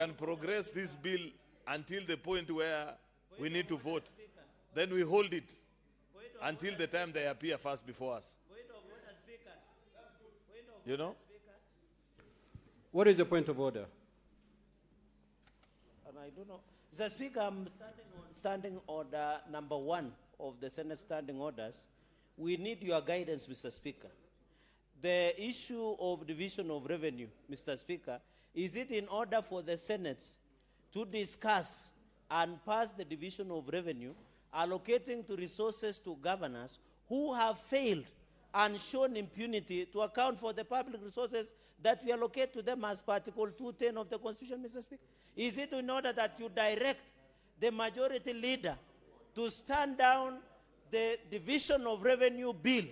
can progress this bill until the point where we need to vote. Then we hold it until the time they appear first before us. You know? What is the point of order? And I don't know. Mr. Speaker, I'm standing on standing order number 1 of the Senate standing orders. We need your guidance, Mr. Speaker. The issue of division of revenue, Mr. Speaker, is it in order for the Senate to discuss and pass the division of revenue, allocating to resources to governors who have failed and shown impunity to account for the public resources that we allocate to them as per Article 210 of the Constitution, Mr. Speaker? Is it in order that you direct the majority leader to stand down the division of revenue bill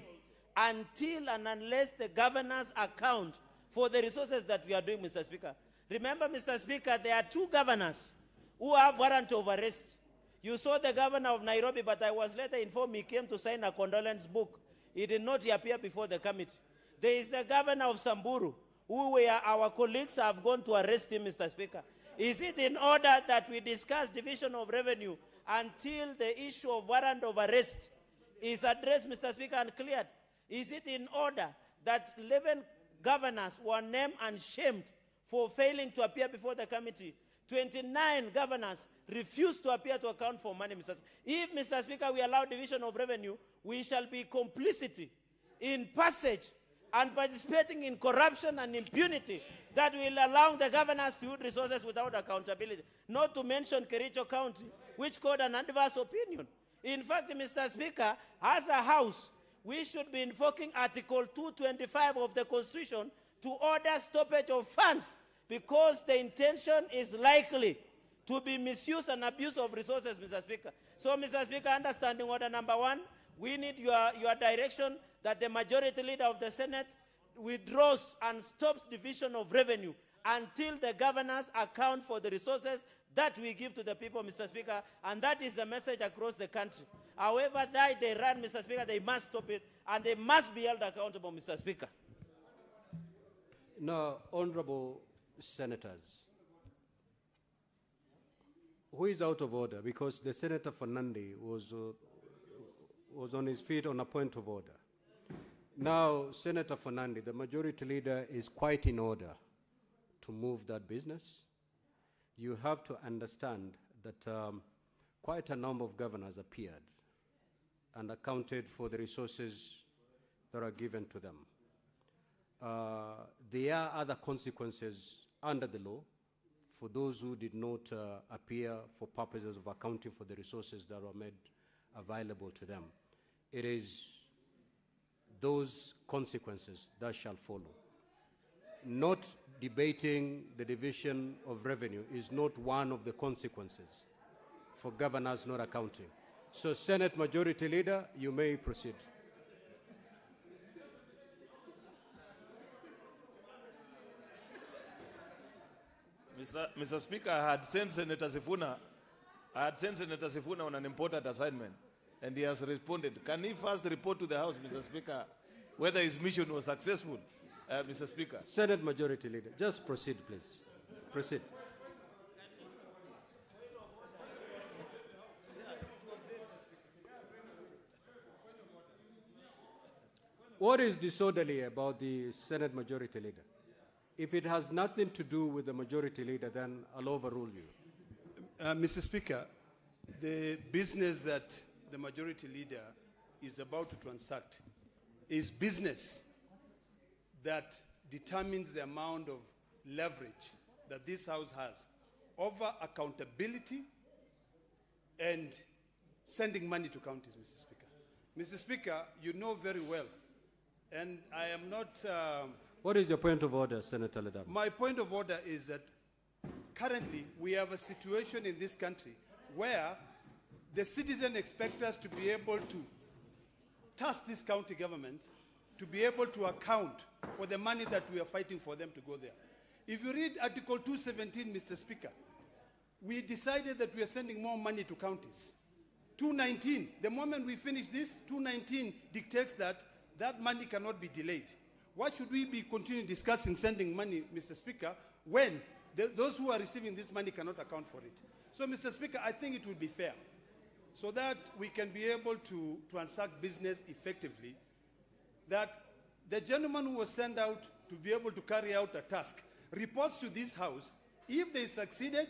until and unless the governors account for the resources that we are doing, Mr. Speaker? Remember, Mr. Speaker, there are 2 governors who have warrant of arrest. You saw the governor of Nairobi, but I was later informed he came to sign a condolence book. He did not appear before the committee. There is the governor of Samburu, who our colleagues have gone to arrest him, Mr. Speaker. Is it in order that we discuss division of revenue until the issue of warrant of arrest is addressed, Mr. Speaker, and cleared? Is it in order that 11 governors were named and shamed for failing to appear before the committee? 29 governors refused to appear to account for money, Mr. Speaker. If, Mr. Speaker, we allow division of revenue, we shall be complicity in passage and participating in corruption and impunity that will allow the governors to use resources without accountability. Not to mention Kericho County, which got an adverse opinion. In fact, Mr. Speaker, as a House, we should be invoking Article 225 of the Constitution to order stoppage of funds because the intention is likely to be misuse and abuse of resources, Mr. Speaker. So, Mr. Speaker, understanding order number 1, we need your direction that the majority leader of the Senate withdraws and stops division of revenue until the governors account for the resources that we give to the people, Mr. Speaker, and that is the message across the country. However they run, Mr. Speaker, they must stop it, and they must be held accountable, Mr. Speaker. Now, honorable senators, who is out of order? Because the Senator Fernandi was on his feet on a point of order. Now, Senator Fernandi, the majority leader, is quite in order to move that business. You have to understand that quite a number of governors appeared and accounted for the resources that are given to them. There are other consequences under the law for those who did not appear for purposes of accounting for the resources that were made available to them. It is those consequences that shall follow. Not debating the division of revenue is not one of the consequences for governors not accounting. So, Senate Majority Leader, you may proceed. Mr. Speaker, I had sent Senator Sifuna on an important assignment, and he has responded. Can he first report to the House, Mr. Speaker, whether his mission was successful, Mr. Speaker? Senate Majority Leader, just proceed, please. Proceed. What is disorderly about the Senate Majority Leader? If it has nothing to do with the Majority Leader, then I'll overrule you. Mr. Speaker, the business that the Majority Leader is about to transact is business that determines the amount of leverage that this House has over accountability and sending money to counties, Mr. Speaker. Mr. Speaker, you know very well, and I am not... What is your point of order, Senator Ledam? My point of order is that currently we have a situation in this country where the citizens expect us to be able to task these county governments to be able to account for the money that we are fighting for them to go there. If you read Article 217, Mr. Speaker, we decided that we are sending more money to counties. 219, the moment we finish this, 219 dictates that that money cannot be delayed. Why should we be continuing discussing sending money, Mr. Speaker, when those who are receiving this money cannot account for it. So, Mr. Speaker, I think it would be fair, so that we can be able to transact business effectively, that the gentleman who was sent out to be able to carry out a task reports to this House if they succeeded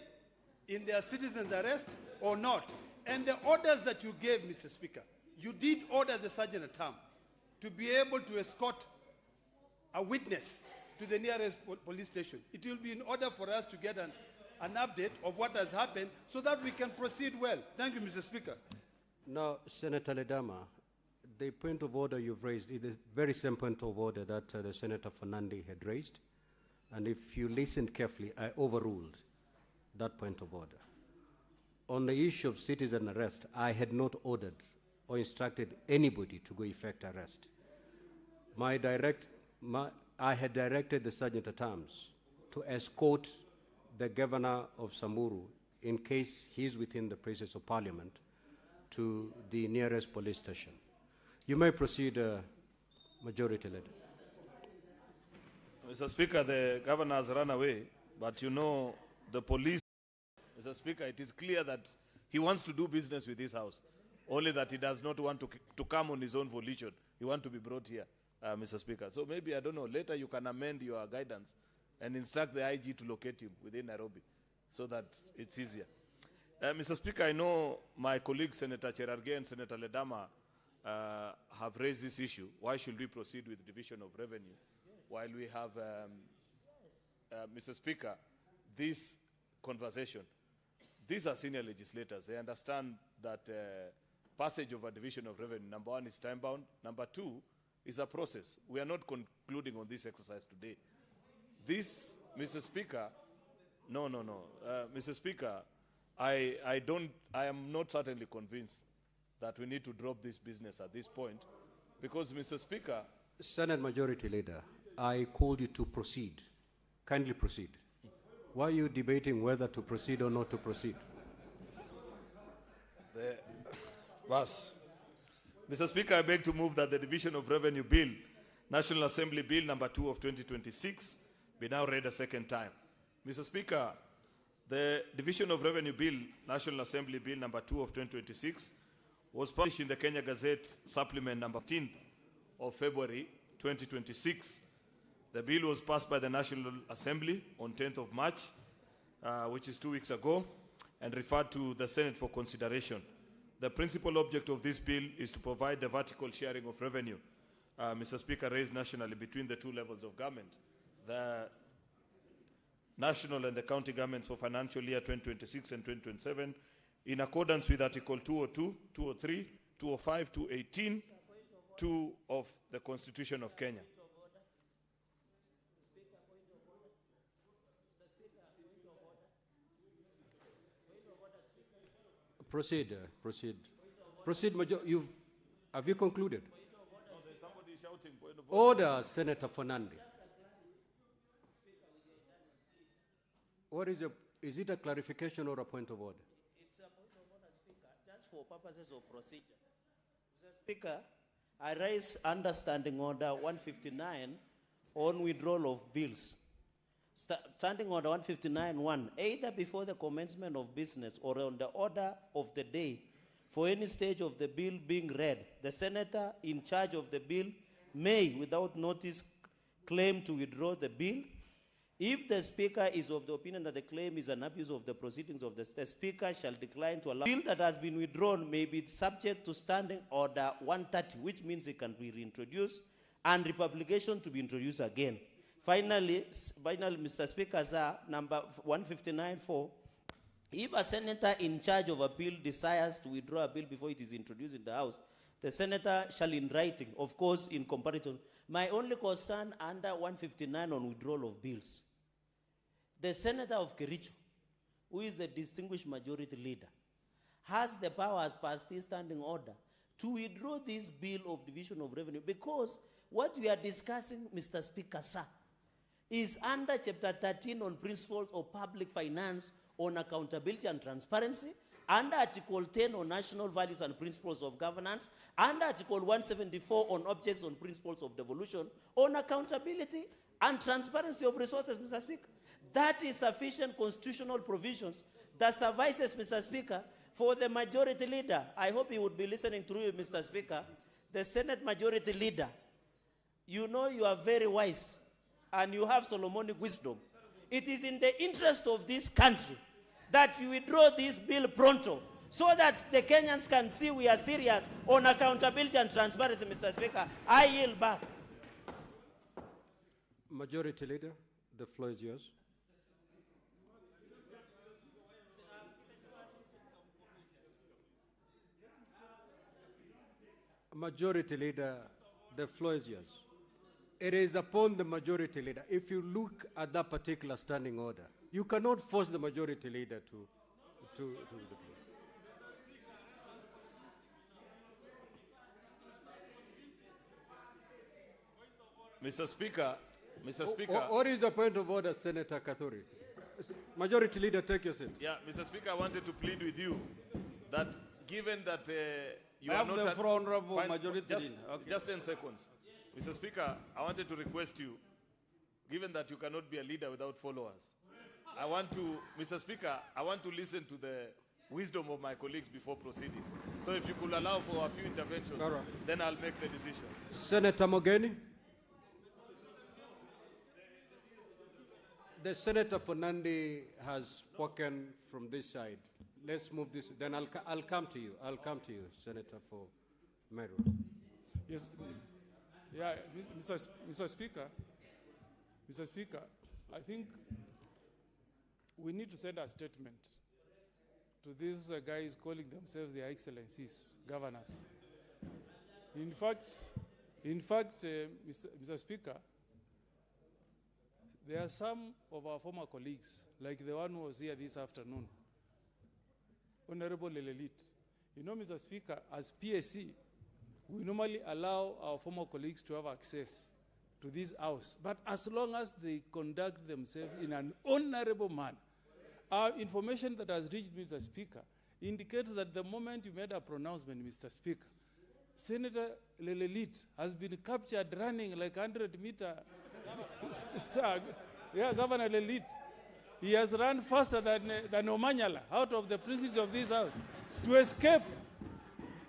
in their citizen's arrest or not. And the orders that you gave, Mr. Speaker, you did order the Sergeant-at-Arms to be able to escort a witness to the nearest police station. It will be in order for us to get an update of what has happened so that we can proceed well. Thank you, Mr. Speaker. Now, Senator Ledama, the point of order you've raised is the very same point of order that the Senator Fernandi had raised. And if you listened carefully, I overruled that point of order. On the issue of citizen arrest, I had not ordered or instructed anybody to go effect arrest. I had directed the Sergeant-at-Arms to escort the governor of Samburu, in case he's within the presence of Parliament, to the nearest police station. You may proceed, Majority Leader. Mr. Speaker, the governor has run away, but you know the police. Mr. Speaker, it is clear that he wants to do business with this House, only that he does not want to come on his own volition. He wants to be brought here, Mr. Speaker. So maybe, I don't know, later you can amend your guidance and instruct the IG to locate him within Nairobi so that it's easier. Mr. Speaker, I know my colleagues, Senator Cherargei and Senator Ledama, have raised this issue. Why should we proceed with division of revenue? While we have, Mr. Speaker, this conversation. These are senior legislators. They understand that passage of a division of revenue, number one, is time-bound. Number two, is a process. We are not concluding on this exercise today. This, Mr. Speaker, no. Mr. Speaker, I am not certainly convinced that we need to drop this business at this point, because, Mr. Speaker, Senate Majority Leader, I called you to proceed. Kindly proceed. Why are you debating whether to proceed or not to proceed? Mr. Speaker, I beg to move that the Division of Revenue Bill, National Assembly Bill number 2 of 2026, be now read a second time. Mr. Speaker, the Division of Revenue Bill, National Assembly Bill number 2 of 2026, was published in the Kenya Gazette Supplement number 10th of February 2026. The bill was passed by the National Assembly on 10th of March, which is 2 weeks ago, and referred to the Senate for consideration. The principal object of this bill is to provide the vertical sharing of revenue, Mr. Speaker, raised nationally between the two levels of government, the national and the county governments for financial year 2026 and 2027, in accordance with Article 202, 203, 205, 218, 2 of the Constitution of Kenya. Proceed. Have you concluded? No, there's somebody shouting point of order. Order, Senator Fernandi. Is it a clarification or a point of order? It's a point of order, Speaker, just for purposes of procedure. Mr. Speaker, I raise understanding order 159 on withdrawal of bills. Standing order 159.1, either before the commencement of business or on the order of the day, for any stage of the bill being read, the senator in charge of the bill may, without notice, claim to withdraw the bill. If the Speaker is of the opinion that the claim is an abuse of the proceedings of the Speaker shall decline to allow. The bill that has been withdrawn may be subject to standing order 130, which means it can be reintroduced, and republication to be introduced again. Finally, Mr. Speaker, sir, number 159.4, if a senator in charge of a bill desires to withdraw a bill before it is introduced in the House, the senator shall in writing, of course, in comparison. My only concern under 159 on withdrawal of bills, the senator of Kericho, who is the distinguished majority leader, has the power as per this standing order to withdraw this bill of division of revenue, because what we are discussing, Mr. Speaker, sir, is under Chapter 13 on principles of public finance on accountability and transparency, under Article 10 on national values and principles of governance, under Article 174 on objects on principles of devolution, on accountability and transparency of resources, Mr. Speaker. That is sufficient constitutional provisions that suffices, Mr. Speaker, for the majority leader. I hope he would be listening through you, Mr. Speaker. The Senate majority leader, you know you are very wise and you have Solomonic wisdom. It is in the interest of this country that you withdraw this bill pronto so that the Kenyans can see we are serious on accountability and transparency, Mr. Speaker. I yield back. Majority Leader, the floor is yours. Majority Leader, the floor is yours. It is upon the Majority Leader. If you look at that particular standing order, you cannot force the Majority Leader to the floor. Mr. Speaker, What is the point of order, Senator Kathuri? Majority Leader, take your seat. Yeah, Mr. Speaker, I wanted to plead with you that given that you I are have not the at- floor, Honorable Fine, Majority just, Leader. Okay. just 10 seconds. Mr. Speaker, I wanted to request you, given that you cannot be a leader without followers, Mr. Speaker, I want to listen to the wisdom of my colleagues before proceeding. So if you could allow for a few interventions, All right. then I'll make the decision. Senator Mogeni. The Senator for Nandi has spoken from this side. Let's move this. Then I'll come to you. I'll come to you, Senator for Meru. Yes, yeah, Mr. Speaker, I think we need to send a statement to these guys calling themselves their excellencies, governors. In fact, Mr. Speaker, there are some of our former colleagues, like the one who was here this afternoon, Honorable Lelelit. You know, Mr. Speaker, as PSC, we normally allow our former colleagues to have access to this house, but as long as they conduct themselves in an honorable manner. Our information that has reached me, Mr. Speaker, indicates that the moment you made a pronouncement, Mr. Speaker, Senator Lelelit has been captured running like 100-meter stag. Yeah, Governor Lelelit. He has run faster than Omanyala out of the precincts of this house to escape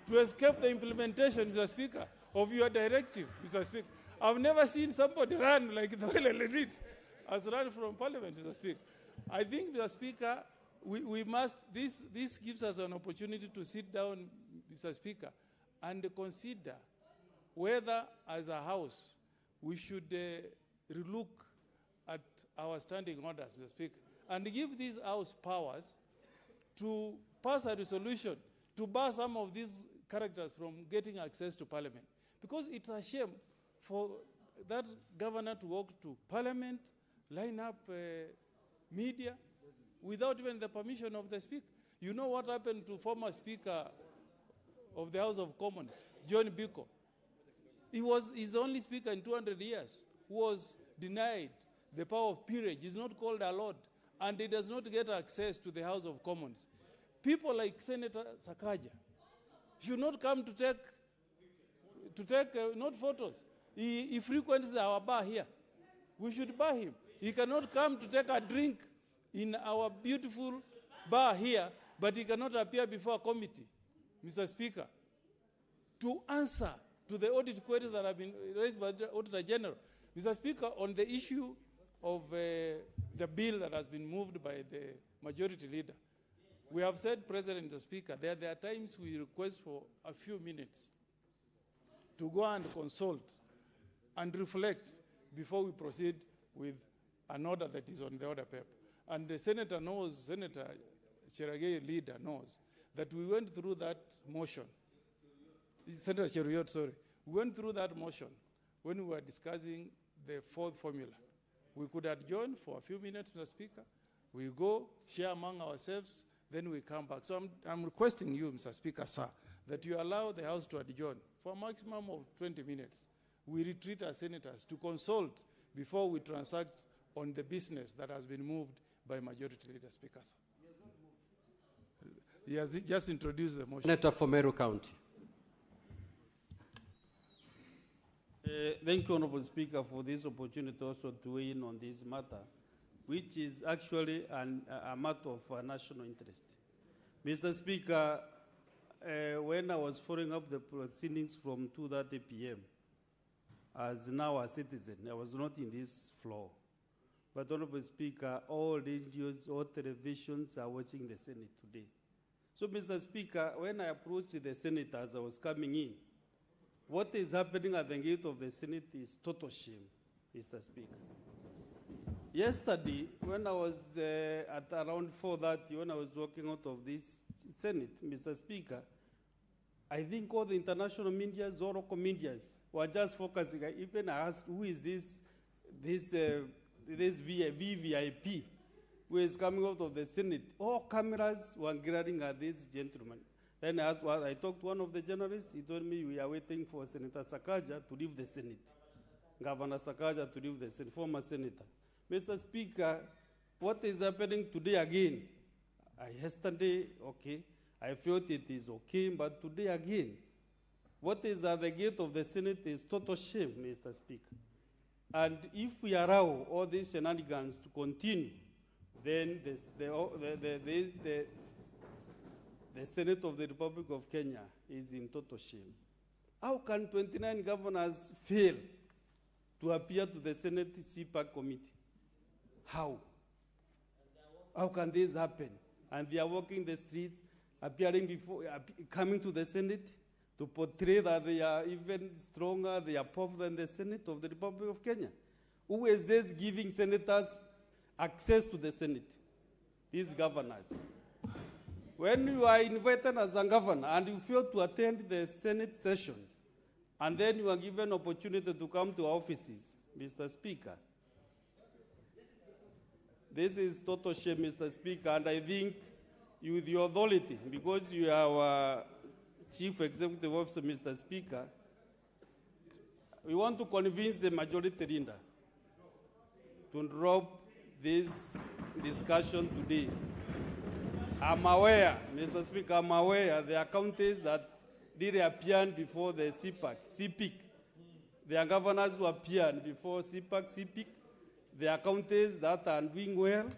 the implementation, Mr. Speaker, of your directive, Mr. Speaker. I've never seen somebody run like the way Lelelit has run from Parliament, Mr. Speaker. I think, Mr. Speaker, we must, this gives us an opportunity to sit down, Mr. Speaker, and consider whether, as a House, we should relook at our standing orders, Mr. Speaker, and give this House powers to pass a resolution to bar some of these characters from getting access to Parliament. Because it's a shame for that governor to walk to Parliament, line up media, without even the permission of the Speaker. You know what happened to former Speaker of the House of Commons, John Biko? He's the only Speaker in 200 years who was denied the power of peerage. He's not called a lord, and he does not get access to the House of Commons. People like Senator Sakaja should not come to take not photos. He frequents our bar here. We should bar him. He cannot come to take a drink in our beautiful bar here, but he cannot appear before a committee, Mr. Speaker, to answer to the audit queries that have been raised by the Auditor General. Mr. Speaker, on the issue of the bill that has been moved by the Majority Leader, we have said, President, Mr. Speaker, there are times we request for a few minutes to go and consult and reflect before we proceed with an order that is on the order paper. And the Senator knows, Senator Cheragei leader knows, that we went through that motion. Senator Cheruiyot, sorry. We went through that motion when we were discussing the fourth formula. We could adjourn for a few minutes, Mr. Speaker. We go, share among ourselves, then we come back. So I'm requesting you, Mr. Speaker, sir, that you allow the House to adjourn for a maximum of 20 minutes. We retreat as senators to consult before we transact on the business that has been moved by Majority Leader, Speaker, sir. He has just introduced the motion. Senator for Meru County. Thank you, Honorable Speaker, for this opportunity also to weigh in on this matter. which is actually a matter of national interest. Mr. Speaker, when I was following up the proceedings from 2:30 p.m., as now a citizen, I was not in this floor. But Honorable Speaker, all radios, all televisions are watching the Senate today. So, Mr. Speaker, when I approached the Senate as I was coming in, what is happening at the gate of the Senate is total shame, Mr. Speaker. Yesterday, when I was at around 4:30, when I was walking out of this Senate, Mr. Speaker, I think all the international media, all local media were just focusing. I even asked, who is this VVIP who is coming out of the Senate? All cameras were glaring at this gentleman. Then I talked to one of the journalists. He told me we are waiting for Senator Sakaja to leave the Senate. Governor Sakaja to leave the Senate, former senator. Mr. Speaker, what is happening today again? Yesterday, okay, I felt it is okay, but today again, what is at the gate of the Senate is total shame, Mr. Speaker. And if we allow all these shenanigans to continue, then the Senate of the Republic of Kenya is in total shame. How can 29 governors fail to appear to the Senate CPAC committee? How? How can this happen? And they are walking the streets, appearing before, coming to the Senate to portray that they are even stronger, they are powerful than the Senate of the Republic of Kenya. Who is this giving senators access to the Senate? These governors. When you are invited as a governor and you fail to attend the Senate sessions, and then you are given opportunity to come to offices, Mr. Speaker, this is total shame, Mr. Speaker, and I think you, with your authority, because you are our Chief Executive Officer, Mr. Speaker, we want to convince the majority leader to drop this discussion today. I'm aware, Mr. Speaker, I'm aware there are counties that did appear before the CPIC. There are governors who appeared before CPIC. There are counties that are doing well,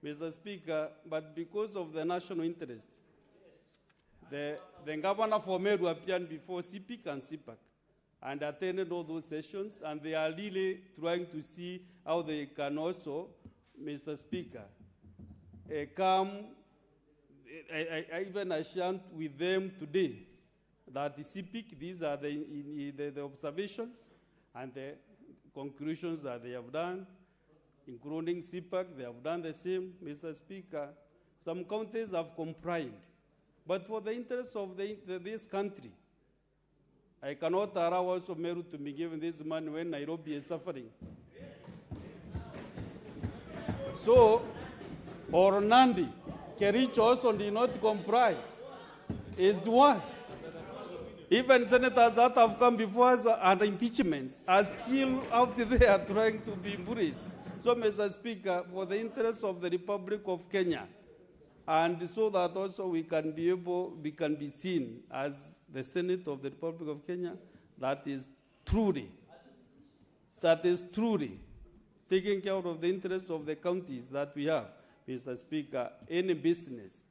Mr. Speaker, but because of the national interest, the governor for Meru appeared before CPIC and CPAC and attended all those sessions, and they are really trying to see how they can also, Mr. Speaker, come. I even shared with them today that the CPIC, these are the observations and the conclusions that they have done, including CPAC, they have done the same, Mr. Speaker. Some counties have complied. But for the interest of this country, I cannot allow also Meru to be given this money when Nairobi is suffering. So, or Nandi, Kericho also did not comply. It's worse. Even senators that have come before us and impeachments are still out there trying to be bullies. So, Mr. Speaker, for the interest of the Republic of Kenya, and so that also we can be seen as the Senate of the Republic of Kenya, that is truly taking care of the interests of the counties that we have. Mr. Speaker, any business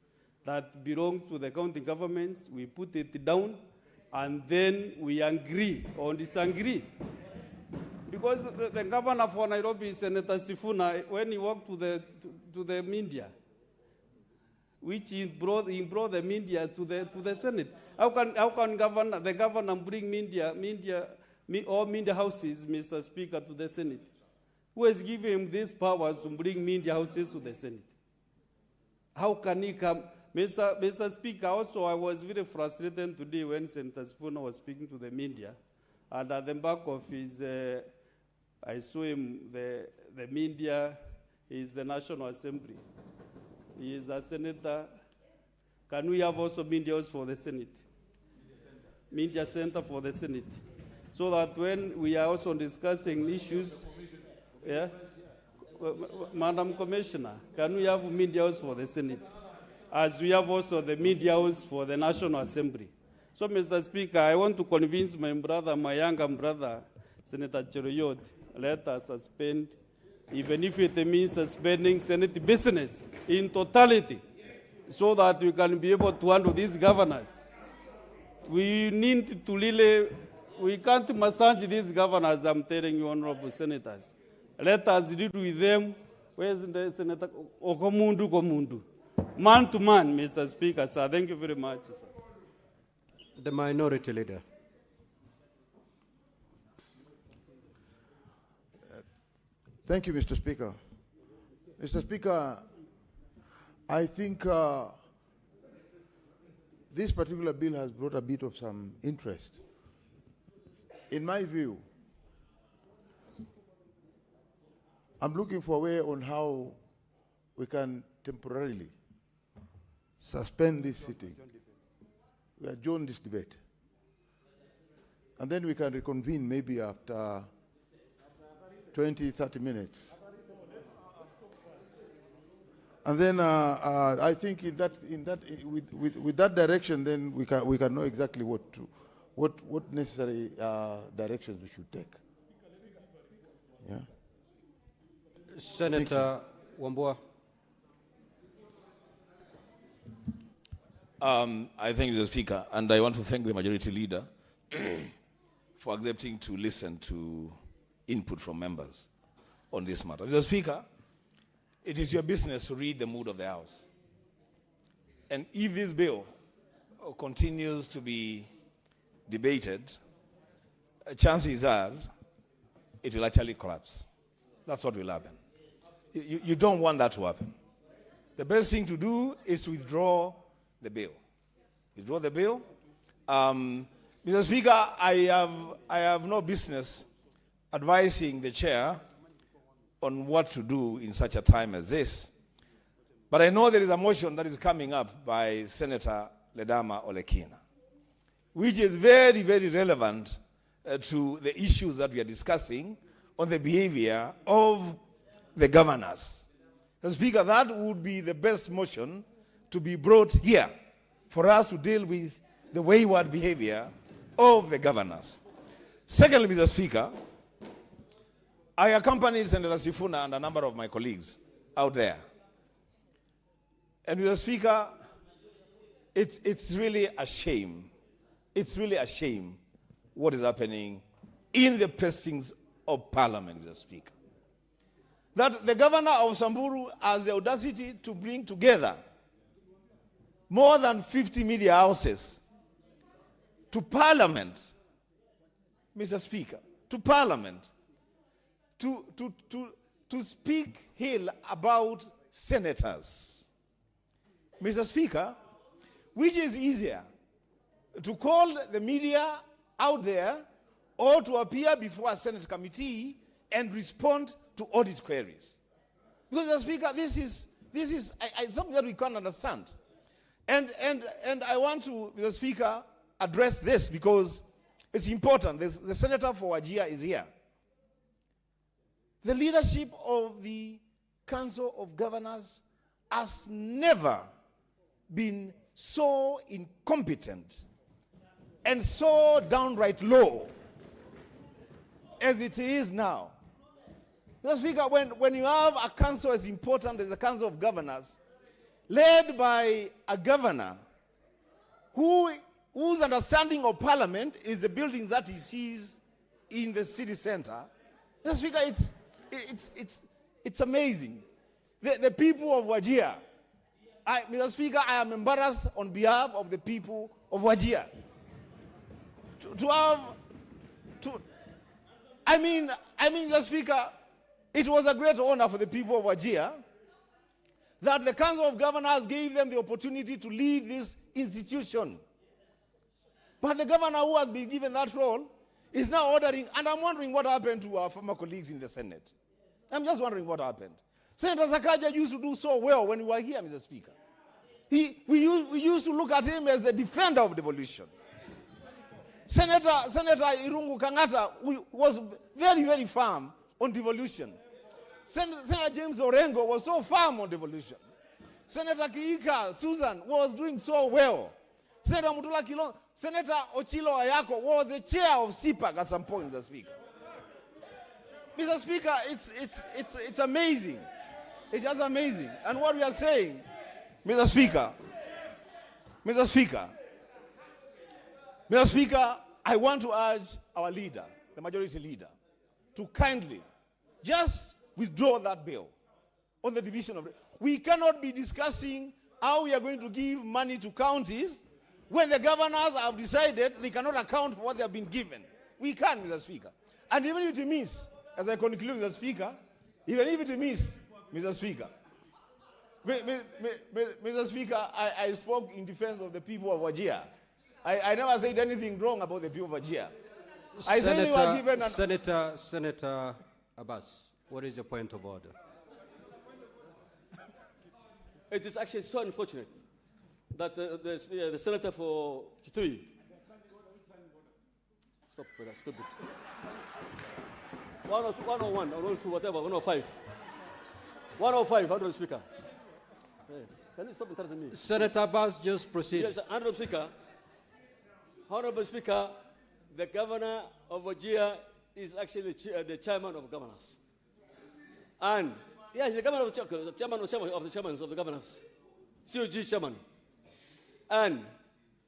that belongs to the county governments, we put it down, and then we agree or disagree. Because the governor for Nairobi, Senator Sifuna, when he walked to the media, which he brought the media to the Senate. How can the governor bring all media houses, Mr. Speaker, to the Senate? Who has given him these powers to bring media houses to the Senate? How can he come? Mr. Speaker, also I was very frustrated today when Senator Sifuna was speaking to the media, and at the back of his, I saw him, the media is the National Assembly. He is a senator. Can we have also media house for the Senate? Media center for the Senate. So that when we are also discussing issues, yeah, Madam Commissioner, can we have media house for the Senate? As we have also the media house for the National Assembly. So, Mr. Speaker, I want to convince my younger brother, Senator Cheruiyot, let us suspend even if it means suspending Senate business in totality, so that we can be able to handle these governors. We need to really, we can't massage these governors, I'm telling you, honorable senators. Let us deal with them. Where's the senator? Okomundu. Man to man, Mr. Speaker, sir. Thank you very much, sir. The minority leader. Thank you, Mr. Speaker. Mr. Speaker, I think this particular bill has brought a bit of some interest. In my view, I'm looking for a way on how we can temporarily suspend this sitting. We adjourn this debate. And then we can reconvene maybe after 20, 30 minutes. And then I think with that direction, then we can know exactly what necessary directions we should take. Yeah. Senator Wambua. I thank you, Mr. Speaker, and I want to thank the majority leader for accepting to listen to input from members on this matter. Mr. Speaker, it is your business to read the mood of the House. And if this bill continues to be debated, chances are it will actually collapse. That's what will happen. You don't want that to happen. The best thing to do is to withdraw the bill. Withdraw the bill. Mr. Speaker, I have no business advising the chair on what to do in such a time as this. But I know there is a motion that is coming up by Senator Ledama Olekina, which is very, very relevant to the issues that we are discussing on the behavior of the governors. Mr. Speaker, that would be the best motion to be brought here for us to deal with the wayward behavior of the governors. Secondly, Mr. Speaker, I accompanied Senator Sifuna and a number of my colleagues out there. And Mr. Speaker, it's really a shame. It's really a shame what is happening in the precincts of Parliament, Mr. Speaker. That the governor of Samburu has the audacity to bring together more than 50 media houses to Parliament, Mr. Speaker, to Parliament, to speak ill about senators. Mr. Speaker, which is easier, to call the media out there or to appear before a Senate committee and respond to audit queries? Because, Mr. Speaker, this is something that we can't understand. And I want to, Mr. Speaker, address this because it's important. The senator for Wajir is here. The leadership of the Council of Governors has never been so incompetent and so downright low as it is now. Mr. Speaker, when you have a council as important as the Council of Governors, led by a governor whose understanding of Parliament is the buildings that he sees in the city center, Mr. Speaker, it's amazing. The people of Wajir, Mr. Speaker, I am embarrassed on behalf of the people of Wajir. Mr. Speaker, it was a great honor for the people of Wajir that the Council of Governors gave them the opportunity to lead this institution. But the governor who has been given that role is now ordering, and I'm wondering what happened to our former colleagues in the Senate. I'm just wondering what happened. Senator Sakaja used to do so well when we were here, Mr. Speaker. We used to look at him as the defender of devolution. Senator Irungu Kangata was very, very firm on devolution. Senator James Orengo was so firm on devolution. Senator Kiika Susan was doing so well. Senator Mutula Kilon, Senator Ochilo Ayako was the chair of CPAC at some point, Mr. Speaker. Mr. Speaker, it's amazing. It's just amazing. And what we are saying, Mr. Speaker, I want to urge our leader, the majority leader, to kindly just withdraw that bill on the division of. We cannot be discussing how we are going to give money to counties when the governors have decided they cannot account for what they have been given. We can't, Mr. Speaker. And even if it means, as I conclude, Mr. Speaker, even if it means, Mr. Speaker, Mr. Speaker, I spoke in defense of the people of Wajir. I never said anything wrong about the people of Wajir. I said they were given an... Senator Abbas, what is your point of order? It is actually so unfortunate that the senator for Kitui. Stop with that, stupid. 101, 102, whatever, 105. 105, Honorable Speaker. Hey, can you stop interrupting me? Senator Abbas, just proceed. Yes, Honorable Speaker, the governor of Wajir is actually the chairman of governors. And yeah, he's the governor of the chairman of the governors, COG chairman. And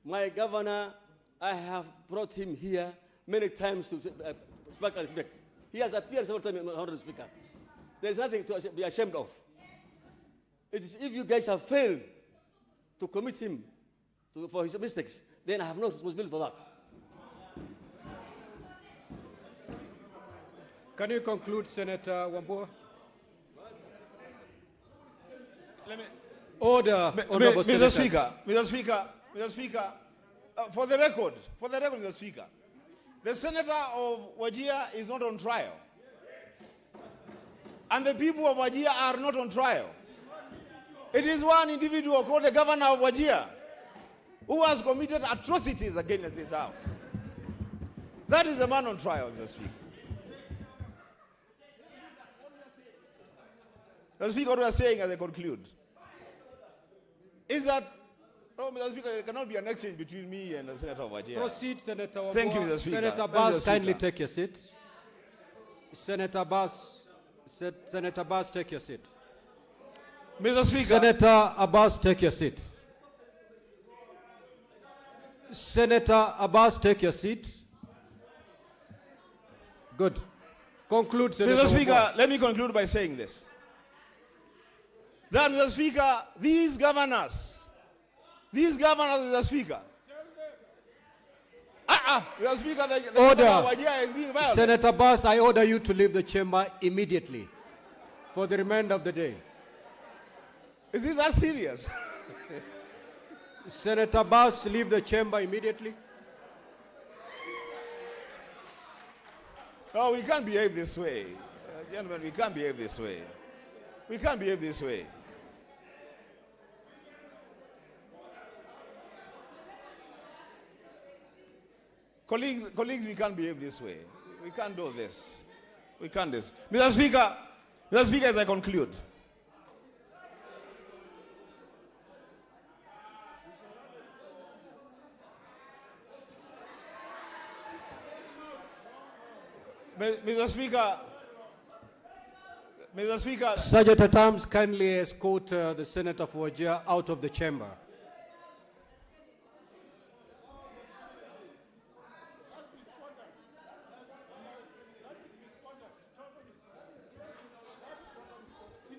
my governor, I have brought him here many times to speak and speak. He has appeared several times, Honorable Speaker. There is nothing to be ashamed of. It is if you guys have failed to commit him for his mistakes, then I have no responsibility for that. Can you conclude, Senator Wambua? Order, Honorable Mr. Speaker, for the record, Mr. Speaker, the senator of Wajir is not on trial. And the people of Wajir are not on trial. It is one individual called the governor of Wajir who has committed atrocities against this house. That is the man on trial, Mr. Speaker. Mr. Speaker, what we are saying as I conclude is that, Mr. Speaker, there cannot be an exchange between me and the Senator of Wajir. Proceed, Senator Wambua. Thank you, Mr. Speaker. Senator Abbas, kindly take your seat. Senator Abbas, take your seat. Mr. Speaker. Senator Abbas, take your seat. Senator Abbas, take your seat. Good. Conclude, Senator Mr. Speaker, Wambua. let me conclude by saying this. That, Mr. Speaker, these governors, Mr. Speaker, Mr. Speaker, the Order. governor of Wajir is being violated. Senator Abbas, I order you to leave the chamber immediately for the remainder of the day. Is this that serious? Senator Abbas, leave the chamber immediately. No, we can't behave this way. Gentlemen, we can't behave this way. We can't behave this way. Colleagues, we can't behave this way. We can't do this. We can't do this. Mr. Speaker, as I conclude. Mr. Speaker. Sergeant at Arms, kindly escort the Senator for Wajir out of the chamber.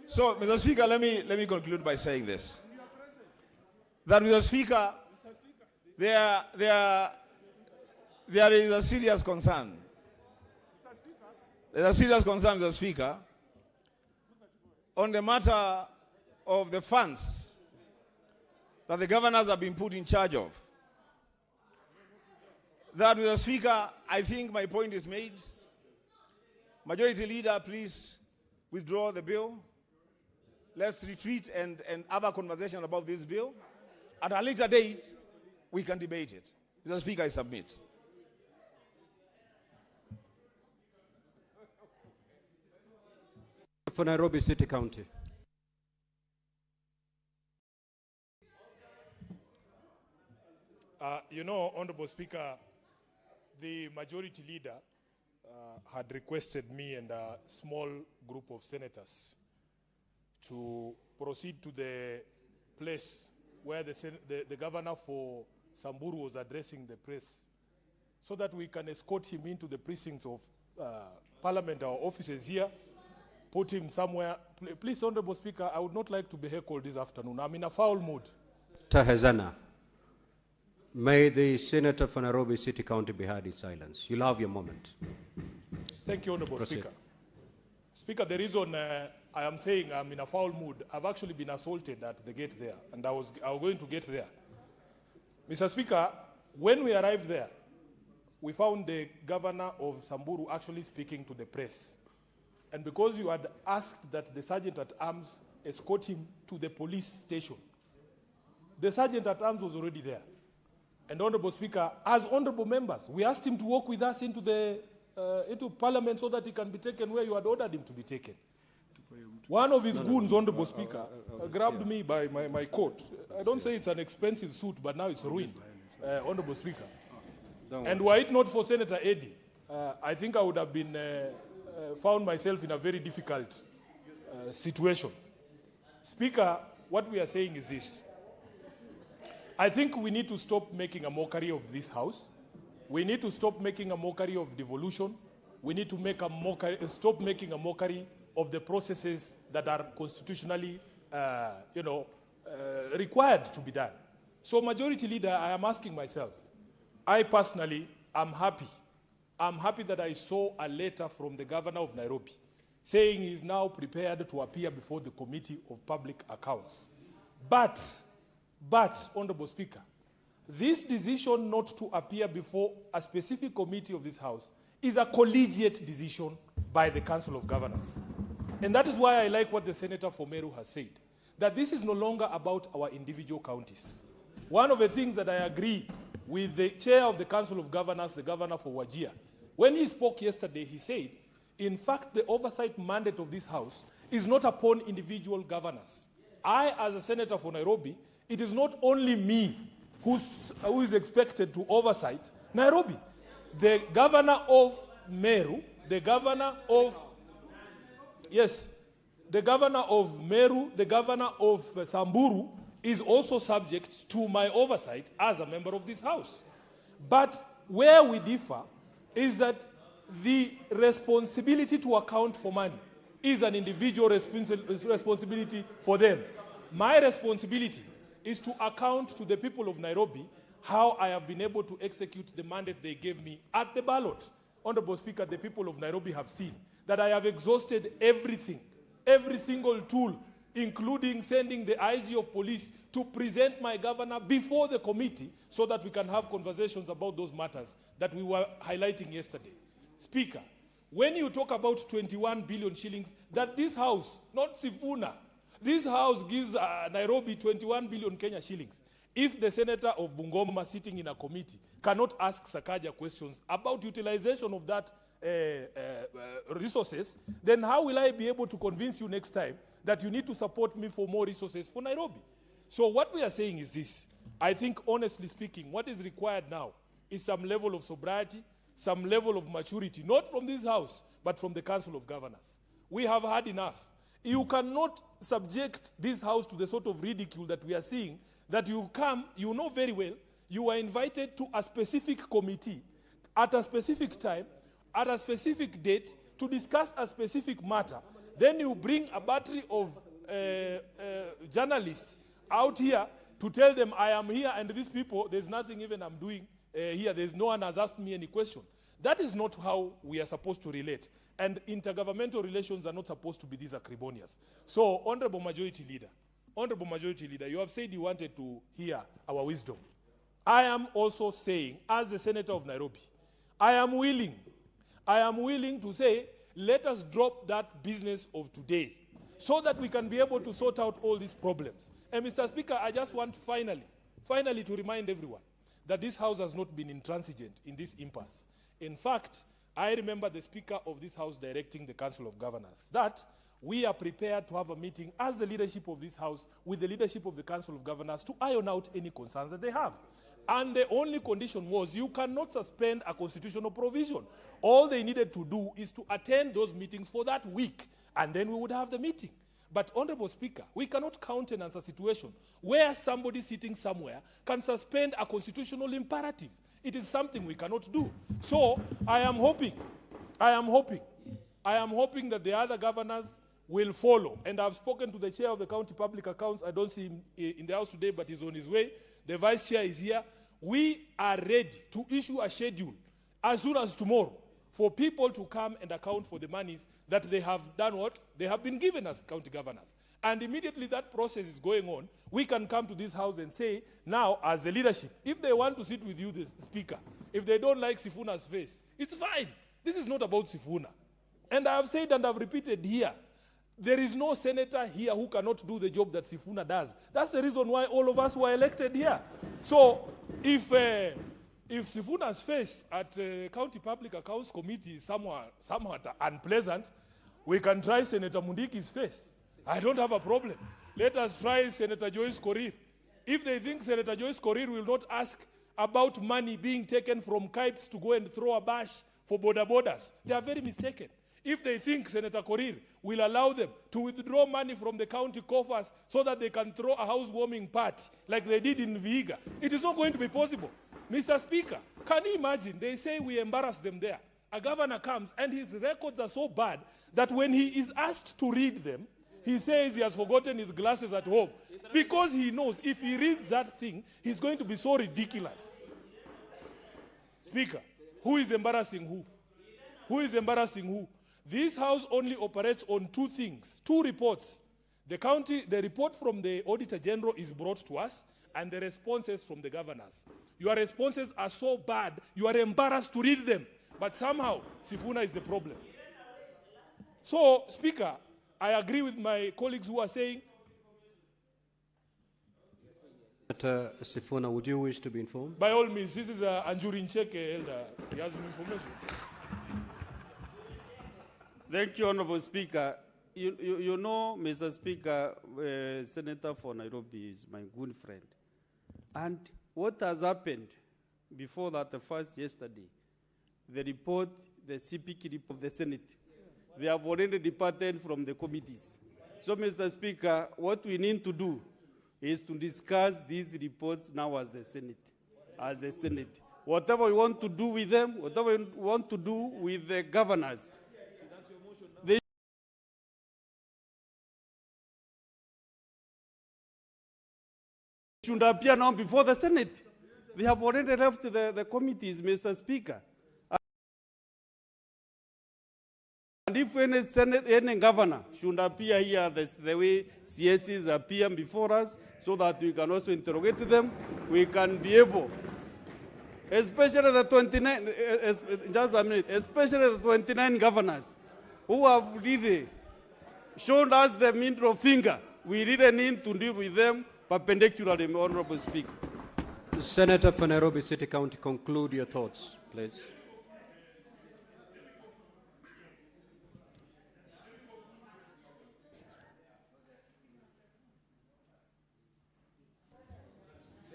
So, Mr. Speaker, let me conclude by saying this. That, Mr. Speaker, there is a serious concern. There's a serious concern, Mr. Speaker, on the matter of the funds that the governors have been put in charge of. That, Mr. Speaker, I think my point is made. Majority Leader, please withdraw the bill. Let's retreat and have a conversation about this bill. At a later date, we can debate it. Mr. Speaker, I submit. For Nairobi City County. You know, Honorable Speaker, the majority leader had requested me and a small group of senators to proceed to the place where the governor for Samburu was addressing the press, so that we can escort him into the precincts of Parliament, our offices here, put him somewhere. Please, Honorable Speaker, I would not like to be heckled this afternoon. I'm in a foul mood. Tahazana, may the Senator for Nairobi City County be heard in silence. You'll have your moment. Thank you, Honorable Proceed. Speaker. Speaker, the reason I am saying I'm in a foul mood, I've actually been assaulted at the gate there, and I was going to get there. Mr. Speaker, when we arrived there, we found the governor of Samburu actually speaking to the press. And because you had asked that the sergeant at arms escort him to the police station, the sergeant at arms was already there. And Honorable Speaker, as honorable members, we asked him to walk with us into Parliament so that he can be taken where you had ordered him to be taken. One of his goons, Honorable Speaker, grabbed me by my coat. I don't say it's an expensive suit, but now it's ruined, Honorable Speaker. And were it not for Senator Eddy, I think I would have been found myself in a very difficult situation. Speaker, what we are saying is this. I think we need to stop making a mockery of this House. We need to stop making a mockery of devolution. We need to make stop making a mockery of the processes that are constitutionally, required to be done. So, Majority Leader, I am asking myself, I personally am happy. I'm happy that I saw a letter from the governor of Nairobi saying he is now prepared to appear before the Committee of Public Accounts. But, Honorable Speaker, this decision not to appear before a specific committee of this House is a collegiate decision by the Council of Governors. And that is why I like what the Senator for Meru has said, that this is no longer about our individual counties. One of the things that I agree with the chair of the Council of Governors, the governor for Wajir, when he spoke yesterday, he said, in fact, the oversight mandate of this House is not upon individual governors. I, as a senator for Nairobi, it is not only me who is expected to oversight Nairobi. The governor of Meru, the governor of, yes, the governor of Meru, the governor of Samburu is also subject to my oversight as a member of this House. But where we differ is that the responsibility to account for money is an individual responsibility for them. My responsibility is to account to the people of Nairobi how I have been able to execute the mandate they gave me at the ballot. Honorable Speaker, the people of Nairobi have seen that I have exhausted everything, every single tool, including sending the IG of police to present my governor before the committee so that we can have conversations about those matters that we were highlighting yesterday. Speaker, when you talk about 21 billion shillings, that this House, not Sifuna, this House gives Nairobi 21 billion Kenya shillings. If the senator of Bungoma sitting in a committee cannot ask Sakaja questions about utilization of that resources, then how will I be able to convince you next time that you need to support me for more resources for Nairobi? So what we are saying is this. I think, honestly speaking, what is required now is some level of sobriety, some level of maturity, not from this House, but from the Council of Governors. We have had enough. You cannot subject this House to the sort of ridicule that we are seeing, that you come, you know very well, you are invited to a specific committee at a specific time, at a specific date, to discuss a specific matter. Then you bring a battery of journalists out here to tell them I am here and these people, there's nothing even I'm doing here. There's no one has asked me any question. That is not how we are supposed to relate. And intergovernmental relations are not supposed to be this acrimonious. So, Honorable Majority Leader, you have said you wanted to hear our wisdom. I am also saying, as the Senator of Nairobi, I am willing to say, let us drop that business of today so that we can be able to sort out all these problems. And Mr. Speaker, I just want finally to remind everyone that this House has not been intransigent in this impasse. In fact, I remember the Speaker of this House directing the Council of Governors that we are prepared to have a meeting as the leadership of this House with the leadership of the Council of Governors to iron out any concerns that they have. And the only condition was you cannot suspend a constitutional provision. All they needed to do is to attend those meetings for that week, and then we would have the meeting. But, Honorable Speaker, we cannot countenance a situation where somebody sitting somewhere can suspend a constitutional imperative. It is something we cannot do. So, I am hoping that the other governors will follow. And I've spoken to the chair of the County Public Accounts. I don't see him in the house today, but he's on his way. The vice chair is here. We are ready to issue a schedule as soon as tomorrow for people to come and account for the monies that they have done what? They have been given as county governors. And immediately that process is going on, we can come to this house and say, now, as the leadership, if they want to sit with you, the speaker, if they don't like Sifuna's face, it's fine. This is not about Sifuna. And I have said and I've repeated here, there is no senator here who cannot do the job that Sifuna does. That's the reason why all of us were elected here. So if Sifuna's face at County Public Accounts Committee is somewhat unpleasant, we can try Senator Mundiki's face. I don't have a problem. Let us try Senator Joyce Korir. If they think Senator Joyce Korir will not ask about money being taken from Kipes to go and throw a bash for border borders, they are very mistaken. If they think Senator Korir will allow them to withdraw money from the county coffers so that they can throw a housewarming party like they did in Vihiga, it is not going to be possible. Mr. Speaker, can you imagine? They say we embarrass them there. A governor comes and his records are so bad that when he is asked to read them, he says he has forgotten his glasses at home because he knows if he reads that thing, he's going to be so ridiculous. Speaker, who is embarrassing who? Who is embarrassing who? This house only operates on two things, two reports. The report from the Auditor General is brought to us, and the responses from the governors. Your responses are so bad, you are embarrassed to read them. But somehow, Sifuna is the problem. So, Speaker, I agree with my colleagues who are saying... Sifuna, would you wish to be informed? By all means, this is Anjurin Cheke, Elder. He has some information. Thank you, Honorable Speaker. You know, Mr. Speaker, Senator for Nairobi is my good friend. And what has happened before that, the first yesterday, the report, the CPK report of the Senate, they have already departed from the committees. So, Mr. Speaker, what we need to do is to discuss these reports now as the Senate. As the Senate. Whatever we want to do with them, whatever we want to do with the governors, should appear now before the Senate. They have already left the committees, Mr. Speaker. And if any governor should appear here the way CSCs appear before us, so that we can also interrogate them, we can be able, especially the 29, just a minute, especially the 29 governors who have really shown us the middle finger. We really need to deal with them perpendicularly, Honorable Speaker. Senator for Nairobi City County, conclude your thoughts, please.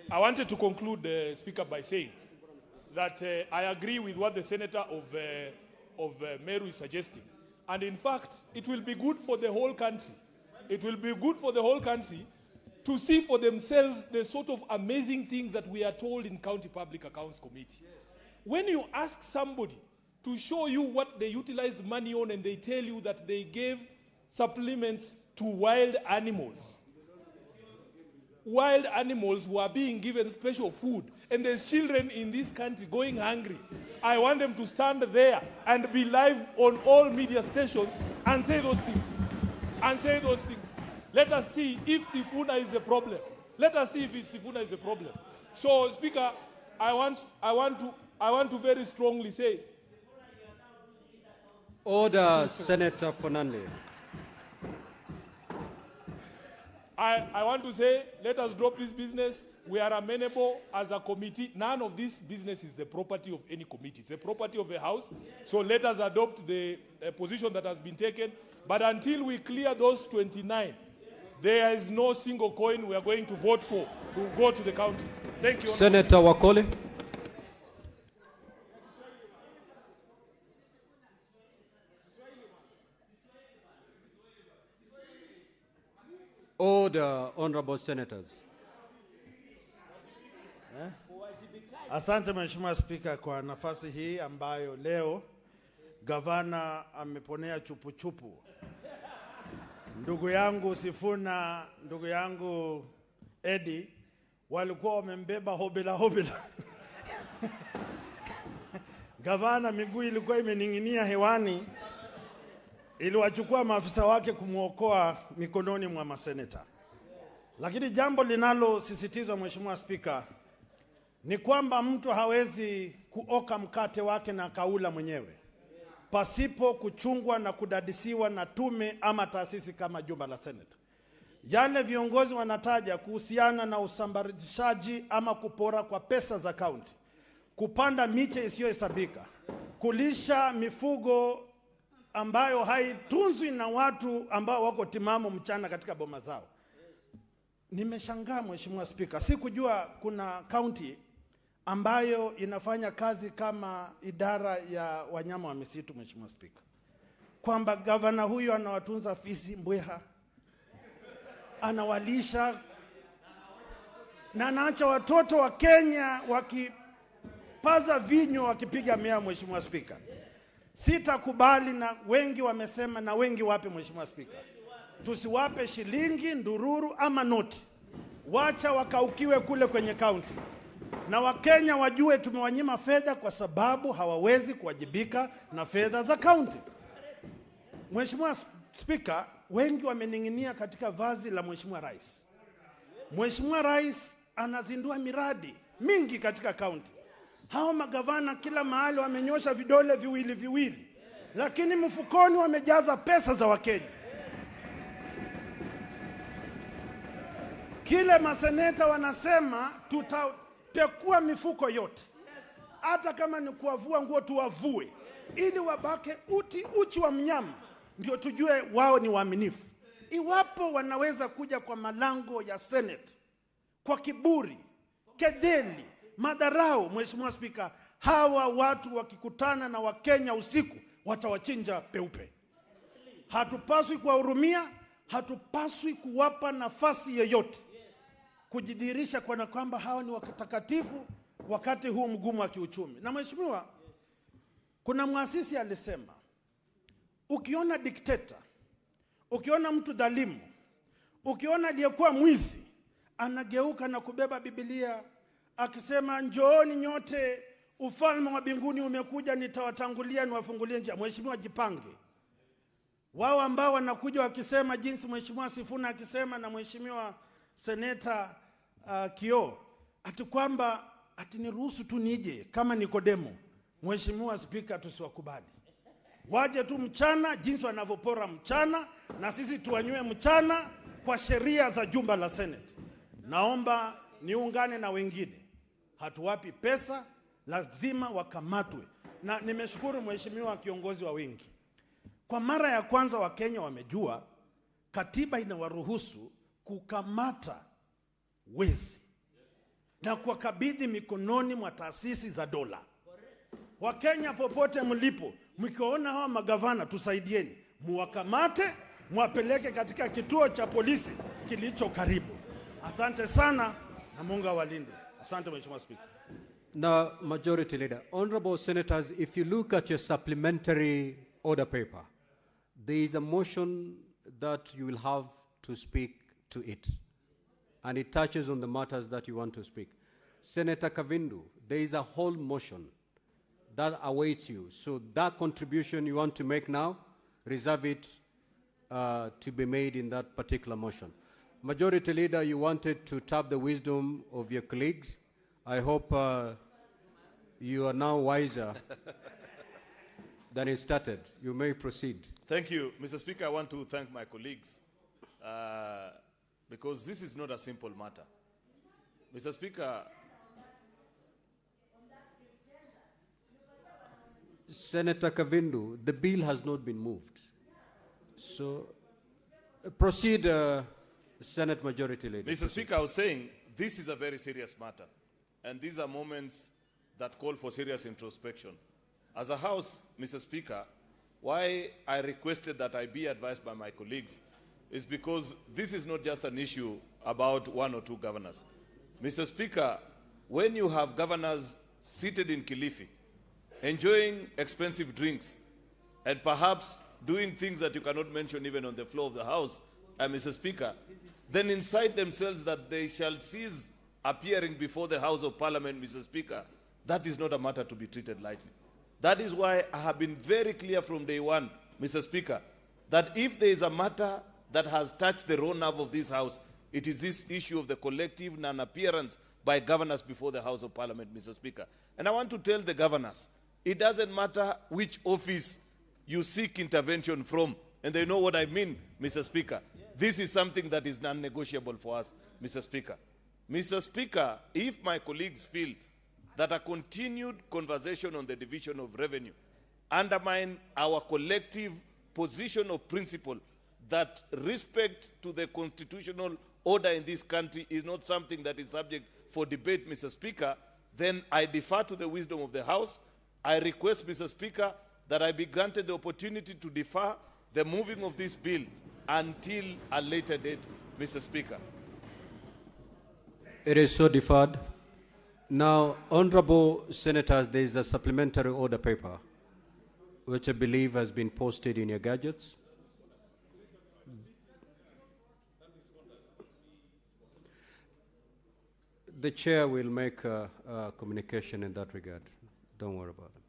I wanted to conclude, Speaker, by saying that I agree with what the Senator of Meru is suggesting. And in fact, it will be good for the whole country. It will be good for the whole country to see for themselves the sort of amazing things that we are told in County Public Accounts Committee. When you ask somebody to show you what they utilized money on and they tell you that they gave supplements to wild animals who are being given special food, and there's children in this country going hungry, I want them to stand there and be live on all media stations and say those things. Let us see if Sifuna is the problem. Let us see if Sifuna is the problem. So, Speaker, I want to very strongly say. Order, Senator Fernandez. I want to say, let us drop this business. We are amenable as a committee. None of this business is the property of any committee. It's the property of the House. So let us adopt the position that has been taken. But until we clear those 29, there is no single coin we are going to vote for to go to the counties. Thank you. Senator Wakoli. Order, honorable senators. Asante Mheshimiwa Spika kwa nafasi hii ambayo leo gavana ameponea chupu-chupu. Ndugu yangu Sifuna, ndugu yangu Eddie walikuwa wamembeba hobela. Gavana miguu ilikuwa imening'inia hewani ili wachukua maafisa wake kumuokoa mikononi mwa maseneta. Lakini jambo linalosisitizwa Mheshimiwa Spika ni kwamba mtu hawezi kuoka mkate wake na kaula mwenyewe pasipo kuchungwa na kudadisiwa na tume ama taasisi kama jumba la Senate. Yale viongozi wanataja kuhusiana na usambarishaji ama kupora kwa pesa za kaunti, kupanda miche isiyohesabika, kulisha mifugo ambayo haitunzwi na watu ambao wako timamu mchana katika boma zao. Nimeshangaa Mheshimiwa Spika, sikujua kuna kaunti ambayo inafanya kazi kama idara ya wanyama wa misitu Mheshimiwa Spika, kwamba gavana huyu anawatunza fisi, mbweha, anawalisha na anaacha watoto wa Kenya wakipaza vinyo wakipiga mea. Mheshimiwa Spika, sitakubali, na wengi wamesema, na wengi wape Mheshimiwa Spika, tusiwape shilingi, ndururu ama noti, wacha wakaukiwe kule kwenye kaunti, na Wakenya wajue tumewanyima fedha kwa sababu hawawezi kuwajibika na fedha za kaunti. Mheshimiwa Spika, wengi wamening'inia katika vazi la Mheshimiwa Rais. Mheshimiwa Rais anazindua miradi mingi katika kaunti. Hao magavana kila mahali wamenyosha vidole viwili, lakini mfukoni wamejaza pesa za Wakenya. Kile maseneta wanasema tutapekua mifuko yote, hata kama ni kuwavua nguo tuwavue, ili wabake uchi wa mnyama, ndio tujue wao ni waaminifu. Iwapo wanaweza kuja kwa malango ya Senate kwa kiburi, kedeli, madharau, Mheshimiwa Spika, hawa watu wakikutana na Wakenya usiku watawachinja peupe. Hatupaswi kuwahurumia, hatupaswi kuwapa nafasi yoyote kujidhihirisha kwa kwamba hawa ni watakatifu wakati huu mgumu wa kiuchumi. Na Mheshimiwa, kuna muasisi alisema, ukiona dikteta, ukiona mtu dhalimu, ukiona aliyekuwa mwizi anageuka na kubeba Biblia akisema njooni nyote, ufalme wa mbinguni umekuja, nitawatangulia niwafungulie njia, Mheshimiwa jipange. Wao ambao wanakuja wakisema jinsi Mheshimiwa Sifuna akisema na Mheshimiwa Seneta Kio ati kwamba ati niruhusu tu nije kama Nikodemo, Mheshimiwa Spika, tusiwakubali. Waje tu mchana jinsi wanavyopora mchana, na sisi tuwanywe mchana kwa sheria za jumba la Senate. Naomba niungane na wengine, hatuwapi pesa, lazima wakamatwe. Na nimeshukuru Mheshimiwa kiongozi wa wengi, kwa mara ya kwanza Wakenya wamejua katiba inawaruhusu kukamata wezi na kuwakabidhi mikononi mwa taasisi za dola. Wakenya popote mlipo, mkiona hawa magavana, tusaidieni, muwakamate, muwapeleke katika kituo cha polisi kilicho karibu. Asante sana na Mungu awalinde. Asante Mheshimiwa Speaker. Now, Majority Leader, honorable senators, if you look at your supplementary order paper, there is a motion that you will have to speak to it, and it touches on the matters that you want to speak. Senator Kavindu, there is a whole motion that awaits you. So that contribution you want to make now, reserve it to be made in that particular motion. Majority Leader, you wanted to tap the wisdom of your colleagues. I hope you are now wiser than it started. You may proceed. Thank you, Mr. Speaker. I want to thank my colleagues because this is not a simple matter. Mr. Speaker, Senator Kavindu, the bill has not been moved. So proceed, Senate Majority Leader. Mr. Speaker, I was saying this is a very serious matter, and these are moments that call for serious introspection. As a House, Mr. Speaker, why I requested that I be advised by my colleagues is because this is not just an issue about one or two governors. Mr. Speaker, when you have governors seated in Kilifi, enjoying expensive drinks, and perhaps doing things that you cannot mention even on the floor of the House, Mr. Speaker, then incite themselves that they shall cease appearing before the House of Parliament, Mr. Speaker, that is not a matter to be treated lightly. That is why I have been very clear from day one, Mr. Speaker, that if there is a matter that has touched the raw nerve of this House, it is this issue of the collective non-appearance by governors before the House of Parliament, Mr. Speaker. And I want to tell the governors, it doesn't matter which office you seek intervention from, and they know what I mean, Mr. Speaker. This is something that is non-negotiable for us, Mr. Speaker. Mr. Speaker, if my colleagues feel that a continued conversation on the division of revenue undermine our collective position of principle that respect to the constitutional order in this country is not something that is subject for debate, Mr. Speaker, then I defer to the wisdom of the House. I request, Mr. Speaker, that I be granted the opportunity to defer the moving of this bill until a later date, Mr. Speaker. It is so deferred. Now, Honorable Senators, there is a supplementary order paper, which I believe has been posted in your gadgets. The chair will make a communication in that regard. Don't worry about it.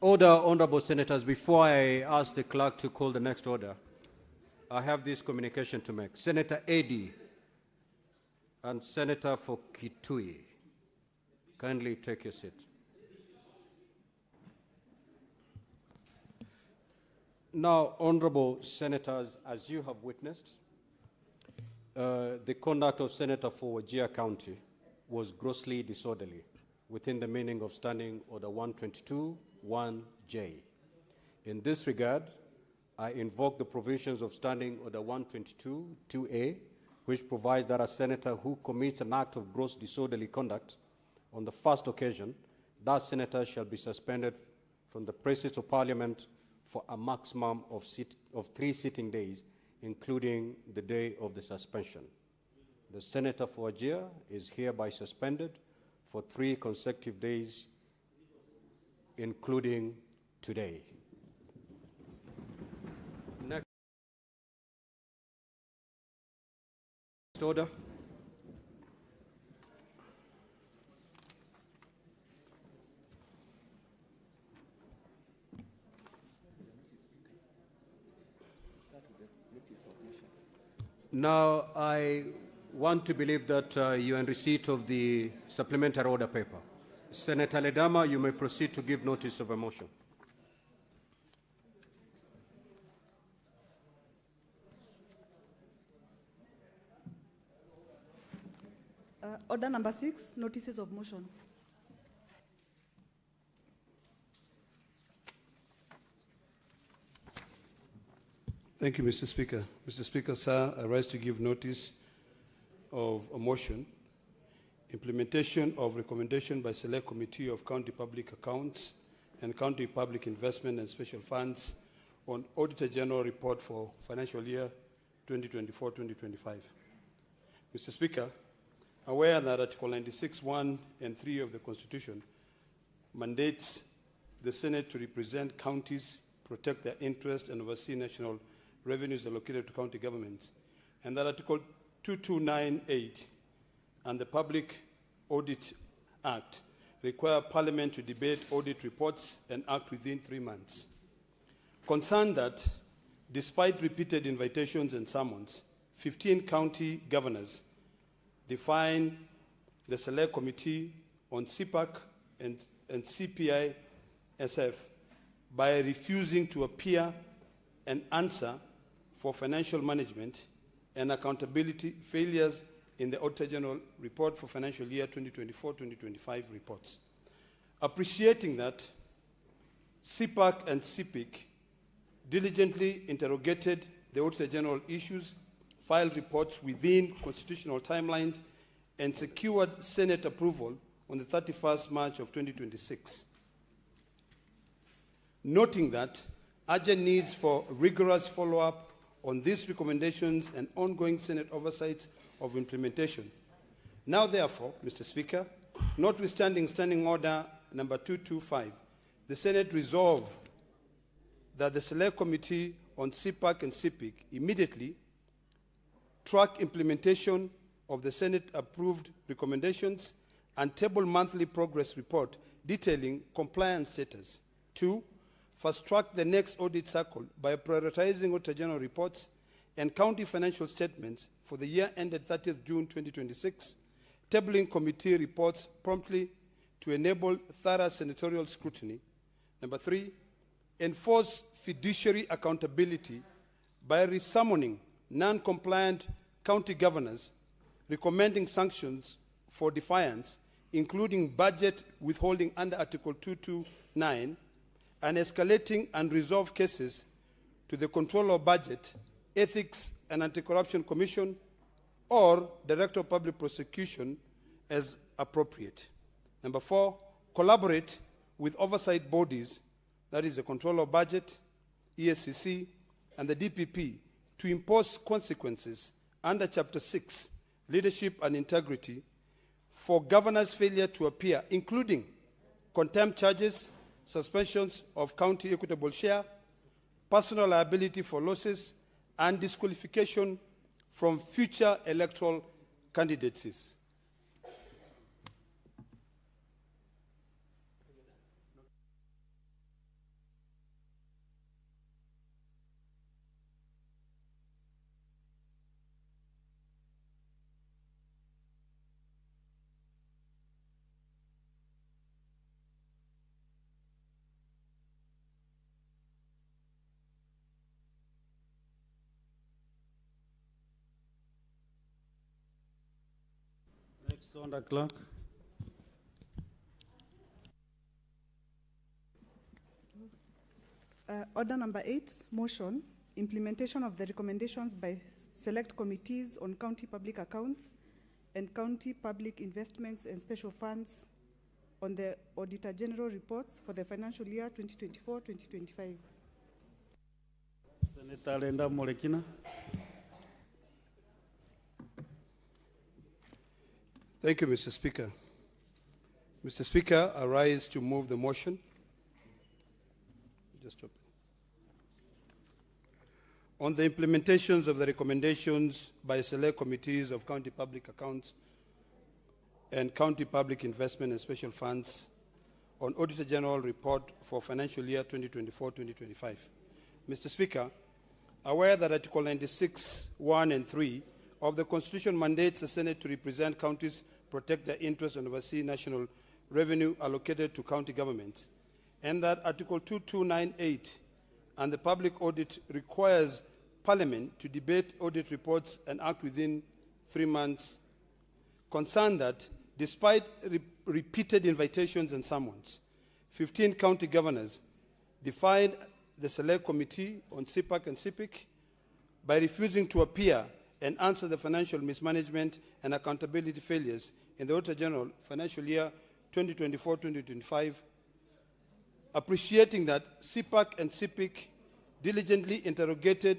Order, Honorable Senators, before I ask the clerk to call the next order, I have this communication to make. Senator Eddy and Senator for Kitui, kindly take your seat. Now, Honorable Senators, as you have witnessed, the conduct of Senator for Wajir County was grossly disorderly within the meaning of Standing Order 122(1)J. In this regard, I invoke the provisions of Standing Order 122(2)A, which provides that a senator who commits an act of gross disorderly conduct on the first occasion, that senator shall be suspended from the presence of Parliament for a maximum of 3 sitting days, including the day of the suspension. The senator for Wajir is hereby suspended for 3 consecutive days, including today. Next order. Now, I want to believe that you are in receipt of the supplementary order paper. Senator Ledama, you may proceed to give notice of a motion. Order number 6, notices of motion. Thank you, Mr. Speaker. Mr. Speaker, sir, I rise to give notice of a motion, implementation of recommendation by Select Committee of County Public Accounts and County Public Investment and Special Funds on Auditor General Report for financial year 2024-2025. Mr. Speaker, aware that Article 96(1) and 3 of the Constitution mandates the Senate to represent counties, protect their interests, and oversee national revenues allocated to county governments, and that Article 2298 and the Public Audit Act require Parliament to debate audit reports and act within 3 months. Concerned that, despite repeated invitations and summons, 15 county governors define the Select Committee on CPAC and CPISF by refusing to appear and answer for financial management and accountability failures in the Auditor General Report for financial year 2024-2025 reports. Appreciating that, CPAC and CPIC diligently interrogated the Auditor General issues, filed reports within constitutional timelines, and secured Senate approval on the 31st March of 2026. Noting that urgent needs for rigorous follow-up on these recommendations and ongoing Senate oversight of implementation. Now, therefore, Mr. Speaker, notwithstanding Standing Order number 225, the Senate resolve that the Select Committee on CPAC and CPIC immediately track implementation of the Senate-approved recommendations and table monthly progress report detailing compliance status. 2, fast-track the next audit cycle by prioritizing Auditor General reports and county financial statements for the year ended 30th June 2026, tabling committee reports promptly to enable thorough senatorial scrutiny. Number 3, enforce fiduciary accountability by resummoning non-compliant county governors, recommending sanctions for defiance, including budget withholding under Article 229, and escalating unresolved cases to the Controller of Budget, Ethics and Anti-Corruption Commission, or Director of Public Prosecution as appropriate. Number 4, collaborate with oversight bodies, that is the Controller of Budget, ESCC, and the DPP, to impose consequences under Chapter 6, Leadership and Integrity, for governors' failure to appear, including contempt charges, suspensions of county equitable share, personal liability for losses, and disqualification from future electoral candidacies. Next, Under Clerk. Order number 8, motion, implementation of the recommendations by select committees on county public accounts and county public investments and special funds on the Auditor General reports for the financial year 2024-2025. Senator Lenda Molekina. Thank you, Mr. Speaker. Mr. Speaker, I rise to move the motion. Just open. On the implementations of the recommendations by select committees of county public accounts and county public investment and special funds on Auditor General report for financial year 2024-2025. Mr. Speaker, aware that Article 96(1) and 3 of the Constitution mandates the Senate to represent counties, protect their interests, and oversee national revenue allocated to county governments, and that Article 2298 and the Public Audit requires Parliament to debate audit reports and act within 3 months, concerned that despite repeated invitations and summons, 15 county governors defied the Select Committee on CPAC and CPIC by refusing to appear and answer the financial mismanagement and accountability failures in the Auditor General financial year 2024-2025, appreciating that CPAC and CPIC diligently interrogated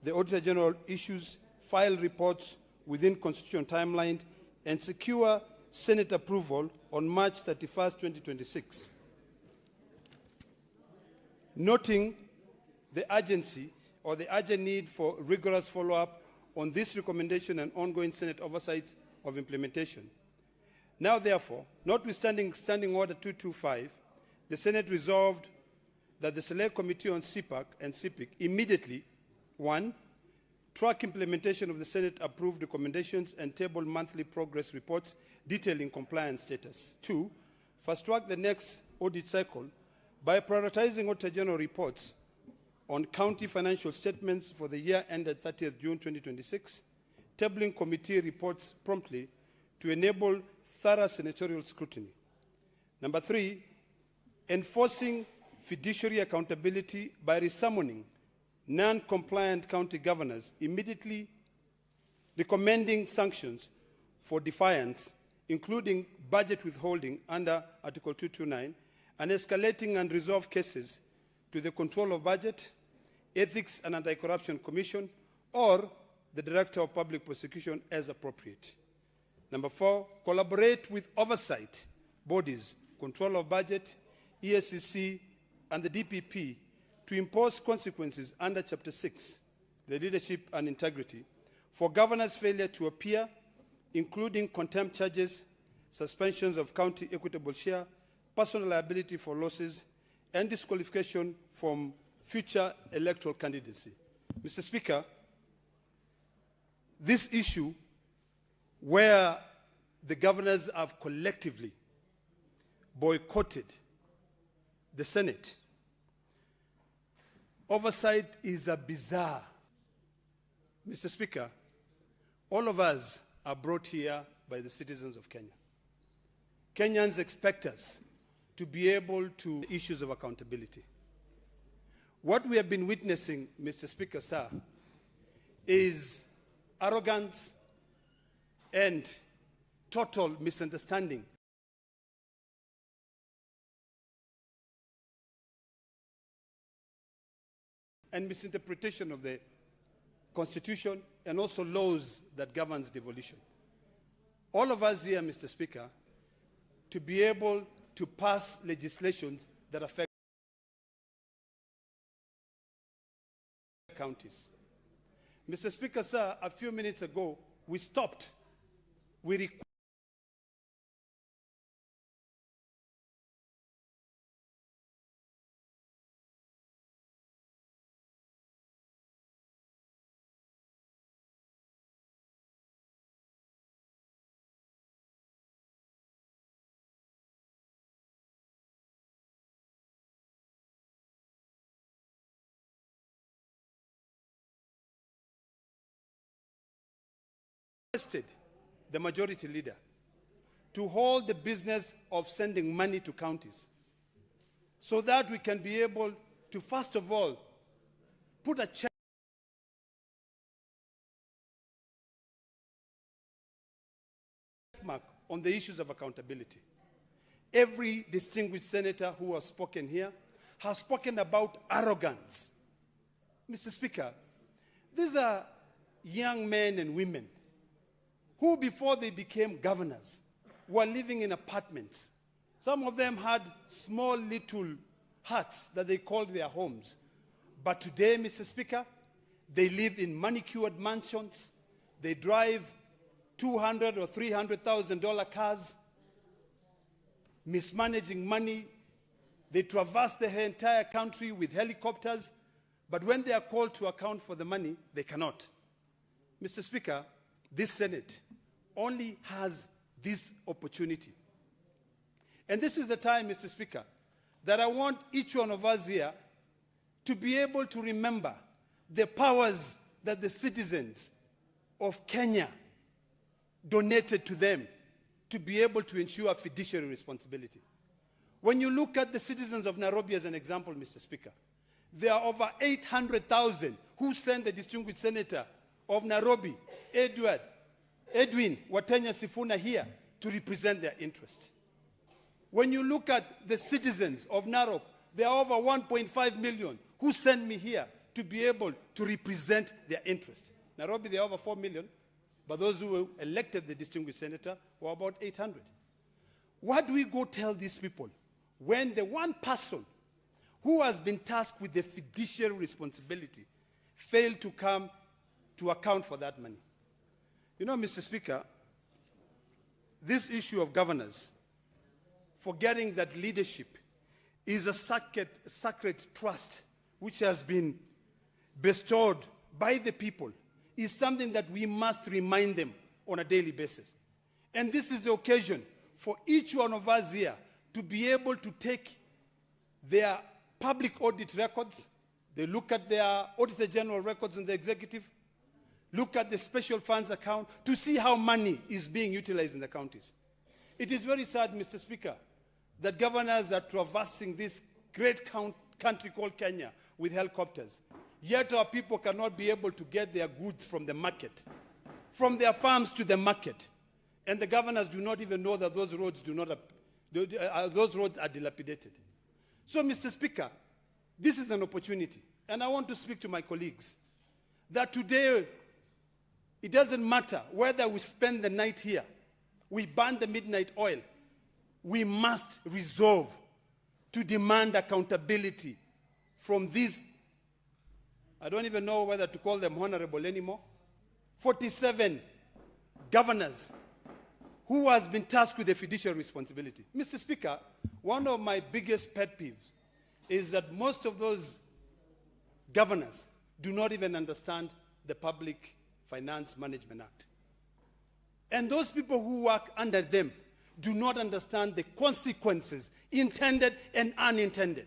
the Auditor General issues, file reports within constitutional timeline, and secure Senate approval on March 31st, 2026. Noting the urgency or the urgent need for rigorous follow-up on this recommendation and ongoing Senate oversight of implementation. Now, therefore, notwithstanding Standing Order 225, the Senate resolved that the Select Committee on CPAC and CPIC immediately, 1, track implementation of the Senate-approved recommendations and table monthly progress reports detailing compliance status. 2, fast-track the next audit cycle by prioritizing Auditor General reports on county financial statements for the year ended 30th June 2026, tabling committee reports promptly to enable thorough senatorial scrutiny. Number 3, enforcing fiduciary accountability by resummoning non-compliant county governors, immediately recommending sanctions for defiance, including budget withholding under Article 229, and escalating unresolved cases to the Control of Budget, Ethics and Anti-Corruption Commission, or the Director of Public Prosecution as appropriate. Number 4, collaborate with oversight bodies, Control of Budget, ESCC, and the DPP to impose consequences under Chapter 6, the leadership and integrity, for governors' failure to appear, including contempt charges, suspensions of county equitable share, personal liability for losses, and disqualification from future electoral candidacy. Mr. Speaker, this issue where the governors have collectively boycotted the Senate, oversight is a bizarre. Mr. Speaker, all of us are brought here by the citizens of Kenya. Kenyans expect us to be able to issues of accountability. What we have been witnessing, Mr. Speaker, sir, is arrogance and total misunderstanding and misinterpretation of the Constitution and also laws that governs devolution. All of us here, Mr. Speaker, to be able to pass legislations that affect counties. Mr. Speaker, sir, a few minutes ago, we stopped. We requested the majority leader to hold the business of sending money to counties so that we can be able to, first of all, put a check mark on the issues of accountability. Every distinguished senator who has spoken here has spoken about arrogance. Mr. Speaker, these are young men and women who, before they became governors, were living in apartments. Some of them had small little huts that they called their homes. But today, Mr. Speaker, they live in manicured mansions. They drive $200,000 or $300,000 cars, mismanaging money. They traverse the entire country with helicopters. But when they are called to account for the money, they cannot. Mr. Speaker, this Senate only has this opportunity And this is the time, Mr. Speaker, that I want each one of us here to be able to remember the powers that the citizens of Kenya donated to them to be able to ensure fiduciary responsibility. When you look at the citizens of Nairobi as an example, Mr. Speaker, there are over 800,000 who sent the distinguished senator of Nairobi, Edwin Watenya Sifuna, here to represent their interests. When you look at the citizens of Narok, there are over 1.5 million who sent me here to be able to represent their interest. Nairobi, there are over 4 million, but those who elected the distinguished senator were about 800. What do we go tell these people when the one person who has been tasked with the fiduciary responsibility failed to come to account for that money? You know, Mr. Speaker, this issue of governors forgetting that leadership is a sacred trust which has been bestowed by the people is something that we must remind them on a daily basis. And this is the occasion for each one of us here to be able to take their public audit records, they look at their Auditor General records in the executive, look at the special funds account to see how money is being utilized in the counties. It is very sad, Mr. Speaker, that governors are traversing this great country called Kenya with helicopters. Yet our people cannot be able to get their goods from the market, from their farms to the market. And the governors do not even know that those roads those roads are dilapidated. So, Mr. Speaker, this is an opportunity. And I want to speak to my colleagues that today it doesn't matter whether we spend the night here, we burn the midnight oil, we must resolve to demand accountability from these, I don't even know whether to call them honorable anymore, 47 governors who has been tasked with a fiduciary responsibility. Mr. Speaker, one of my biggest pet peeves is that most of those governors do not even understand the Public Finance Management Act. And those people who work under them do not understand the consequences, intended and unintended,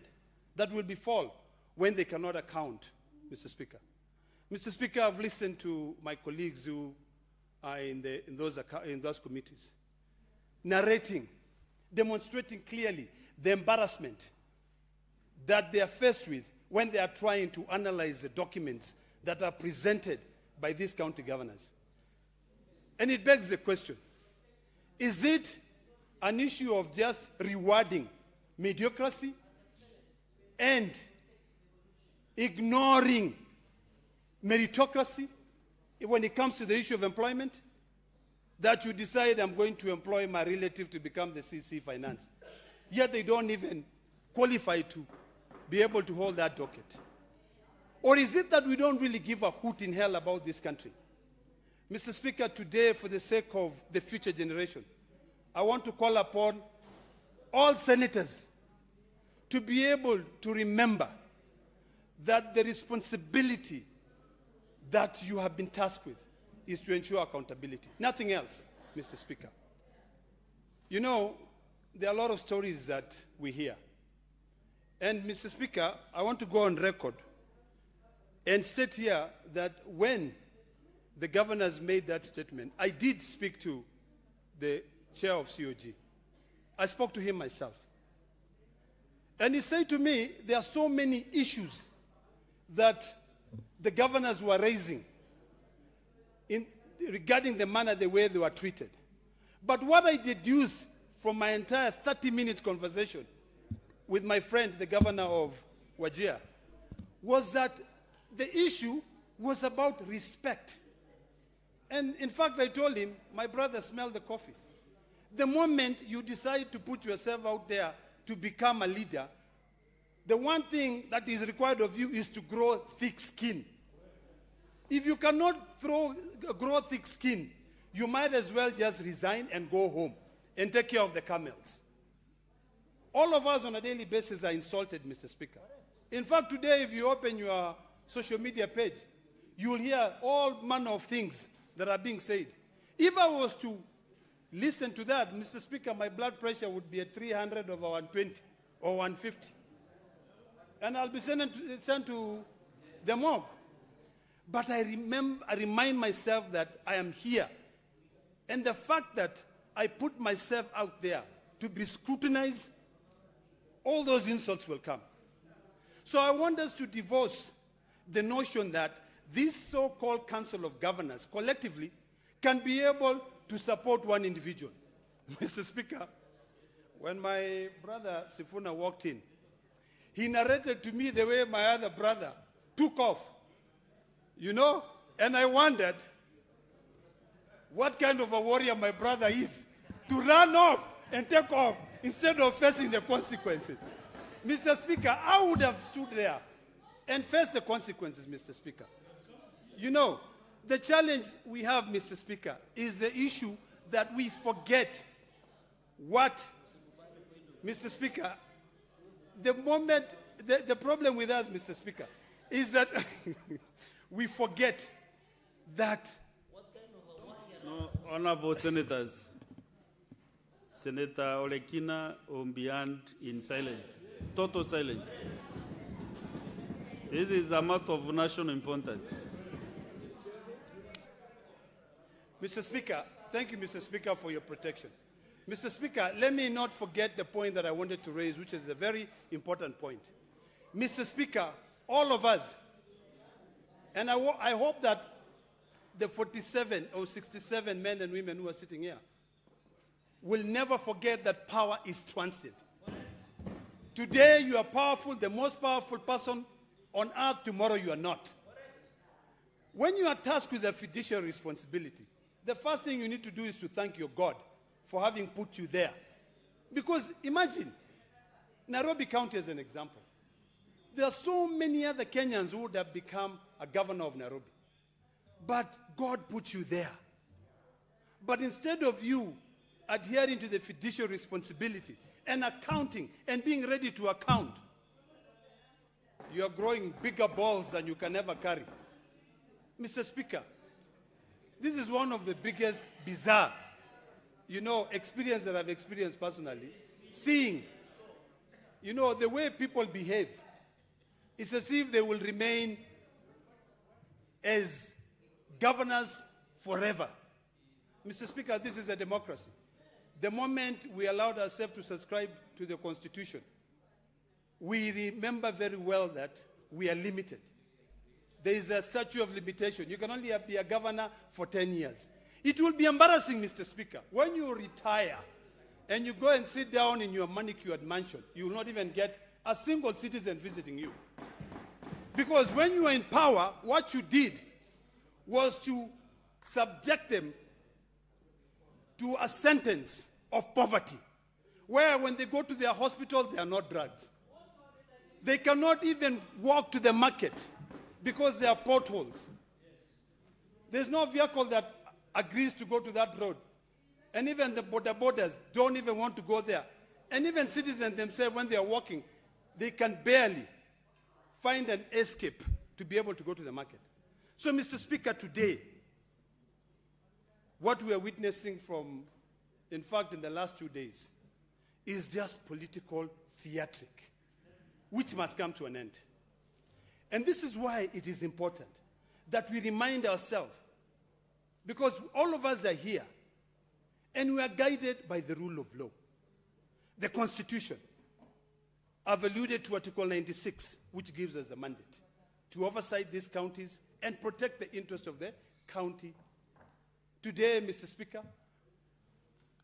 that will befall when they cannot account, Mr. Speaker. Mr. Speaker, I've listened to my colleagues who are in those committees, narrating, demonstrating clearly the embarrassment that they are faced with when they are trying to analyze the documents that are presented by these county governors. And it begs the question, is it an issue of just rewarding mediocrity and ignoring meritocracy when it comes to the issue of employment? That you decide, I'm going to employ my relative to become the CC Finance. Yet they don't even qualify to be able to hold that docket. Or is it that we don't really give a hoot in hell about this country? Mr. Speaker, today, for the sake of the future generation, I want to call upon all senators to be able to remember that the responsibility that you have been tasked with is to ensure accountability. Nothing else, Mr. Speaker. You know, there are a lot of stories that we hear. And, Mr. Speaker, I want to go on record and state here that when the governors made that statement, I did speak to the chair of COG. I spoke to him myself. And he said to me, there are so many issues that the governors were raising regarding the manner, the way they were treated. But what I deduced from my entire 30-minute conversation with my friend, the governor of Wajir, was that the issue was about respect. And in fact, I told him, my brother, smell the coffee. The moment you decide to put yourself out there to become a leader, the one thing that is required of you is to grow thick skin. If you cannot grow thick skin, you might as well just resign and go home and take care of the camels. All of us on a daily basis are insulted, Mr. Speaker. In fact, today, if you open your social media page, you will hear all manner of things that are being said. If I was to listen to that, Mr. Speaker, my blood pressure would be at 300 over 120 or 150. And I'll be sent to the morgue. But I remind myself that I am here. And the fact that I put myself out there to be scrutinized, all those insults will come. So I want us to divorce the notion that this so-called Council of Governors collectively can be able to support one individual. Mr. Speaker, when my brother Sifuna walked in, he narrated to me the way my other brother took off, you know, and I wondered what kind of a warrior my brother is to run off and take off instead of facing the consequences. Mr. Speaker, I would have stood there and faced the consequences, Mr. Speaker. You know, the challenge we have, Mr. Speaker, is the issue that we forget what, Mr. Speaker, the problem with us, Mr. Speaker, is that we forget that. No, honorable senators, Senator Olekina Ombiand in silence, total silence. This is a matter of national importance. Mr. Speaker, thank you, Mr. Speaker, for your protection. Mr. Speaker, let me not forget the point that I wanted to raise, which is a very important point. Mr. Speaker, all of us, and I hope that the 47 or 67 men and women who are sitting here will never forget that power is transient. Today you are powerful, the most powerful person on earth. Tomorrow you are not. When you are tasked with a fiduciary responsibility, the first thing you need to do is to thank your God for having put you there. Because imagine, Nairobi County as an example. There are so many other Kenyans who would have become a governor of Nairobi. But God put you there. But instead of you adhering to the fiduciary responsibility and accounting and being ready to account, you are growing bigger balls than you can ever carry. Mr. Speaker, this is one of the biggest bizarre, experience that I've experienced personally. Seeing, the way people behave. It's as if they will remain as governors forever. Mr. Speaker, this is a democracy. The moment we allowed ourselves to subscribe to the Constitution, we remember very well that we are limited. There is a statute of limitation. You can only be a governor for 10 years. It will be embarrassing, Mr. Speaker, when you retire and you go and sit down in your manicured mansion, you will not even get a single citizen visiting you. Because when you were in power, what you did was to subject them to a sentence of poverty, where when they go to their hospital, they are not drugged. They cannot even walk to the market because there are potholes. There's no vehicle that agrees to go to that road. And even the borders don't even want to go there. And even citizens themselves, when they are walking, they can barely find an escape to be able to go to the market. So, Mr. Speaker, today, what we are witnessing from, in fact, in the last 2 days, is just political theatric, which must come to an end. And this is why it is important that we remind ourselves, because all of us are here, and we are guided by the rule of law. The Constitution. I've alluded to Article 96, which gives us the mandate to oversight these counties and protect the interests of the county. Today, Mr. Speaker,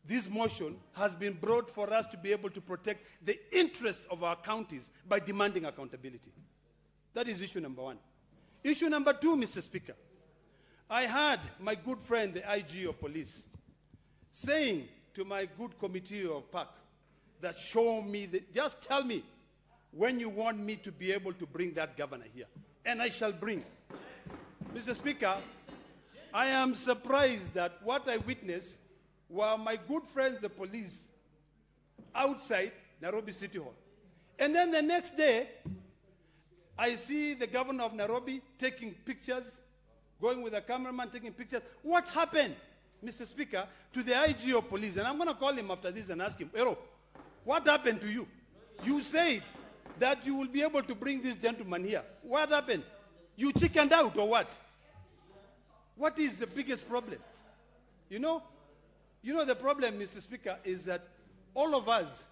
this motion has been brought for us to be able to protect the interests of our counties by demanding accountability. That is issue number one. Issue number two, Mr. Speaker, I heard my good friend, the IG of police, saying to my good committee of PAC that show me, just tell me when you want me to be able to bring that governor here, and I shall bring. Mr. Speaker, I am surprised that what I witnessed were my good friends, the police, outside Nairobi City Hall. And then the next day, I see the governor of Nairobi taking pictures, going with a cameraman taking pictures. What happened? Mr. Speaker, to the IG of police, and I'm going to call him after this and ask him, Ero, what happened to you? You said that you will be able to bring this gentleman here. What happened? You chickened out or what? What is the biggest problem? You know the problem, Mr. Speaker, is that all of us,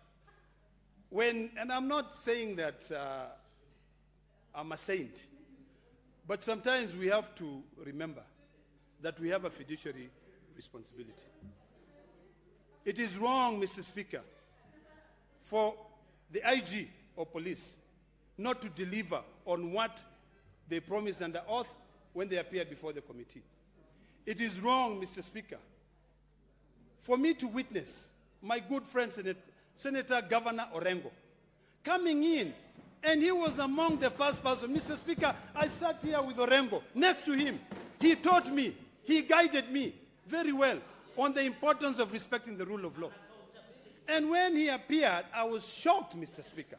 and I'm not saying that I'm a saint, but sometimes we have to remember that we have a fiduciary responsibility. It is wrong, Mr. Speaker, for the IG or police not to deliver on what they promised under oath when they appeared before the committee. It is wrong, Mr. Speaker, for me to witness my good friend, Senator Governor Orengo, coming in, and he was among the first person. Mr. Speaker, I sat here with Orengo next to him. He taught me, he guided me very well on the importance of respecting the rule of law. And when he appeared, I was shocked, Mr. Speaker.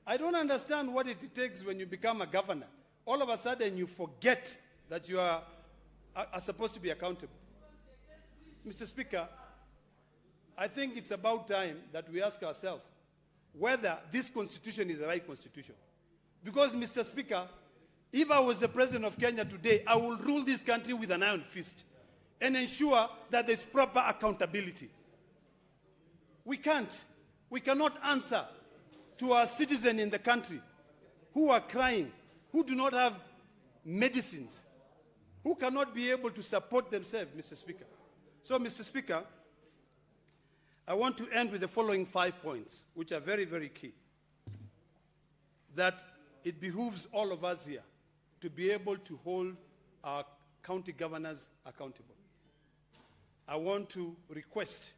I don't understand what it takes when you become a governor. All of a sudden, you forget that you are supposed to be accountable. Mr. Speaker, I think it's about time that we ask ourselves whether this constitution is the right constitution. Because, Mr. Speaker, if I was the president of Kenya today, I will rule this country with an iron fist and ensure that there's proper accountability. We cannot answer to our citizens in the country who are crying, who do not have medicines, who cannot be able to support themselves, Mr. Speaker. So, Mr. Speaker, I want to end with the following 5 points, which are very, very key. That it behooves all of us here to be able to hold our county governors accountable. I want to request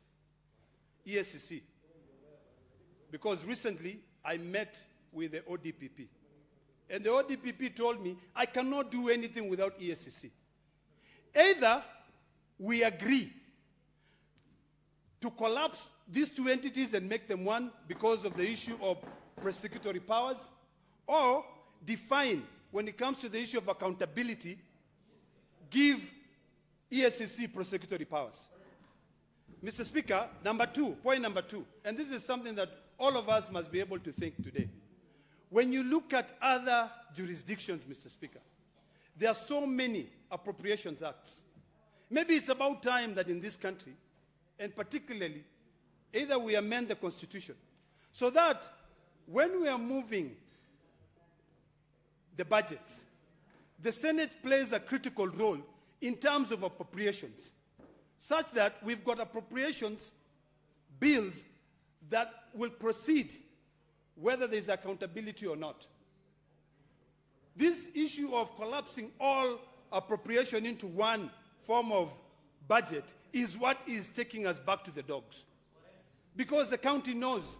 ESCC, because recently I met with the ODPP. And the ODPP told me, I cannot do anything without ESCC. Either we agree to collapse these two entities and make them one because of the issue of prosecutory powers, or define, when it comes to the issue of accountability, give ESCC prosecutory powers. Mr. Speaker, point number two, and this is something that all of us must be able to think today. When you look at other jurisdictions, Mr. Speaker, there are so many appropriations acts. Maybe it's about time that in this country, and particularly, either we amend the Constitution so that when we are moving the budget, the Senate plays a critical role in terms of appropriations, such that we've got appropriations bills that will proceed whether there's accountability or not. This issue of collapsing all appropriation into one form of budget is what is taking us back to the dogs. Because the county knows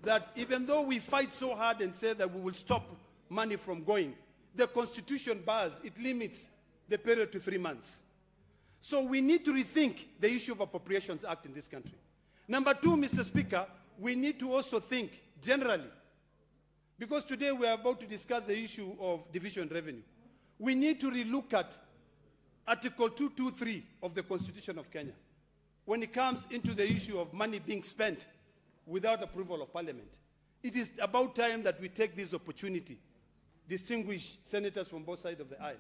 that even though we fight so hard and say that we will stop money from going, the Constitution bars, it limits the period to 3 months. So we need to rethink the issue of Appropriations Act in this country. Number two, Mr. Speaker, we need to also think generally, because today we are about to discuss the issue of division revenue. We need to relook at Article 223 of the Constitution of Kenya when it comes into the issue of money being spent without approval of Parliament. It is about time that we take this opportunity, distinguished senators from both sides of the aisle,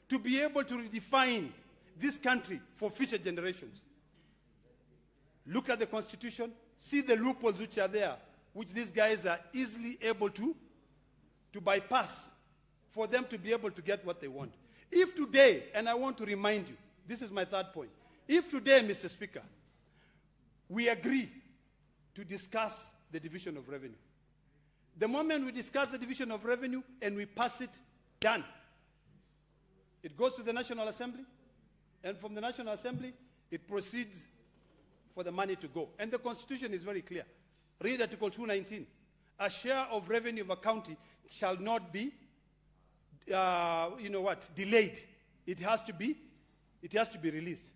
to be able to redefine this country for future generations. Look at the Constitution, see the loopholes which are there, which these guys are easily able to bypass for them to be able to get what they want. If today, and I want to remind you, this is my third point, if today, Mr. Speaker, we agree to discuss the division of revenue, the moment we discuss the division of revenue and we pass it, done. It goes to the National Assembly, and from the National Assembly, it proceeds for the money to go. And the Constitution is very clear. Read Article 219. A share of revenue of a county shall not be, delayed. It has to be released.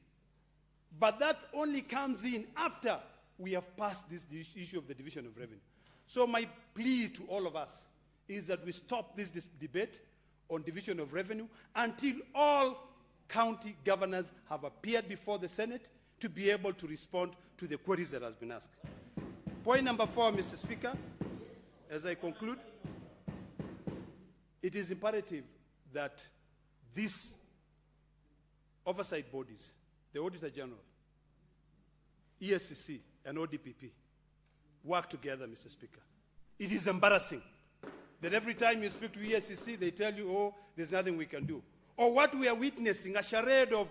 But that only comes in after we have passed this issue of the division of revenue. So my plea to all of us is that we stop this debate on division of revenue until all county governors have appeared before the Senate to be able to respond to the queries that has been asked. Point number 4, Mr. Speaker, as I conclude, it is imperative that these oversight bodies, the Auditor General, ESCC, and ODPP, work together, Mr. Speaker. It is embarrassing that every time you speak to ESCC, they tell you, oh, there's nothing we can do. Or what we are witnessing, a charade of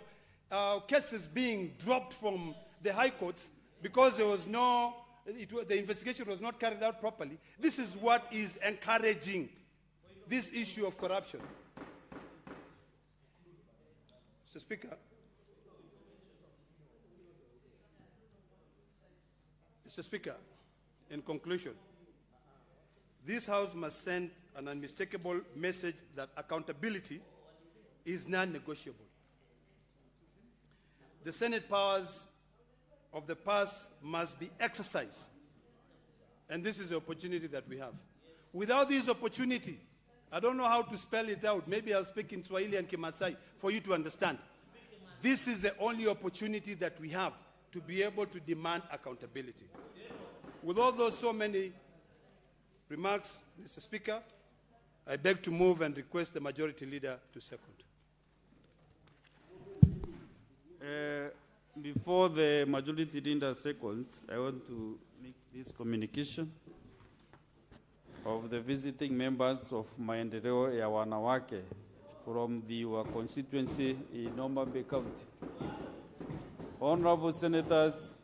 cases being dropped from the high courts because there was the investigation was not carried out properly. This is what is encouraging this issue of corruption. Mr. Speaker, in conclusion, this House must send an unmistakable message that accountability is non-negotiable. The Senate powers of the past must be exercised, and this is the opportunity that we have. Without this opportunity, I don't know how to spell it out. Maybe I'll speak in Swahili and Kimasai for you to understand. This is the only opportunity that we have to be able to demand accountability. With all those so many remarks, Mr. Speaker, I beg to move and request the Majority Leader to second. Before the Majority Leader seconds, I want to make this communication of the visiting members of Maendeleo ya Wanawake from the constituency in Homa Bay County. Honorable Senators,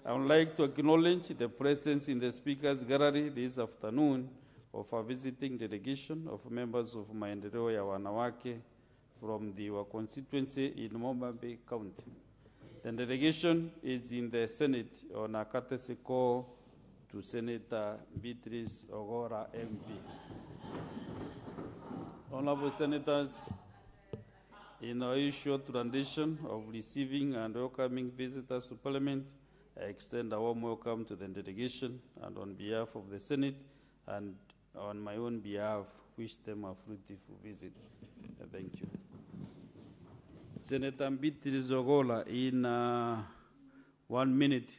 I would like to acknowledge the presence in the Speaker's Gallery this afternoon of a visiting delegation of members of Maendeleo ya Wanawake from the constituency in Homa Bay County. The delegation is in the Senate on a courtesy call to Senator Beatrice Ogora MP. Honorable Senators, in our short tradition of receiving and welcoming visitors to Parliament, I extend a warm welcome to the delegation, and on behalf of the Senate and on my own behalf, wish them a fruitful visit. Thank you. Senator Beatrice Ogora, in 1 minute,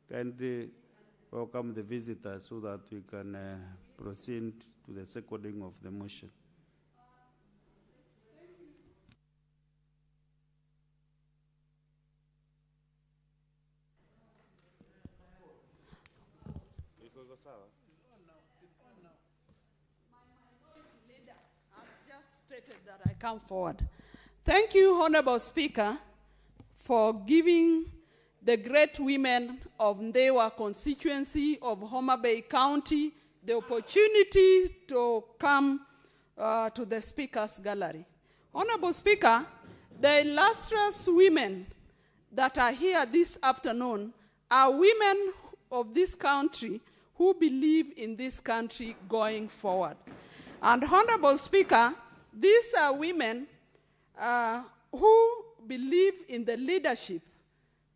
kindly welcome the visitors so that we can proceed to the seconding of the motion. That I come forward. Thank you, Honorable Speaker, for giving the great women of Ndewa constituency of Homa Bay County the opportunity to come to the Speaker's Gallery. Honorable Speaker, the illustrious women that are here this afternoon are women of this country who believe in this country going forward. And Honorable Speaker, these are women who believe in the leadership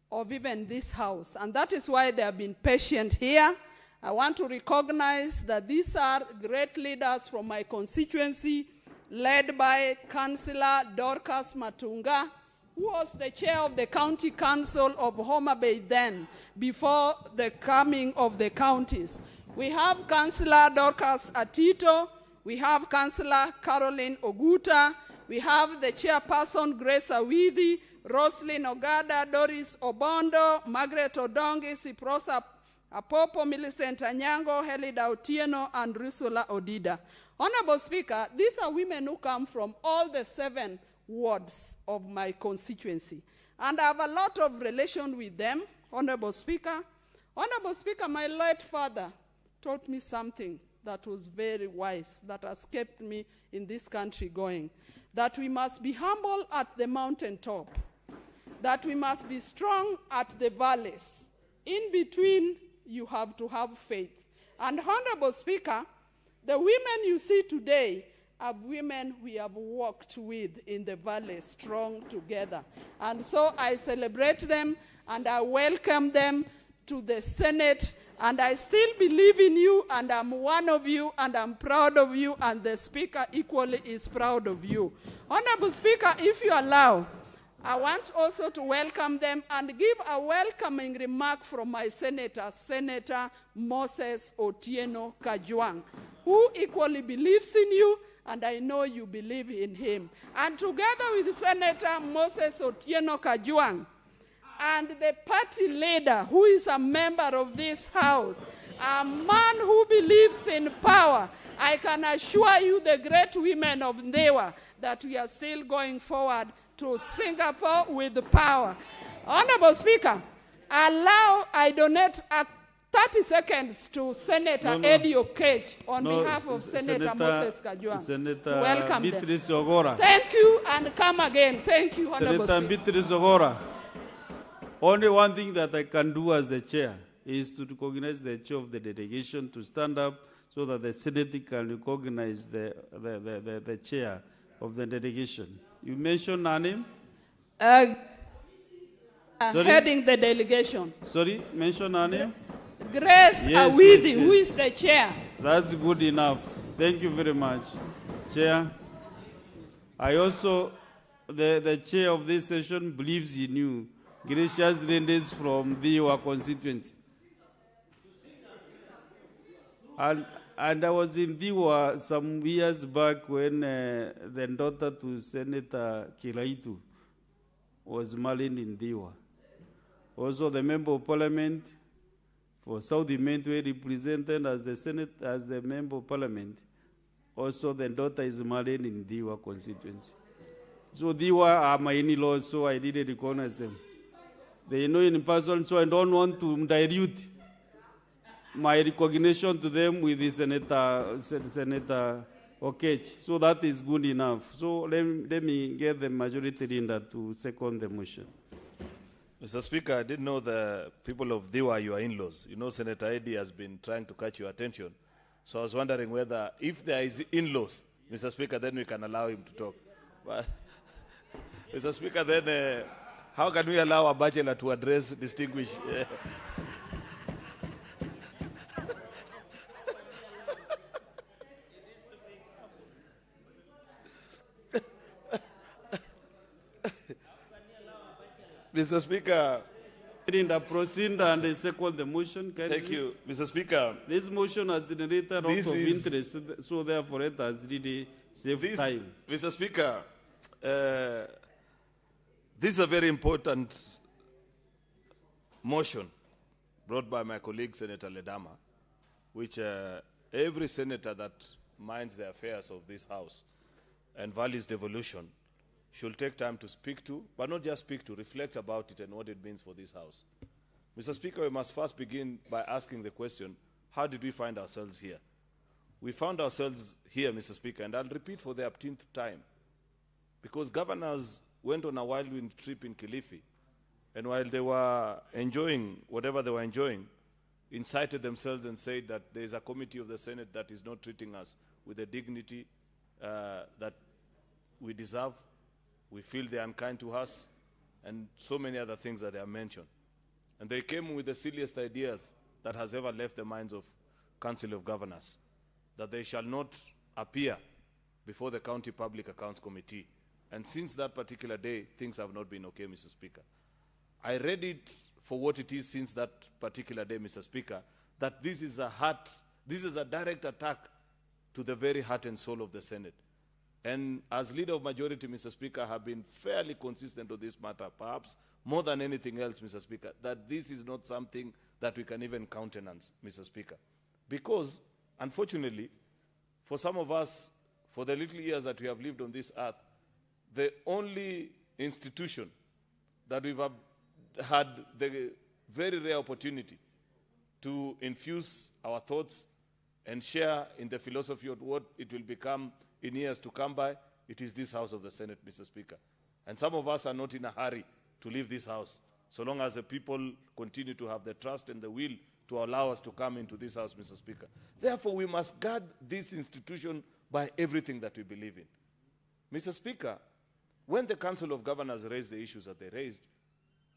of even this House, and that is why they have been patient here. I want to recognize that these are great leaders from my constituency, led by Councillor Dorcas Matunga, who was the chair of the County Council of Homa Bay then, before the coming of the counties. We have Councillor Dorcas Atito, we have Councillor Caroline Oguta, we have the chairperson Grace Awidi, Roslyn Ogada, Doris Obondo, Margaret Odongi, Siprosa Apopo, Millicent Anyango, Helida Otieno, and Rusula Odida. Honorable Speaker, these are women who come from all the 7 wards of my constituency. And I have a lot of relation with them, Honorable Speaker. Honorable Speaker, my late father taught me something that was very wise, that has kept me in this country going. That we must be humble at the mountaintop. That we must be strong at the valleys. In between, you have to have faith. And Honorable Speaker, the women you see today are women we have walked with in the valley, strong together. And so I celebrate them and I welcome them to the Senate. And I still believe in you, and I'm one of you, and I'm proud of you, and the Speaker equally is proud of you. Honorable Speaker, if you allow, I want also to welcome them and give a welcoming remark from my senator, Senator Moses Otieno Kajwang, who equally believes in you, and I know you believe in him. And together with Senator Moses Otieno Kajwang and the party leader, who is a member of this house, a man who believes in power, I can assure you, the great women of Ndewa, that we are still going forward to Singapore with power. Honorable Speaker, I donate 30 seconds to Senator Eddie Okech on behalf of Senator Moses Kajwang. Senator to welcome Beatrice them. Ogora. Thank you, and come again. Thank you, Honorable Senator Speaker. Beatrice Ogora. Only one thing that I can do as the chair is to recognize the chair of the delegation to stand up so that the Senate can recognize the chair of the delegation. You mentioned her name? Heading the delegation. Sorry, mention her name? Grace Awidi, who is the chair. That's good enough. Thank you very much, Chair. I also, the chair of this session believes in you. Gracious Rendes from your constituency. And I was in Diwa some years back when the daughter to Senator Kiraitu was married in Diwa. Also the member of parliament for South Mentwe represented as the Senate, as the member of parliament. Also the daughter is married in Diwa constituency. So Diwa are my in-laws, so I didn't recognize them. They know in person, so I don't want to dilute my recognition to them with the Senator Okech. So that is good enough. So let me get the majority leader to second the motion. Mr. Speaker, I didn't know the people of Diwa, your in-laws. You know, Senator Eddie has been trying to catch your attention. So I was wondering whether, if there is in-laws, Mr. Speaker, then we can allow him to talk. But, Mr. Speaker, then how can we allow a bachelor to address distinguished? Mr. Speaker. Proceed and second the motion. Thank you, Mr. Speaker. This motion has generated a lot of interest, so therefore it has really saved time. Mr. Speaker, this is a very important motion brought by my colleague, Senator Ledama, which every senator that minds the affairs of this House and values devolution should take time to speak to, but not just speak to, reflect about it and what it means for this House. Mr. Speaker, we must first begin by asking the question, how did we find ourselves here? We found ourselves here, Mr. Speaker, and I'll repeat for the 18th time, because governors went on a whirlwind trip in Kilifi, and while they were enjoying whatever they were enjoying, incited themselves and said that there is a committee of the Senate that is not treating us with the dignity that we deserve. We feel they are unkind to us, and so many other things that they have mentioned. And they came with the silliest ideas that has ever left the minds of Council of Governors, that they shall not appear before the County Public Accounts Committee. And since that particular day, things have not been okay, Mr. Speaker. I read it for what it is since that particular day, Mr. Speaker, that this is a direct attack to the very heart and soul of the Senate. And as leader of majority, Mr. Speaker, have been fairly consistent on this matter, perhaps more than anything else, Mr. Speaker, that this is not something that we can even countenance, Mr. Speaker. Because, unfortunately, for some of us, for the little years that we have lived on this earth, the only institution that we've had the very rare opportunity to infuse our thoughts and share in the philosophy of what it will become in years to come by, it is this House of the Senate, Mr. Speaker. And some of us are not in a hurry to leave this House, so long as the people continue to have the trust and the will to allow us to come into this House, Mr. Speaker. Therefore, we must guard this institution by everything that we believe in. Mr. Speaker, when the Council of Governors raised the issues that they raised,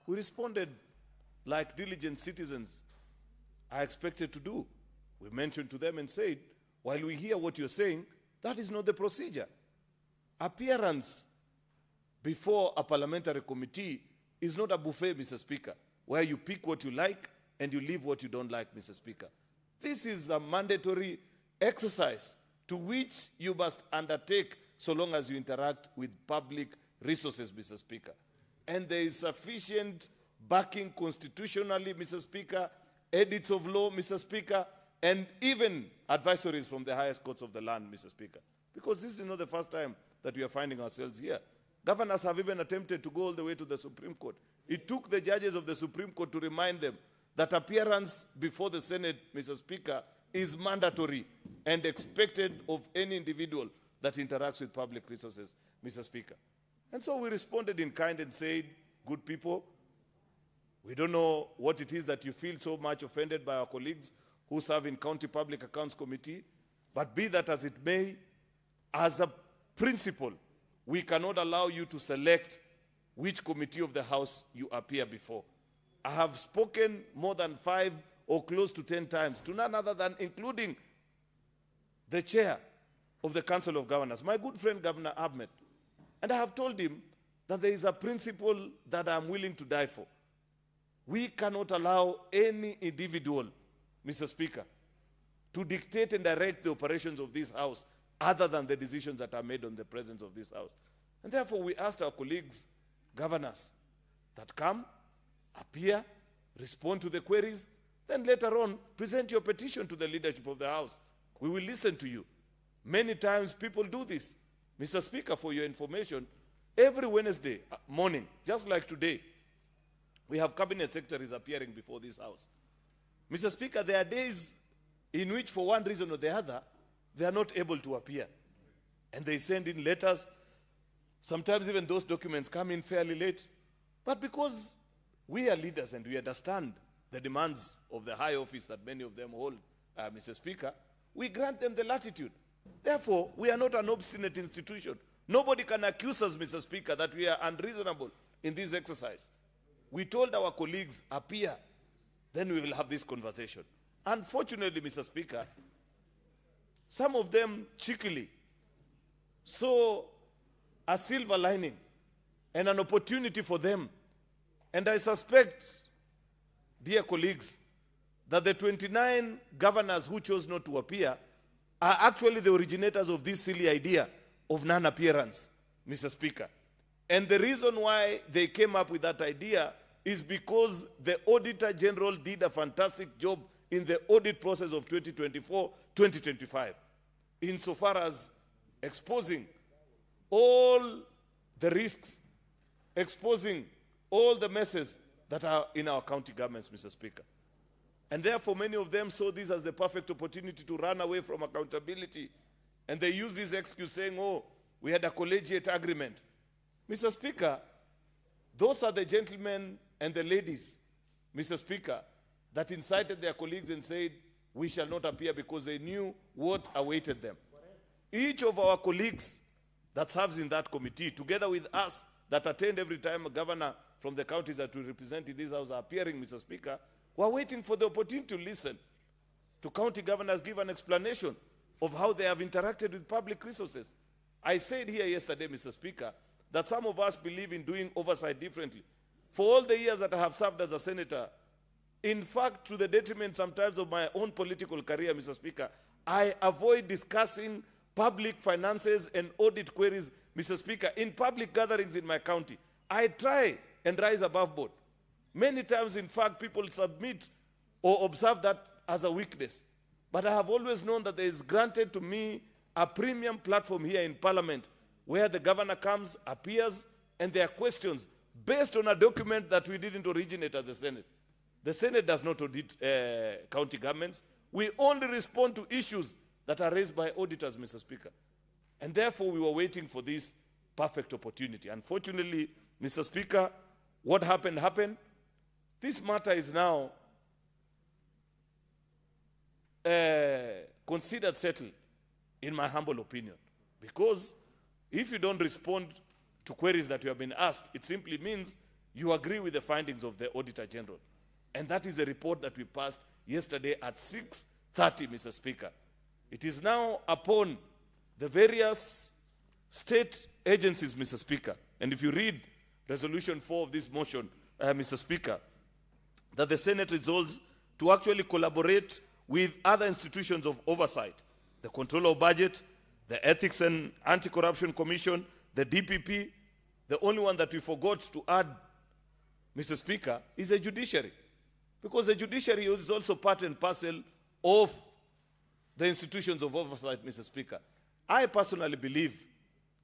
we responded like diligent citizens are expected to do. We mentioned to them and said, while we hear what you're saying, that is not the procedure. Appearance before a parliamentary committee is not a buffet, Mr. Speaker, where you pick what you like and you leave what you don't like, Mr. Speaker. This is a mandatory exercise to which you must undertake so long as you interact with public resources, Mr. Speaker. And there is sufficient backing constitutionally, Mr. Speaker, edits of law, Mr. Speaker, and even advisories from the highest courts of the land, Mr. Speaker. Because this is not the first time that we are finding ourselves here. Governors have even attempted to go all the way to the Supreme Court. It took the judges of the Supreme Court to remind them that appearance before the Senate, Mr. Speaker, is mandatory and expected of any individual that interacts with public resources, Mr. Speaker. And so we responded in kind and said, good people, we don't know what it is that you feel so much offended by our colleagues who serve in County Public Accounts Committee, but be that as it may, as a principle, we cannot allow you to select which committee of the House you appear before. I have spoken more than 5 or close to 10 times to none other than including the chair of the Council of Governors, my good friend Governor Ahmed. And I have told him that there is a principle that I'm willing to die for. We cannot allow any individual, Mr. Speaker, to dictate and direct the operations of this House other than the decisions that are made on the presence of this House. And therefore, we asked our colleagues, governors, that come, appear, respond to the queries, then later on, present your petition to the leadership of the House. We will listen to you. Many times people do this. Mr. Speaker, for your information, every Wednesday morning, just like today, we have cabinet secretaries appearing before this House. Mr. Speaker, there are days in which, for one reason or the other, they are not able to appear. And they send in letters. Sometimes even those documents come in fairly late. But because we are leaders and we understand the demands of the high office that many of them hold, Mr. Speaker, we grant them the latitude. Therefore, we are not an obstinate institution. Nobody can accuse us, Mr. Speaker, that we are unreasonable in this exercise. We told our colleagues, appear, then we will have this conversation. Unfortunately, Mr. Speaker, some of them cheekily saw a silver lining and an opportunity for them. And I suspect, dear colleagues, that the 29 governors who chose not to appear are actually the originators of this silly idea of non-appearance, Mr. Speaker. And the reason why they came up with that idea is because the Auditor General did a fantastic job in the audit process of 2024-2025, insofar as exposing all the risks, exposing all the messes that are in our county governments, Mr. Speaker. And therefore, many of them saw this as the perfect opportunity to run away from accountability. And they use this excuse saying, oh, we had a collegiate agreement. Mr. Speaker, those are the gentlemen and the ladies, Mr. Speaker, that incited their colleagues and said, we shall not appear because they knew what awaited them. Each of our colleagues that serves in that committee, together with us that attend every time a governor from the counties that we represent in this House are appearing, Mr. Speaker, we're waiting for the opportunity to listen to county governors give an explanation of how they have interacted with public resources. I said here yesterday, Mr. Speaker, that some of us believe in doing oversight differently. For all the years that I have served as a senator, in fact, to the detriment sometimes of my own political career, Mr. Speaker, I avoid discussing public finances and audit queries, Mr. Speaker, in public gatherings in my county. I try and rise above board. Many times, in fact, people submit or observe that as a weakness. But I have always known that there is granted to me a premium platform here in Parliament where the governor comes, appears, and there are questions based on a document that we didn't originate as a Senate. The Senate does not audit county governments. We only respond to issues that are raised by auditors, Mr. Speaker. And therefore, we were waiting for this perfect opportunity. Unfortunately, Mr. Speaker, what happened happened. This matter is now considered settled, in my humble opinion. Because if you don't respond to queries that you have been asked, it simply means you agree with the findings of the Auditor General. And that is a report that we passed yesterday at 6:30, Mr. Speaker. It is now upon the various state agencies, Mr. Speaker, and if you read Resolution 4 of this motion, Mr. Speaker, that the Senate resolves to actually collaborate with other institutions of oversight, the Controller of Budget, the Ethics and Anti-Corruption Commission, the DPP. The only one that we forgot to add, Mr. Speaker, is the judiciary. Because the judiciary is also part and parcel of the institutions of oversight, Mr. Speaker. I personally believe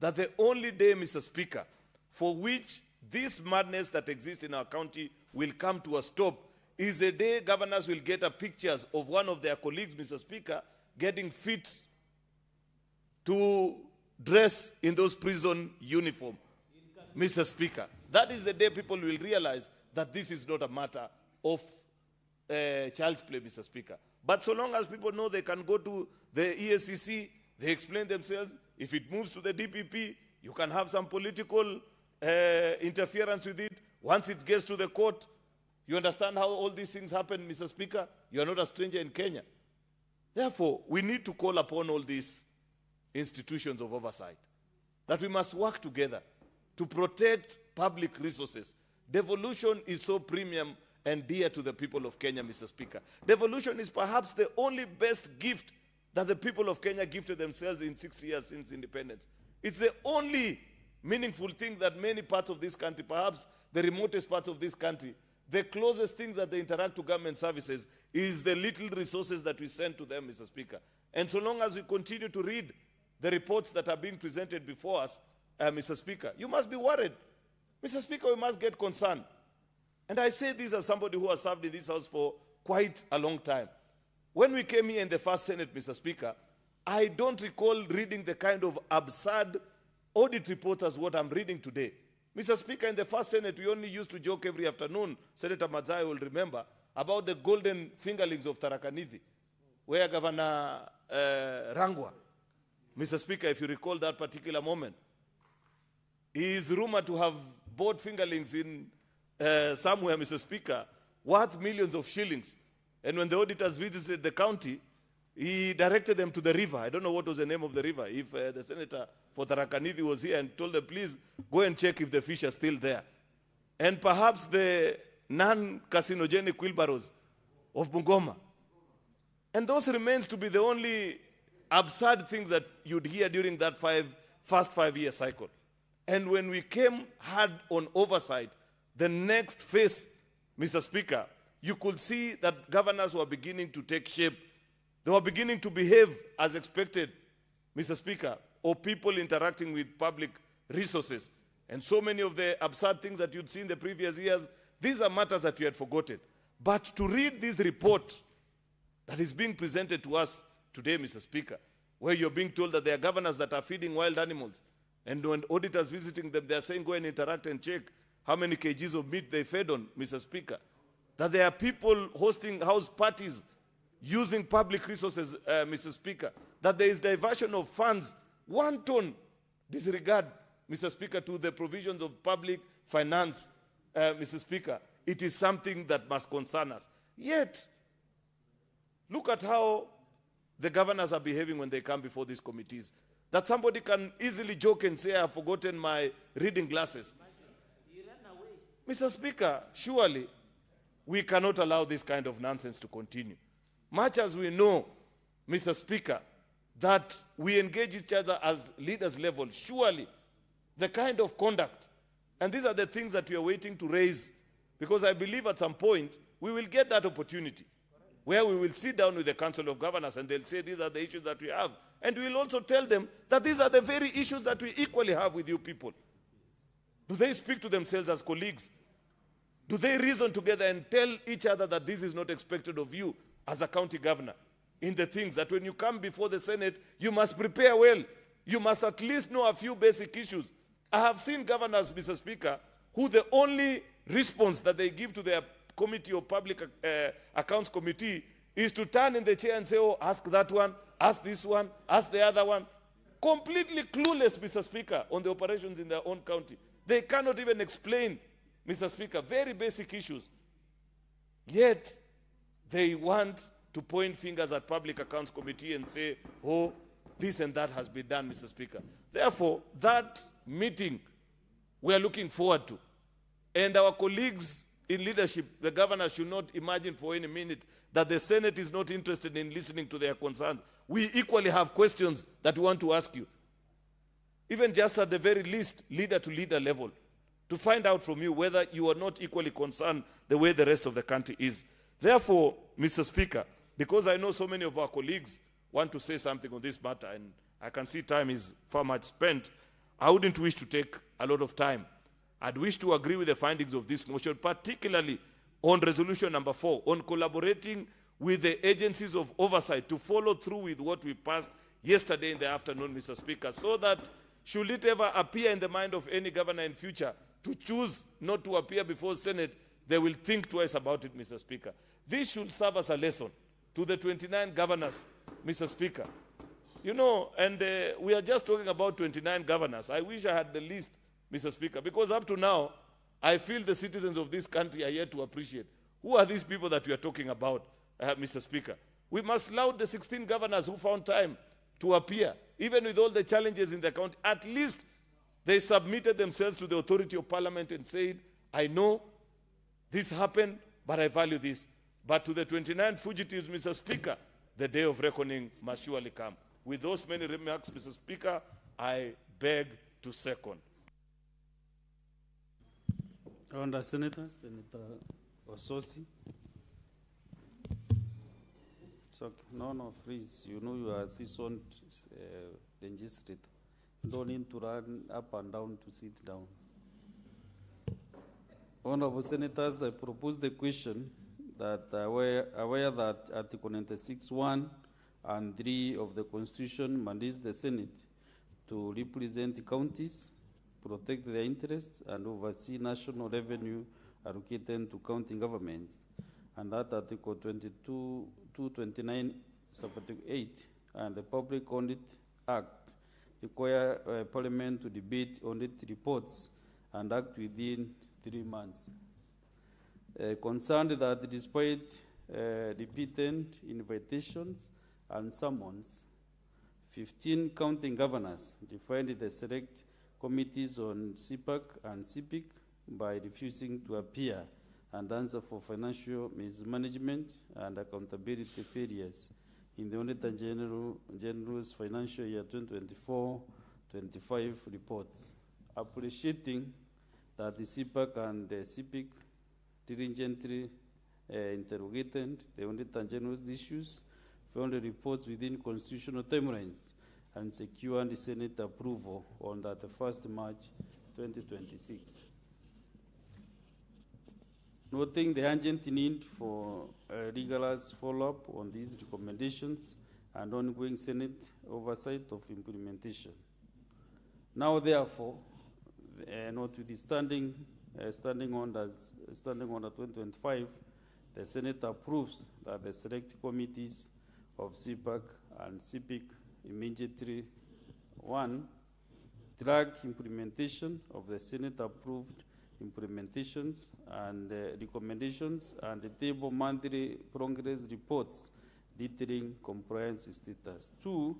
that the only day, Mr. Speaker, for which this madness that exists in our county will come to a stop is the day governors will get pictures of one of their colleagues, Mr. Speaker, getting fit to dress in those prison uniforms, Mr. Speaker. That is the day people will realize that this is not a matter of child's play, Mr. Speaker. But so long as people know they can go to the ESCC, they explain themselves. If it moves to the DPP, you can have some political interference with it. Once it gets to the court, you understand how all these things happen, Mr. Speaker? You are not a stranger in Kenya. Therefore, we need to call upon all these institutions of oversight that we must work together to protect public resources. Devolution is so premium and dear to the people of Kenya, Mr. Speaker. Devolution is perhaps the only best gift that the people of Kenya gifted themselves in 60 years since independence. It's the only meaningful thing that many parts of this country, perhaps the remotest parts of this country, the closest thing that they interact to government services is the little resources that we send to them, Mr. Speaker. And so long as we continue to read the reports that are being presented before us, Mr. Speaker, you must be worried. Mr. Speaker, we must get concerned. And I say this as somebody who has served in this house for quite a long time. When we came here in the first Senate, Mr. Speaker, I don't recall reading the kind of absurd audit reports as what I'm reading today. Mr. Speaker, in the first Senate, we only used to joke every afternoon, Senator Mazai will remember, about the golden fingerlings of Tharaka Nithi, where Governor Rangwa, Mr. Speaker, if you recall that particular moment, he is rumored to have bought fingerlings in somewhere, Mr. Speaker, worth millions of shillings. And when the auditors visited the county, he directed them to the river. I don't know what was the name of the river. If the senator for Tharaka Nithi was here and told them, please go and check if the fish are still there. And perhaps the non-carcinogenic wheelbarrows of Bungoma. And those remains to be the only absurd things that you'd hear during that first 5-year cycle. And when we came hard on oversight, the next phase, Mr. Speaker, you could see that governors were beginning to take shape. They were beginning to behave as expected, Mr. Speaker, of people interacting with public resources. And so many of the absurd things that you'd seen in the previous years, these are matters that we had forgotten. But to read this report that is being presented to us today, Mr. Speaker, where you're being told that there are governors that are feeding wild animals, and when auditors visiting them, they're saying go and interact and check how many kgs of meat they fed on, Mr. Speaker. That there are people hosting house parties using public resources, Mr. Speaker. That there is diversion of funds, wanton disregard, Mr. Speaker, to the provisions of public finance, Mr. Speaker. It is something that must concern us. Yet, look at how the governors are behaving when they come before these committees. That somebody can easily joke and say, I've forgotten my reading glasses. Mr. Speaker, surely we cannot allow this kind of nonsense to continue. Much as we know, Mr. Speaker, that we engage each other as leaders level, surely the kind of conduct, and these are the things that we are waiting to raise, because I believe at some point we will get that opportunity where we will sit down with the Council of Governors and they'll say these are the issues that we have. And we will also tell them that these are the very issues that we equally have with you people. Do they speak to themselves as colleagues? Do they reason together and tell each other that this is not expected of you as a county governor? In the things that when you come before the Senate, you must prepare well. You must at least know a few basic issues. I have seen governors, Mr. Speaker, who the only response that they give to their Committee of Public Accounts Committee is to turn in the chair and say, oh, ask that one, ask this one, ask the other one. Completely clueless, Mr. Speaker, on the operations in their own county. They cannot even explain, Mr. Speaker, very basic issues. Yet, they want to point fingers at Public Accounts Committee and say, oh, this and that has been done, Mr. Speaker. Therefore, that meeting we are looking forward to. And our colleagues in leadership, the governor should not imagine for any minute that the Senate is not interested in listening to their concerns. We equally have questions that we want to ask you. Even just at the very least, leader to leader level, to find out from you whether you are not equally concerned the way the rest of the country is. Therefore, Mr. Speaker, because I know so many of our colleagues want to say something on this matter, and I can see time is far much spent, I wouldn't wish to take a lot of time. I'd wish to agree with the findings of this motion, particularly on resolution number 4, on collaborating with the agencies of oversight to follow through with what we passed yesterday in the afternoon, Mr. Speaker, so that should it ever appear in the mind of any governor in future to choose not to appear before Senate, they will think twice about it, Mr. Speaker. This should serve as a lesson to the 29 governors, Mr. Speaker. You know, and we are just talking about 29 governors. I wish I had the list, Mr. Speaker, because up to now, I feel the citizens of this country are yet to appreciate. Who are these people that we are talking about, Mr. Speaker? We must laud the 16 governors who found time to appear, even with all the challenges in the county. At least they submitted themselves to the authority of Parliament and said, I know this happened, but I value this. But to the 29 fugitives, Mr. Speaker, the day of reckoning must surely come. With those many remarks, Mr. Speaker, I beg to second. Honourable Senator Ososi. So, no, freeze. You know you are a seasoned legislator. You don't need to run up and down to sit down. Honourable Senators, I propose the question that aware that Article 96(1) and 3 of the Constitution mandates the Senate to represent the counties, protect their interests, and oversee national revenue allocated to county governments, and that Article 229, Subarticle 8, and the Public Audit Act require Parliament to debate audit reports and act within 3 months. Concerned that despite repeated invitations and summons, 15 county governors defined the select committees on CPAC and CPIC by refusing to appear and answer for financial mismanagement and accountability failures in the Auditor General's financial year 2024-25 reports. Appreciating that the CPAC and the CPIC diligently interrogated the Auditor General's issues, found the reports within constitutional timelines, and secured the Senate approval on that 1st March 2026. Noting the urgent need for rigorous follow-up on these recommendations and ongoing Senate oversight of implementation. Now, therefore, notwithstanding Standing Order 2025, the Senate approves that the select committees of CPAC and CPIC immediately 1. Track implementation of the Senate-approved implementations and recommendations and the table monthly progress reports detailing compliance status. 2.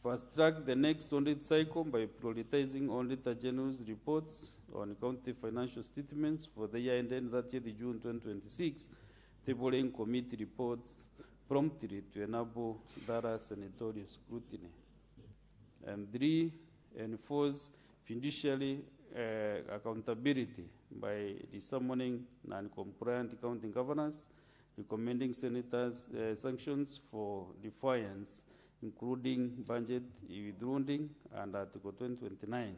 Fast-track the next audit cycle by prioritizing Auditor General's reports on county financial statements for the year ending 30th June 2026, tabling committee reports promptly to enable thorough senatorial scrutiny. And 3, enforce fiduciary accountability by summoning non-compliant county governors, recommending senators sanctions for defiance, including budget withholding and Article 229,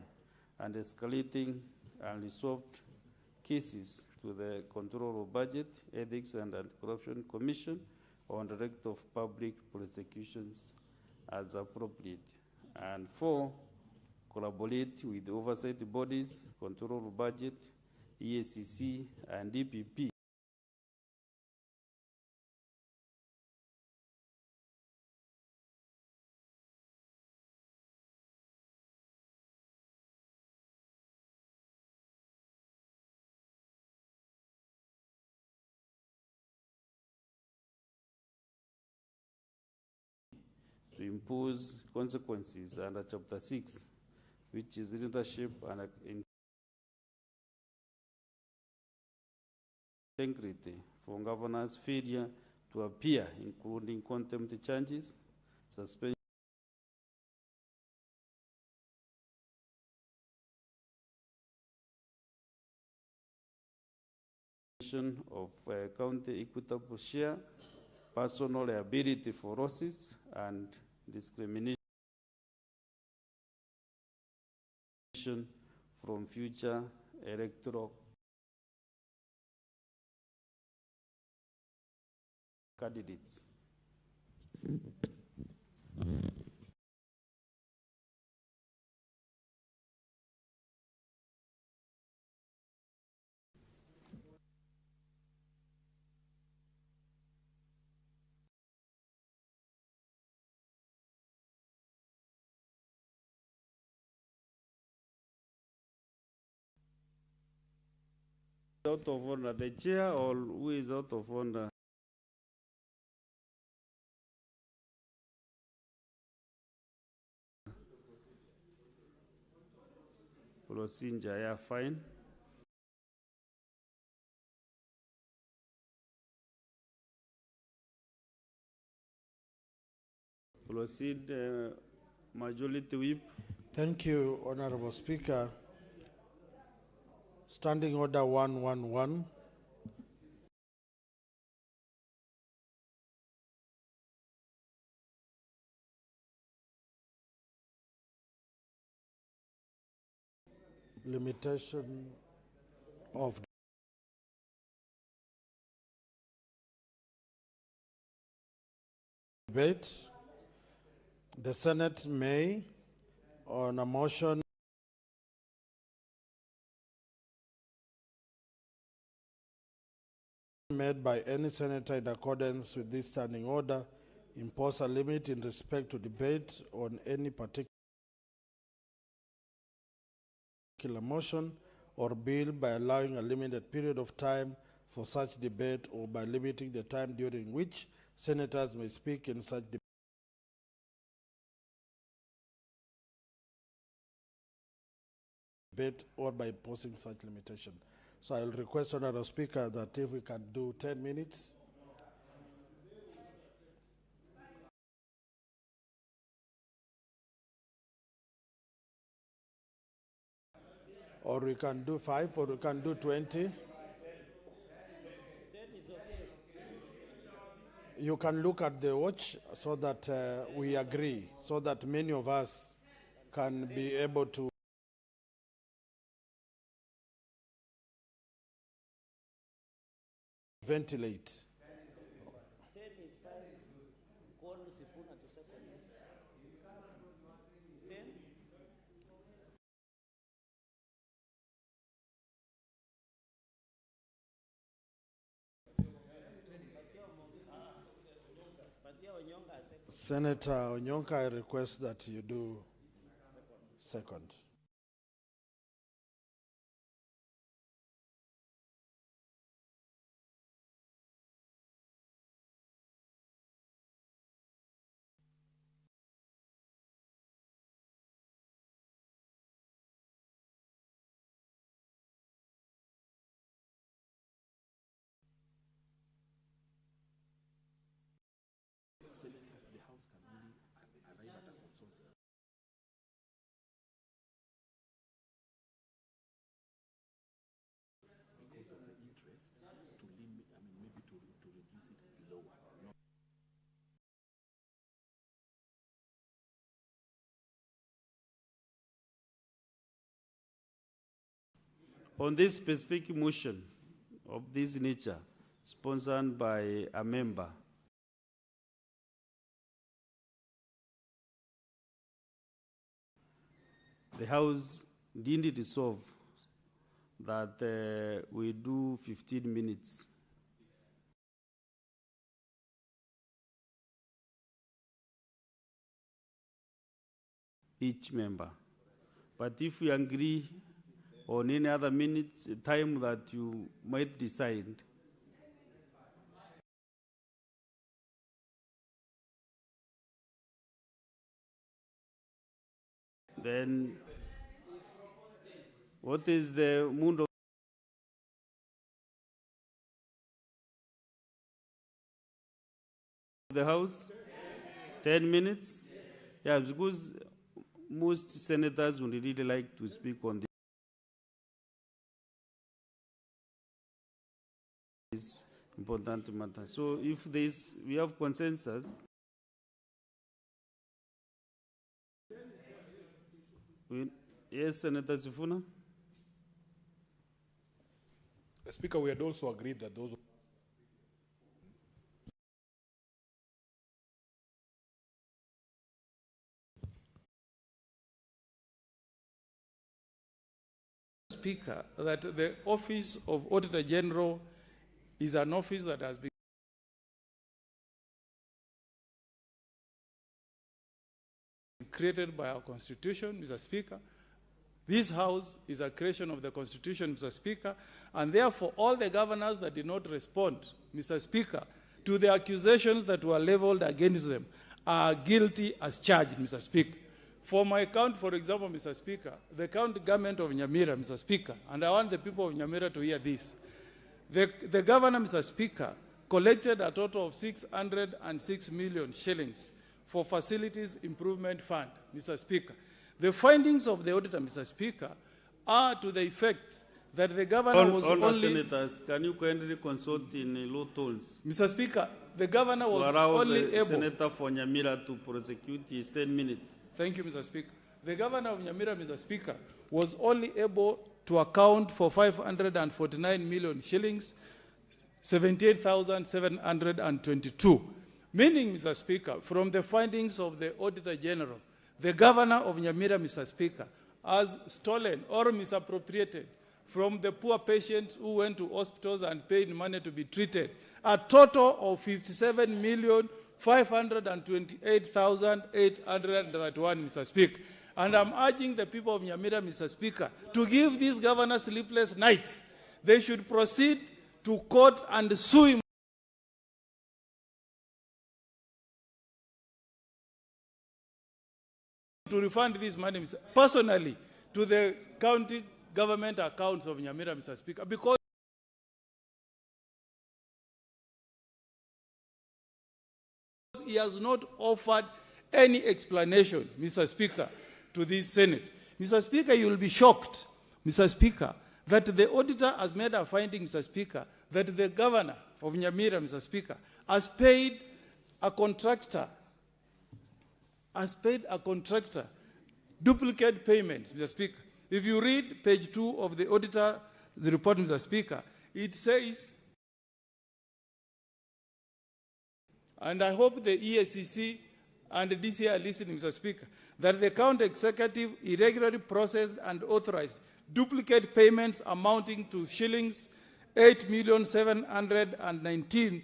and escalating unresolved cases to the Control of Budget, Ethics and Anti-Corruption Commission on the Director of Public Prosecutions as appropriate. And 4, collaborate with oversight bodies, Control of Budget, EACC, and DPP to impose consequences under Chapter 6 which is leadership and integrity for governors' failure to appear, including contempt charges, suspension of county equitable share, personal liability for losses, and discrimination from future electoral candidates. Out of order, the chair, or who is out of order? Procedure, yeah, fine. Proceed, Majority Whip. Thank you, Honorable Speaker. Standing Order 111. Limitation of debate. The Senate may, on a motion made by any senator in accordance with this standing order, impose a limit in respect to debate on any particular motion or bill by allowing a limited period of time for such debate, or by limiting the time during which senators may speak in such debate, or by imposing such limitation. So I'll request, Honorable Speaker, that if we can do 10 minutes. Or we can do 5, or we can do 20. You can look at the watch so that we agree, so that many of us can be able to ventilate. 10 is 5. Call Sifuna to second. 10. Senator Onyonka, I request that you do second. Senators, the House can only arrive at a consensus. Because of the interest to limit, maybe to reduce it lower. On this specific motion of this nature, sponsored by a member, the House didn't resolve that we do 15 minutes. Each member. But if we agree on any other minutes, time that you might decide, then What is the mood of the House? 10 minutes? Yeah, because most senators would really like to speak on this important matter. So if we have consensus, yes, Senator Sifuna? Speaker, we had also agreed that those Speaker, that the Office of Auditor General is an office that has been created by our Constitution, Mr. Speaker. This House is a creation of the Constitution, Mr. Speaker, and therefore all the governors that did not respond, Mr. Speaker, to the accusations that were leveled against them are guilty as charged, Mr. Speaker. For my account, for example, Mr. Speaker, the county government of Nyamira, Mr. Speaker, and I want the people of Nyamira to hear this. The governor, Mr. Speaker, collected a total of 606 million shillings for Facilities Improvement Fund, Mr. Speaker. The findings of the auditor, Mr. Speaker, are to the effect that the governor was only... senators, can you kindly consult in low tones? Mr. Speaker, the governor was only the able... Senator for Nyamira to prosecute his 10 minutes. Thank you, Mr. Speaker. The governor of Nyamira, Mr. Speaker, was only able to account for 549 million shillings, 78,722. Meaning, Mr. Speaker, from the findings of the Auditor General, the governor of Nyamira, Mr. Speaker, has stolen or misappropriated from the poor patients who went to hospitals and paid money to be treated a total of 57,528,831, Mr. Speaker. And I'm urging the people of Nyamira, Mr. Speaker, to give these governors sleepless nights. They should proceed to court and sue him to refund this money, personally, to the county government accounts of Nyamira, Mr. Speaker, because he has not offered any explanation, Mr. Speaker, to this Senate. Mr. Speaker, you will be shocked, Mr. Speaker, that the auditor has made a finding, Mr. Speaker, that the governor of Nyamira, Mr. Speaker, has paid a contractor duplicate payments, Mr. Speaker. If you read page 2 of the auditor's report, Mr. Speaker, it says, and I hope the ESCC and the DCI are listening, Mr. Speaker, that the county executive irregularly processed and authorized duplicate payments amounting to shillings 8,719,000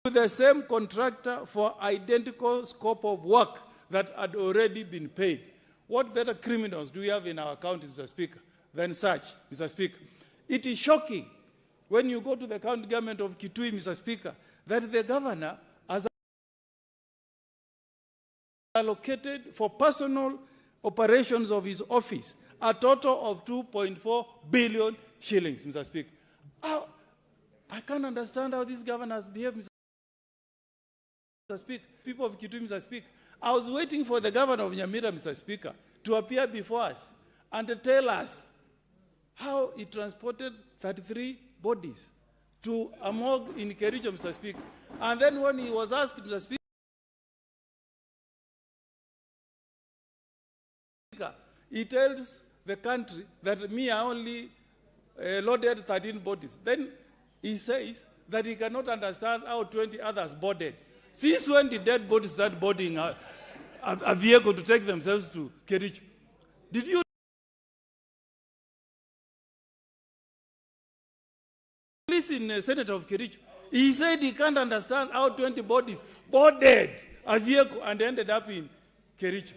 to the same contractor for identical scope of work that had already been paid. What better criminals do we have in our counties, Mr. Speaker, than such, Mr. Speaker? It is shocking when you go to the county government of Kitui, Mr. Speaker, that the governor has allocated for personal operations of his office a total of 2.4 billion shillings, Mr. Speaker. I can't understand how these governors behave, Mr. Speaker. People of Kitui, Mr. Speaker. I was waiting for the governor of Nyamira, Mr. Speaker, to appear before us and to tell us how he transported 33 bodies to a morgue in Kericho, Mr. Speaker. And then when he was asked, Mr. Speaker, he tells the country that I only loaded 13 bodies. Then he says that he cannot understand how 20 others boarded. Since when did dead bodies start boarding a vehicle to take themselves to Kericho? Did you listen, Senator of Kericho? He said he can't understand how 20 bodies boarded a vehicle and ended up in Kericho,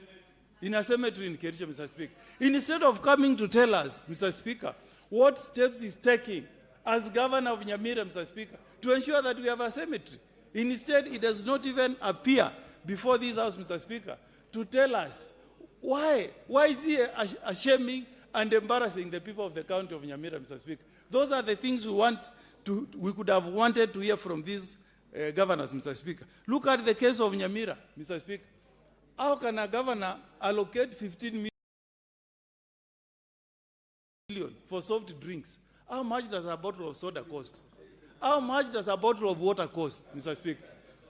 in a cemetery in Kericho, Mr. Speaker. Instead of coming to tell us, Mr. Speaker, what steps he's taking as governor of Nyamira, Mr. Speaker, to ensure that we have a cemetery. Instead, it does not even appear before this House, Mr. Speaker, to tell us Why? Why is he shaming and embarrassing the people of the county of Nyamira, Mr. Speaker? Those are the things we could have wanted to hear from these governors, Mr. Speaker. Look at the case of Nyamira, Mr. Speaker. How can a governor allocate 15 million for soft drinks? How much does a bottle of soda cost? How much does a bottle of water cost, Mr. Speaker?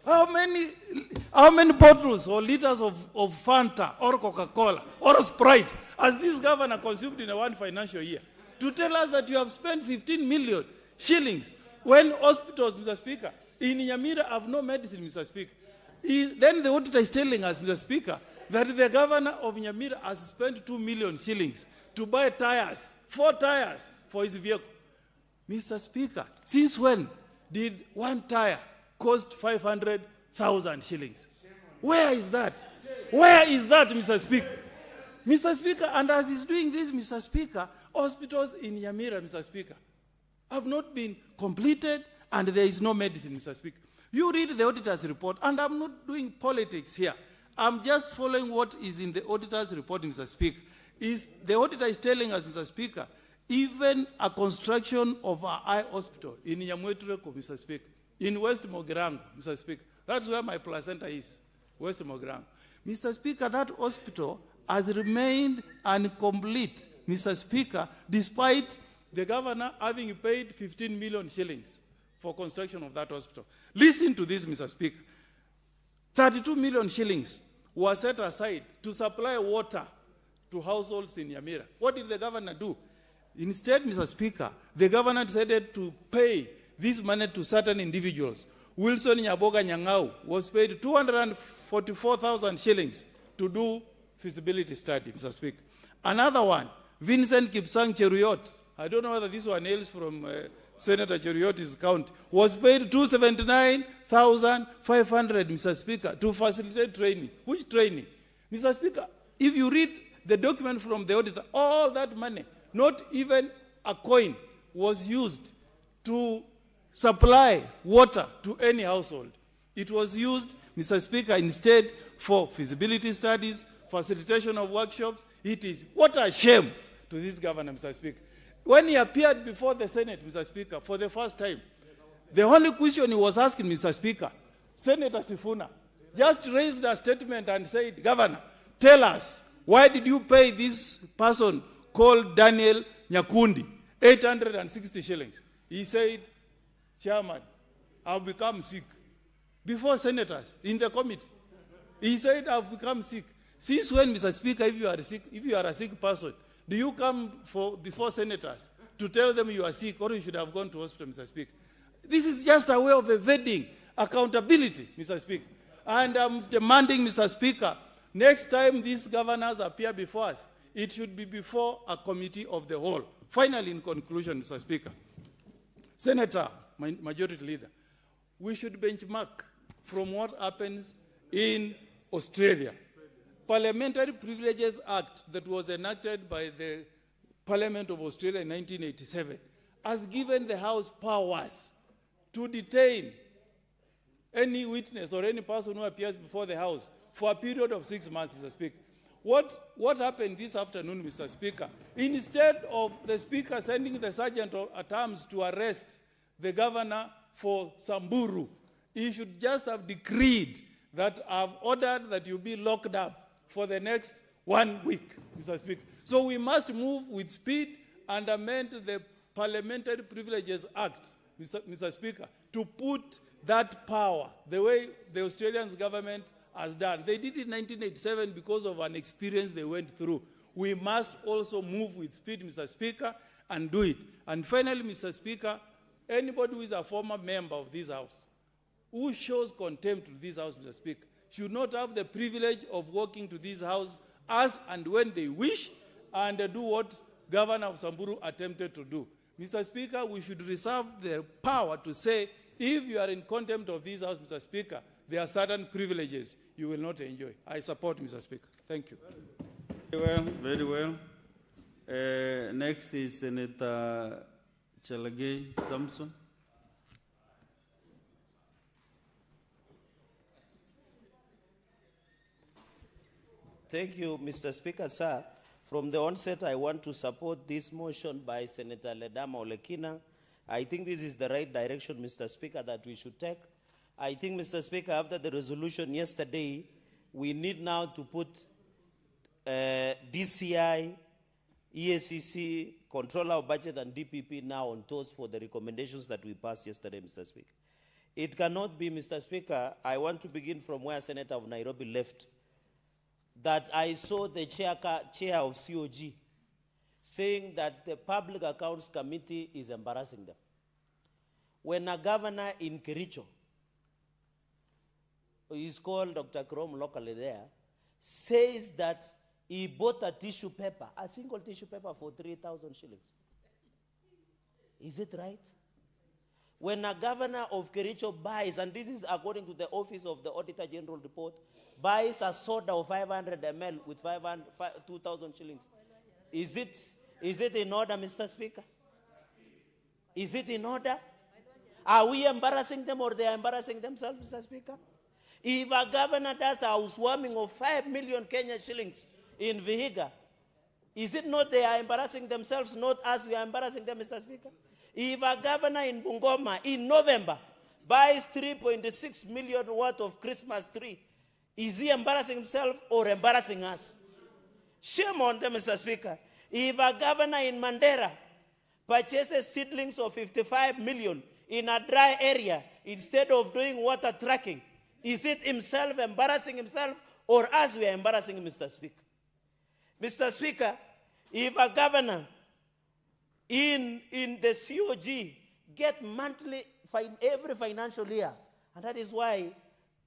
How many bottles or liters of Fanta or Coca-Cola or Sprite has this governor consumed in one financial year? To tell us that you have spent 15 million shillings when hospitals, Mr. Speaker, in Nyamira have no medicine, Mr. Speaker. Then the auditor is telling us, Mr. Speaker, that the governor of Nyamira has spent 2 million shillings to buy tires, 4 tires for his vehicle. Mr. Speaker, since when did one tire cost 500,000 shillings? Where is that? Where is that, Mr. Speaker? Mr. Speaker, and as he's doing this, Mr. Speaker, hospitals in Nyamira, Mr. Speaker, have not been completed and there is no medicine, Mr. Speaker. You read the auditor's report, and I'm not doing politics here. I'm just following what is in the auditor's report, Mr. Speaker. The auditor is telling us, Mr. Speaker, even a construction of an eye hospital in Nyamwetreko, Mr. Speaker, in West Mogirango, Mr. Speaker, that's where my placenta is, West Mogirango. Mr. Speaker, that hospital has remained incomplete, Mr. Speaker, despite the governor having paid 15 million shillings for construction of that hospital. Listen to this, Mr. Speaker. 32 million shillings were set aside to supply water to households in Nyamira. What did the governor do? Instead, Mr. Speaker, the governor decided to pay this money to certain individuals. Wilson Nyaboga Nyangau was paid 244,000 shillings to do feasibility study, Mr. Speaker. Another one, Vincent Kipsang Cheruyot, I don't know whether this one hails from Senator Cheruyot's county, was paid 279,500, Mr. Speaker, to facilitate training. Which training? Mr. Speaker, if you read the document from the auditor, all that money, not even a coin, was used to supply water to any household. It was used, Mr. Speaker, instead for feasibility studies, facilitation of workshops. It is, what a shame to this governor, Mr. Speaker. When he appeared before the Senate, Mr. Speaker, for the first time, the only question he was asking, Mr. Speaker, Senator Sifuna just raised a statement and said, Governor, tell us, why did you pay this person called Daniel Nyakundi 860 shillings? He said, Chairman, I've become sick. Before senators, in the committee. He said, I've become sick. Since when, Mr. Speaker, if you are a sick person, do you come before senators to tell them you are sick or you should have gone to hospital, Mr. Speaker? This is just a way of evading accountability, Mr. Speaker. And I'm demanding, Mr. Speaker, next time these governors appear before us, it should be before a committee of the whole. Finally, in conclusion, Mr. Speaker, Senator, Majority Leader, we should benchmark from what happens in Australia. Parliamentary Privileges Act that was enacted by the Parliament of Australia in 1987 has given the House powers to detain any witness or any person who appears before the House for a period of 6 months, Mr. Speaker. What happened this afternoon, Mr. Speaker? Instead of the Speaker sending the Sergeant at Arms to arrest the governor for Samburu, he should just have decreed that I've ordered that you be locked up for the next 1 week, Mr. Speaker. So we must move with speed and amend the Parliamentary Privileges Act, Mr. Speaker, to put that power the way the Australian government has done. They did it in 1987 because of an experience they went through. We must also move with speed, Mr. Speaker, and do it. And finally, Mr. Speaker, anybody who is a former member of this House who shows contempt to this House, Mr. Speaker, should not have the privilege of walking to this House as and when they wish and do what Governor of Samburu attempted to do. Mr. Speaker, we should reserve the power to say, if you are in contempt of this House, Mr. Speaker, there are certain privileges you will not enjoy. I support, Mr. Speaker. Thank you. Very well, very well. Next is Senator Chalagay Samson. Thank you, Mr. Speaker, sir. From the onset, I want to support this motion by Senator Ledama Olekina. I think this is the right direction, Mr. Speaker, that we should take. I think, Mr. Speaker, after the resolution yesterday, we need now to put DCI, EACC, Controller of Budget, and DPP now on toes for the recommendations that we passed yesterday, Mr. Speaker. It cannot be, Mr. Speaker, I want to begin from where Senator of Nairobi left, that I saw the chair of COG saying that the Public Accounts Committee is embarrassing them. When a governor in Kericho, who is called Dr. Krom locally there, says that he bought a tissue paper, a single tissue paper for 3,000 shillings. Is it right? When a governor of Kericho buys, and this is according to the Office of the Auditor General report, buys a soda of 500 ml with 2,000 shillings. Is it in order, Mr. Speaker? Is it in order? Are we embarrassing them or they are embarrassing themselves, Mr. Speaker? If a governor does a housewarming of 5 million Kenya shillings in Vihiga, is it not they are embarrassing themselves, not us, we are embarrassing them, Mr. Speaker? If a governor in Bungoma in November buys 3.6 million worth of Christmas tree, is he embarrassing himself or embarrassing us? Shame on them, Mr. Speaker. If a governor in Mandera purchases seedlings of 55 million in a dry area instead of doing water tracking, is it himself embarrassing himself or us we are embarrassing him, Mr. Speaker? Mr. Speaker, if a governor in the COG get monthly, every financial year, and that is why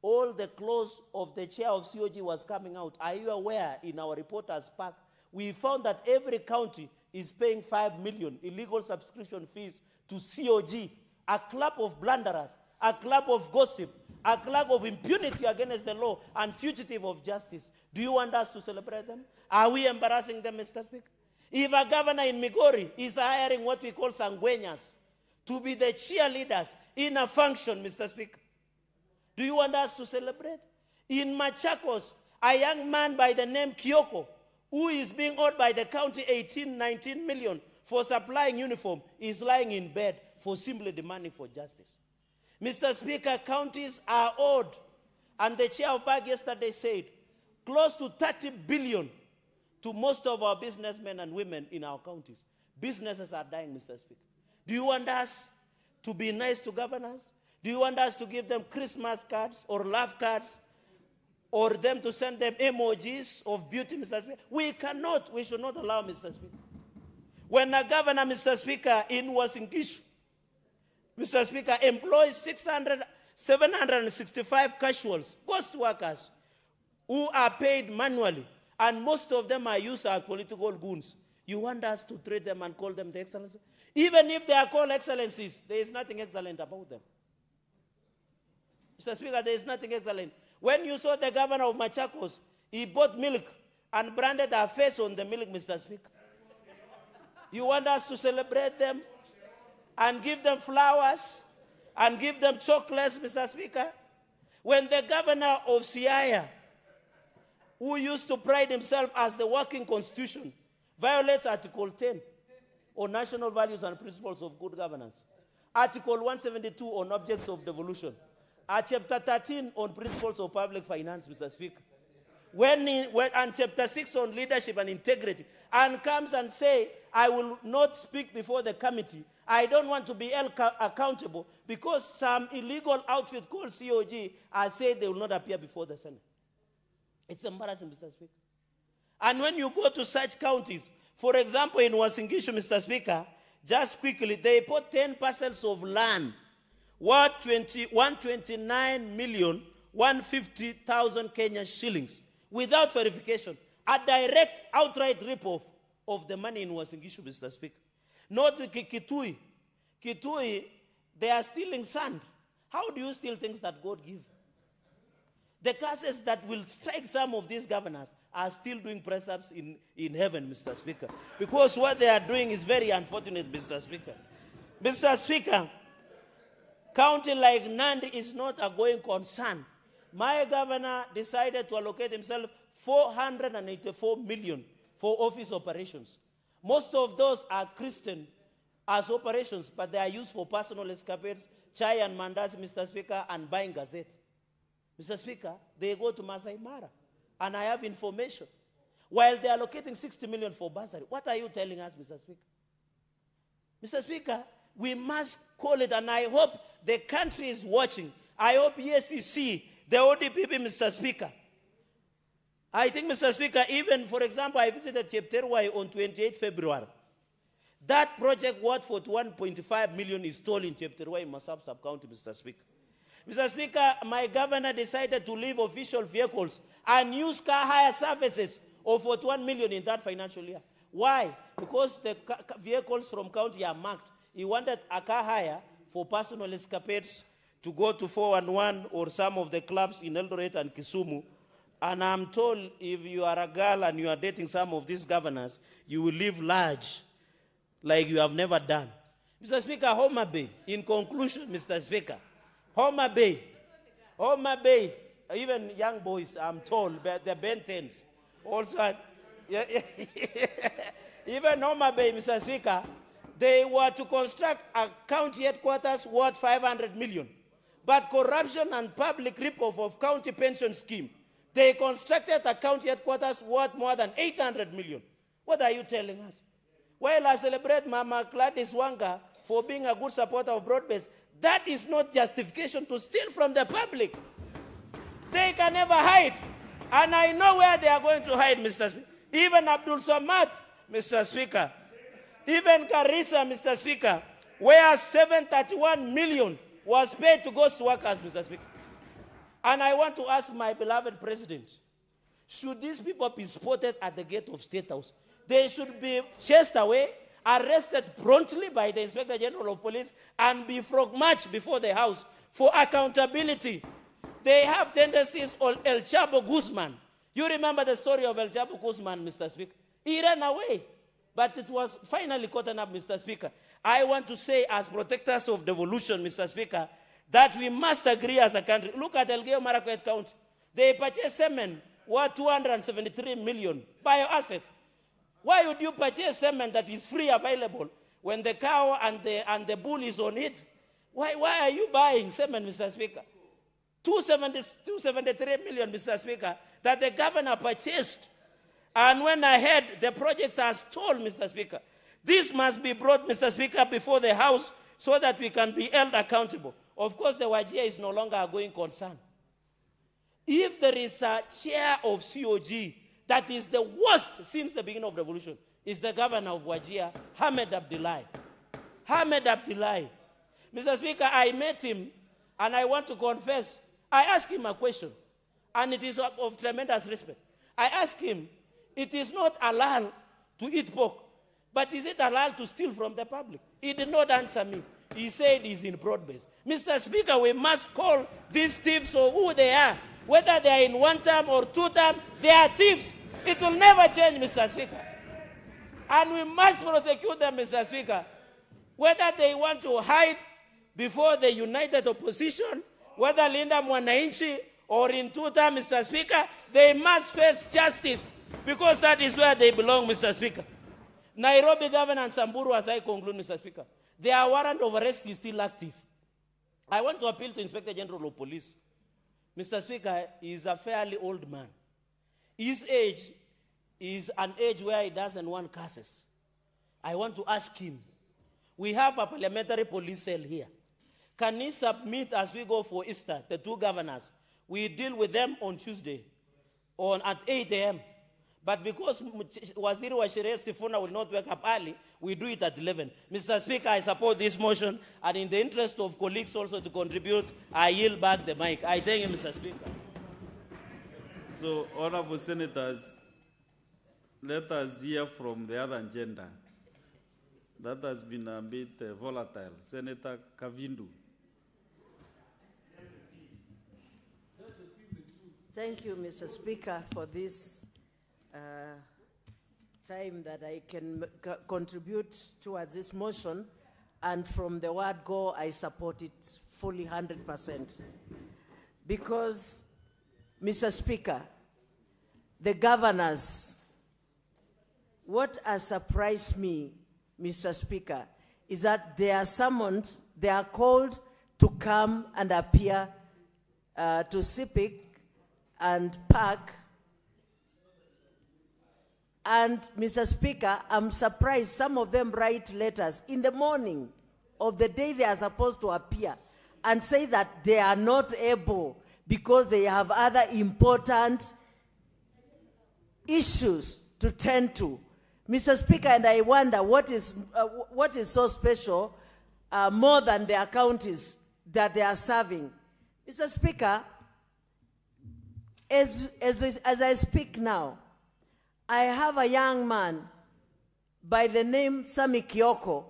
all the clause of the chair of COG was coming out. Are you aware, in our reporters pack, we found that every county is paying 5 million illegal subscription fees to COG, a club of blunderers, a club of gossip, a club of impunity against the law and fugitive of justice. Do you want us to celebrate them? Are we embarrassing them, Mr. Speaker? If a governor in Migori is hiring what we call sangueñas to be the cheerleaders in a function, Mr. Speaker, do you want us to celebrate? In Machakos, a young man by the name Kyoko, who is being owed by the county 19 million for supplying uniform, is lying in bed for simply demanding for justice. Mr. Speaker, counties are owed, and the chair of PAG yesterday said, close to 30 billion to most of our businessmen and women in our counties. Businesses are dying, Mr. Speaker. Do you want us to be nice to governors? Do you want us to give them Christmas cards or love cards or them to send them emojis of beauty, Mr. Speaker? We cannot, we should not allow, Mr. Speaker. When a governor, Mr. Speaker, in Wasingishu, Mr. Speaker, employs 765 casuals, ghost workers, who are paid manually, and most of them are used as political goons. You want us to treat them and call them the excellencies? Even if they are called excellencies, there is nothing excellent about them. Mr. Speaker, there is nothing excellent. When you saw the governor of Machakos, he bought milk and branded our face on the milk, Mr. Speaker. You want us to celebrate them and give them flowers and give them chocolates, Mr. Speaker? When the governor of Siaya, who used to pride himself as the working constitution, violates Article 10 on national values and principles of good governance, Article 172 on objects of devolution, Chapter 13 on principles of public finance, Mr. Speaker, and Chapter 6 on leadership and integrity, and comes and say, I will not speak before the committee. I don't want to be held accountable because some illegal outfit called COG has said they will not appear before the Senate. It's embarrassing, Mr. Speaker. And when you go to such counties, for example, in Wasingishu, Mr. Speaker, just quickly, they put 10 parcels of land worth 129,150,000 Kenyan shillings without verification. A direct, outright rip-off of the money in Wasingishu, Mr. Speaker. Not Kitui. Kitui, they are stealing sand. How do you steal things that God gives? The curses that will strike some of these governors are still doing press-ups in heaven, Mr. Speaker. Because what they are doing is very unfortunate, Mr. Speaker. Mr. Speaker, county like Nandi is not a going concern. My governor decided to allocate himself 484 million for office operations. Most of those are Christian as operations, but they are used for personal escapades, chai and mandazi, Mr. Speaker, and buying gazette. Mr. Speaker, they go to Masai Mara, and I have information. While they are allocating 60 million for bursary, what are you telling us, Mr. Speaker? Mr. Speaker, we must call it, and I hope the country is watching. I hope EACC, the ODPP, Mr. Speaker. I think, Mr. Speaker, even, for example, I visited Chepterwai on 28 February. That project worth 41.5 million is stalled in Chepterwai, Masab sub-county, Mr. Speaker. Mr. Speaker, my governor decided to leave official vehicles and use car hire services of 41 million in that financial year. Why? Because the vehicles from county are marked. He wanted a car hire for personal escapades to go to 411 or some of the clubs in Eldoret and Kisumu. And I'm told if you are a girl and you are dating some of these governors, you will live large like you have never done. Mr. Speaker, Homa Bay, in conclusion, Mr. Speaker, Homa Bay, even young boys, I'm told, the Bentons, also, even Homa Bay, Mr. Speaker, they were to construct a county headquarters worth 500 million. But corruption and public rip-off of county pension scheme, they constructed a county headquarters worth more than 800 million. What are you telling us? While I celebrate Mama Gladys Wanga for being a good supporter of broad-based, that is not justification to steal from the public. They can never hide. And I know where they are going to hide, Mr. Speaker. Even Abdul Samad, Mr. Speaker. Even Garissa, Mr. Speaker, where 731 million was paid to ghost workers, Mr. Speaker. And I want to ask my beloved president, should these people be spotted at the gate of State House? They should be chased away, arrested promptly by the Inspector General of Police, and be frog-marched before the House for accountability. They have tendencies on El Chapo Guzman. You remember the story of El Chapo Guzman, Mr. Speaker? He ran away, but it was finally caught up, Mr. Speaker. I want to say, as protectors of devolution, Mr. Speaker, that we must agree as a country. Look at Elgeyo Marakwet County. They purchased semen worth 273 million bioassets. Why would you purchase semen that is free available when the cow and the bull is on it? Why are you buying semen, Mr. Speaker? 273 million, Mr. Speaker, that the governor purchased. And when I heard the projects are stalled, Mr. Speaker, this must be brought, Mr. Speaker, before the House so that we can be held accountable. Of course, the Wajir is no longer a going concern. If there is a chair of COG that is the worst since the beginning of the revolution, is the governor of Wajir, Hamed Abdullahi. Hamed Abdullahi. Mr. Speaker, I met him, and I want to confess, I asked him a question, and it is of tremendous respect. I asked him, it is not halal to eat pork, but is it halal to steal from the public? He did not answer me. He said he's in broad-based. Mr. Speaker, we must call these thieves for who they are. Whether they are in one term or two term, they are thieves. It will never change, Mr. Speaker. And we must prosecute them, Mr. Speaker. Whether they want to hide before the united opposition, whether Linda Mwananchi or in two term, Mr. Speaker, they must face justice because that is where they belong, Mr. Speaker. Nairobi Governor and Samburu, as I conclude, Mr. Speaker, their warrant of arrest is still active. I want to appeal to Inspector General of Police. Mr. Speaker, he is a fairly old man. His age is an age where he doesn't want curses. I want to ask him, we have a parliamentary police cell here. Can he submit as we go for Easter, the two governors? We deal with them on Tuesday at 8 a.m. But because Waziri wa Sheria Sifuna will not wake up early, we do it at 11. Mr. Speaker, I support this motion, and in the interest of colleagues also to contribute, I yield back the mic. I thank you, Mr. Speaker. So, honorable senators, let us hear from the other agenda. That has been a bit volatile. Senator Kavindu. Thank you, Mr. Speaker, for this time that I can contribute towards this motion. And from the word go, I support it fully 100%. Because, Mr. Speaker, the governors, what has surprised me, Mr. Speaker, is that they are summoned, they are called to come and appear to CPIC and PAC. And, Mr. Speaker, I'm surprised some of them write letters in the morning of the day they are supposed to appear and say that they are not able because they have other important issues to tend to. Mr. Speaker, and I wonder what is so special more than their counties that they are serving. Mr. Speaker, as I speak now, I have a young man by the name Sami Kioko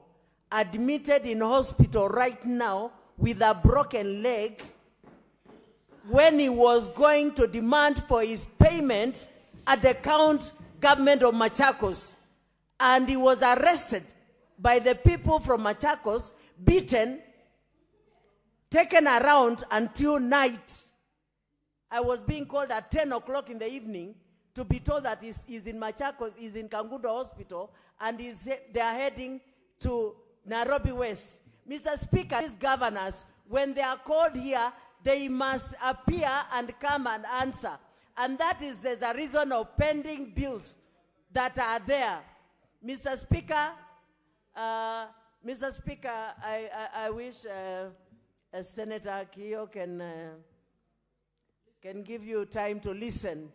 admitted in hospital right now with a broken leg when he was going to demand for his payment at the county government of Machakos. And he was arrested by the people from Machakos, beaten, taken around until night. I was being called at 10 o'clock in the evening to be told that he's in Machakos, he's in Kangundo Hospital, and they are heading to Nairobi West. Mr. Speaker, these governors, when they are called here, they must appear and come and answer. And that is as a reason of pending bills that are there. Mr. Speaker, I wish Senator Kio can give you time to listen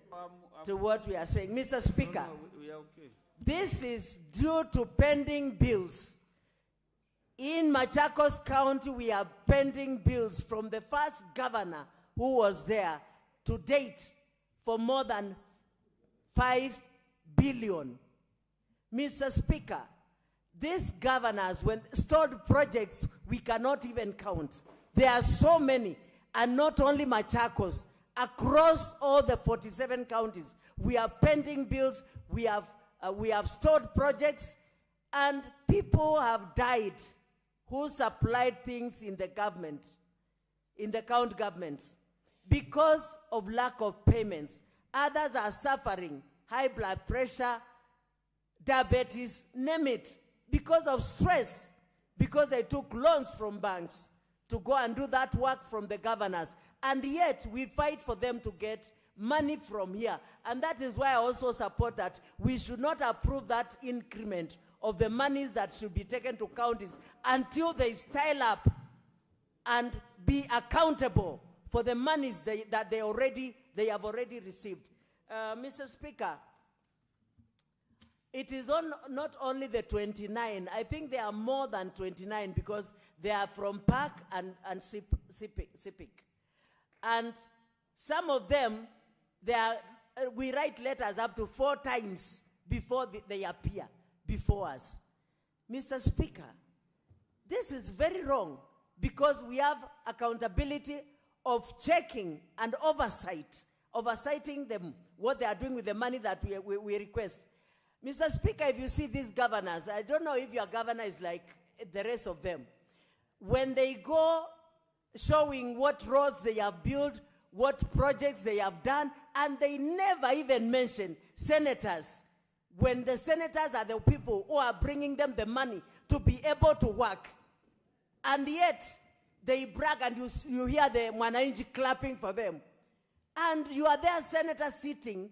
to what we are saying. Mr. Speaker, we are okay. This is due to pending bills. In Machakos County, we are pending bills from the first governor who was there to date for more than 5 billion. Mr. Speaker, these governors, when stalled projects, we cannot even count. There are so many, and not only Machakos, across all the 47 counties, we are pending bills, we have stalled projects, and people have died who supplied things in the government, in the county governments, because of lack of payments. Others are suffering high blood pressure, diabetes, name it, because of stress, because they took loans from banks to go and do that work from the governors. And yet, we fight for them to get money from here. And that is why I also support that we should not approve that increment of the monies that should be taken to counties until they style up and be accountable for the monies that they have already received. Mr. Speaker, it is not only the 29, I think there are more than 29 because they are from PAC and CPIC. And some of them, we write letters up to 4 times before they appear before us. Mr. Speaker, this is very wrong because we have accountability of checking and oversighting them, what they are doing with the money that we request. Mr. Speaker, if you see these governors, I don't know if your governor is like the rest of them. When they go showing what roads they have built, what projects they have done, and they never even mention senators, when the senators are the people who are bringing them the money to be able to work. And yet, they brag and you hear the Mwananchi clapping for them. And you are there, senator, sitting,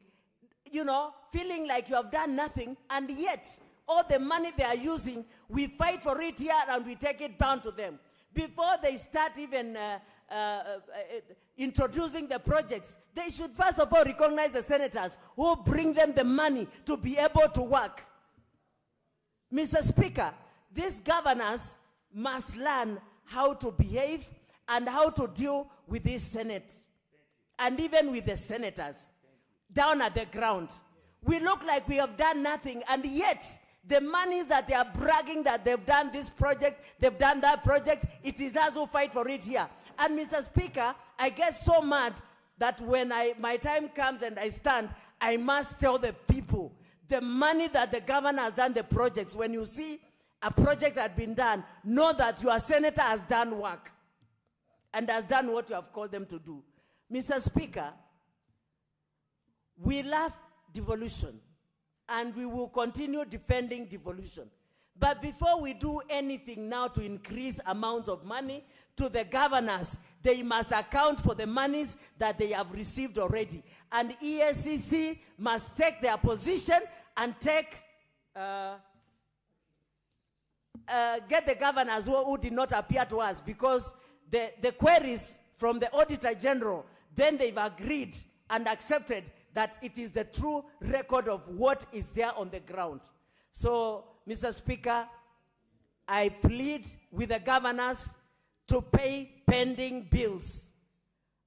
you know, feeling like you have done nothing, and yet, all the money they are using, we fight for it here and we take it down to them. Before they start even introducing the projects, they should first of all recognize the senators who bring them the money to be able to work. Mr. Speaker, these governors must learn how to behave and how to deal with this Senate and even with the senators down at the ground. We look like we have done nothing, and yet the monies that they are bragging that they've done this project, they've done that project, it is us who fight for it here. And Mr. Speaker, I get so mad that when my time comes and I stand, I must tell the people the money that the governor has done the projects. When you see a project that has been done, know that your senator has done work and has done what you have called them to do. Mr. Speaker, we laugh devolution, and we will continue defending devolution. But before we do anything now to increase amounts of money to the governors, they must account for the monies that they have received already. And EACC must take their position and take, get the governors who did not appear to us, because the queries from the Auditor General, then they've agreed and accepted that it is the true record of what is there on the ground. So, Mr. Speaker, I plead with the governors to pay pending bills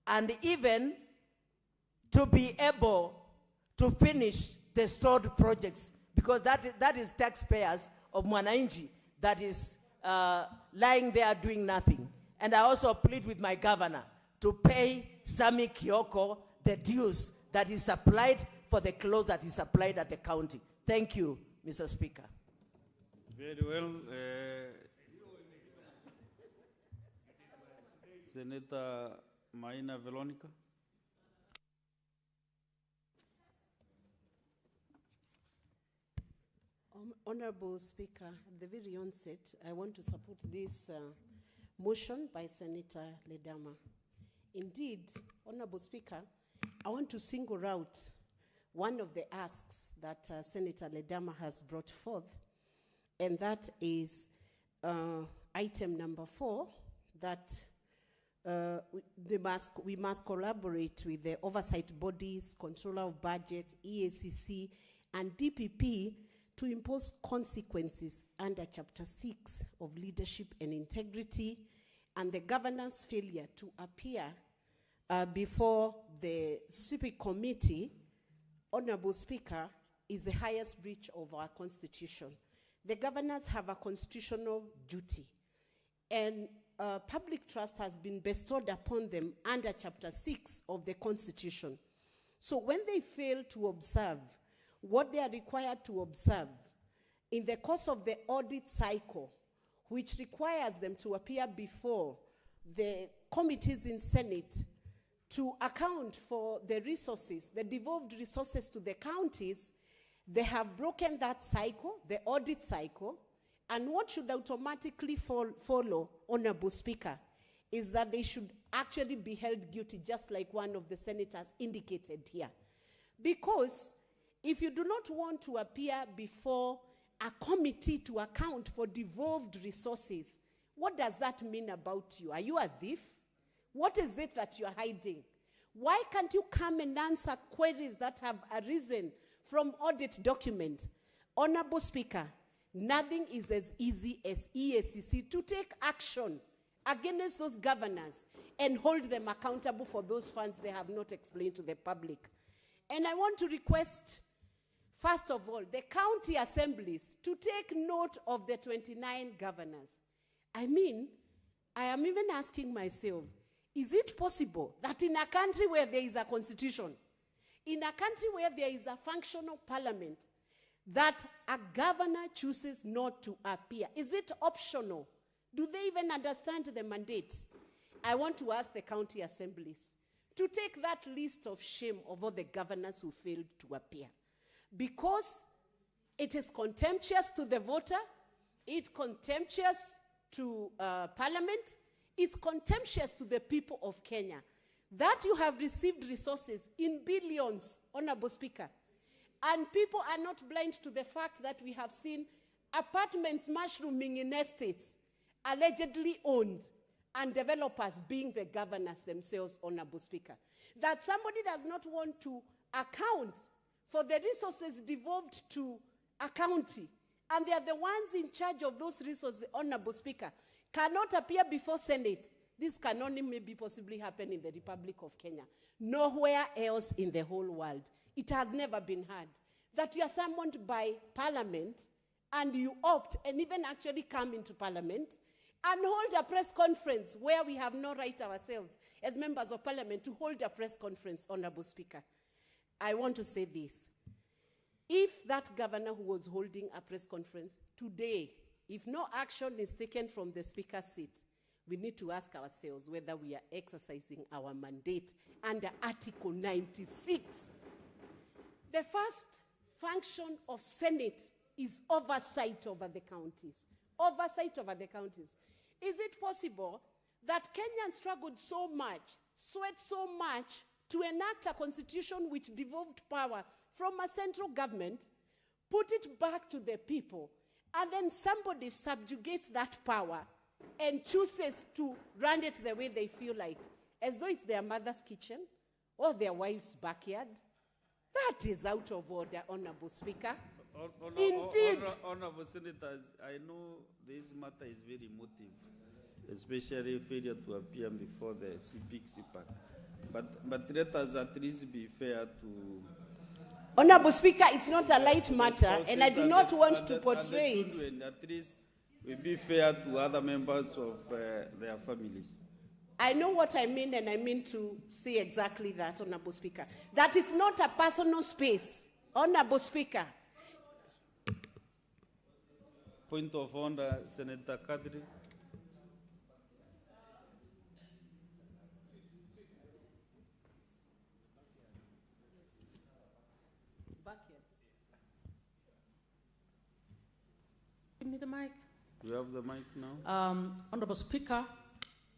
and even to be able to finish the stalled projects, because that is taxpayers of Mwananchi that is lying there doing nothing. And I also plead with my governor to pay Sami Kioko the dues that is supplied for the clothes that is supplied at the county. Thank you, Mr. Speaker. Very well. Senator Maina Veronica. Honorable Speaker, at the very onset, I want to support this motion by Senator Ledama. Indeed, Honorable Speaker, I want to single out one of the asks that Senator Ledama has brought forth, and that is item number 4, that we must collaborate with the oversight bodies, controller of budget, EACC, and DPP to impose consequences under Chapter 6 of Leadership and Integrity, and the governor's failure to appear before the Civic Committee, Honorable Speaker, is the highest breach of our Constitution. The governors have a constitutional duty, and public trust has been bestowed upon them under Chapter 6 of the Constitution. So when they fail to observe what they are required to observe in the course of the audit cycle, which requires them to appear before the committees in Senate to account for the resources, the devolved resources to the counties, they have broken that cycle, the audit cycle, and what should automatically follow, Honorable Speaker, is that they should actually be held guilty, just like one of the senators indicated here. Because if you do not want to appear before a committee to account for devolved resources, what does that mean about you? Are you a thief? What is it that you are hiding? Why can't you come and answer queries that have arisen from audit documents? Honorable Speaker, nothing is as easy as EACC to take action against those governors and hold them accountable for those funds they have not explained to the public. And I want to request, first of all, the county assemblies to take note of the 29 governors. I mean, I am even asking myself, is it possible that in a country where there is a constitution, in a country where there is a functional parliament, that a governor chooses not to appear? Is it optional? Do they even understand the mandate? I want to ask the county assemblies to take that list of shame of all the governors who failed to appear, because it is contemptuous to the voter, it's contemptuous to Parliament, it's contemptuous to the people of Kenya, that you have received resources in billions, Honorable Speaker, and people are not blind to the fact that we have seen apartments mushrooming in estates allegedly owned, and developers being the governors themselves, Honorable Speaker. That somebody does not want to account for the resources devolved to a county, and they are the ones in charge of those resources, Honorable Speaker, cannot appear before Senate. This can only maybe possibly happen in the Republic of Kenya. Nowhere else in the whole world. It has never been heard that you are summoned by Parliament and you opt and even actually come into Parliament and hold a press conference where we have no right ourselves as members of Parliament to hold a press conference, Honorable Speaker. I want to say this. If that governor who was holding a press conference today, if no action is taken from the Speaker's seat, we need to ask ourselves whether we are exercising our mandate under Article 96. The first function of Senate is oversight over the counties. Oversight over the counties. Is it possible that Kenyans struggled so much, sweat so much to enact a constitution which devolved power from a central government, put it back to the people, and then somebody subjugates that power and chooses to run it the way they feel like, as though it's their mother's kitchen or their wife's backyard? That is out of order, Honorable Speaker. Indeed. Honorable Senators, I know this matter is very emotive, especially failure to appear before the CPAC. But let us at least be fair to... Honorable Speaker, it's not a light matter, and I do not want to portray it. At least we be fair to other members of their families. I know what I mean, and I mean to say exactly that, Honorable Speaker. That it's not a personal space, Honorable Speaker. Point of order, Senator Kadri. Give me the mic. You have the mic now. Honorable Speaker,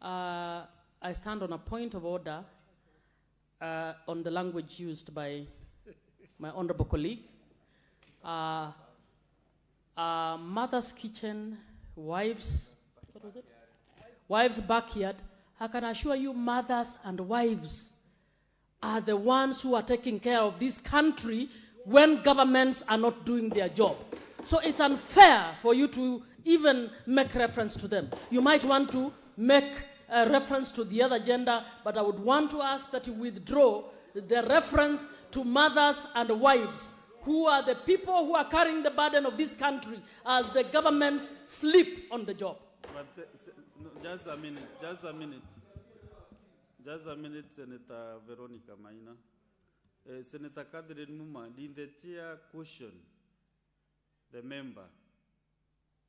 I stand on a point of order on the language used by my honorable colleague. Mother's kitchen, wives, what was it? Wives' backyard. I can assure you, mothers and wives are the ones who are taking care of this country when governments are not doing their job. So it's unfair for you to even make reference to them. You might want to make a reference to the other gender, but I would want to ask that you withdraw the reference to mothers and wives, who are the people who are carrying the burden of this country as the governments sleep on the job. But no, just a minute, Senator Veronica Maina. Senator Kadri Numa, did the chair caution the member?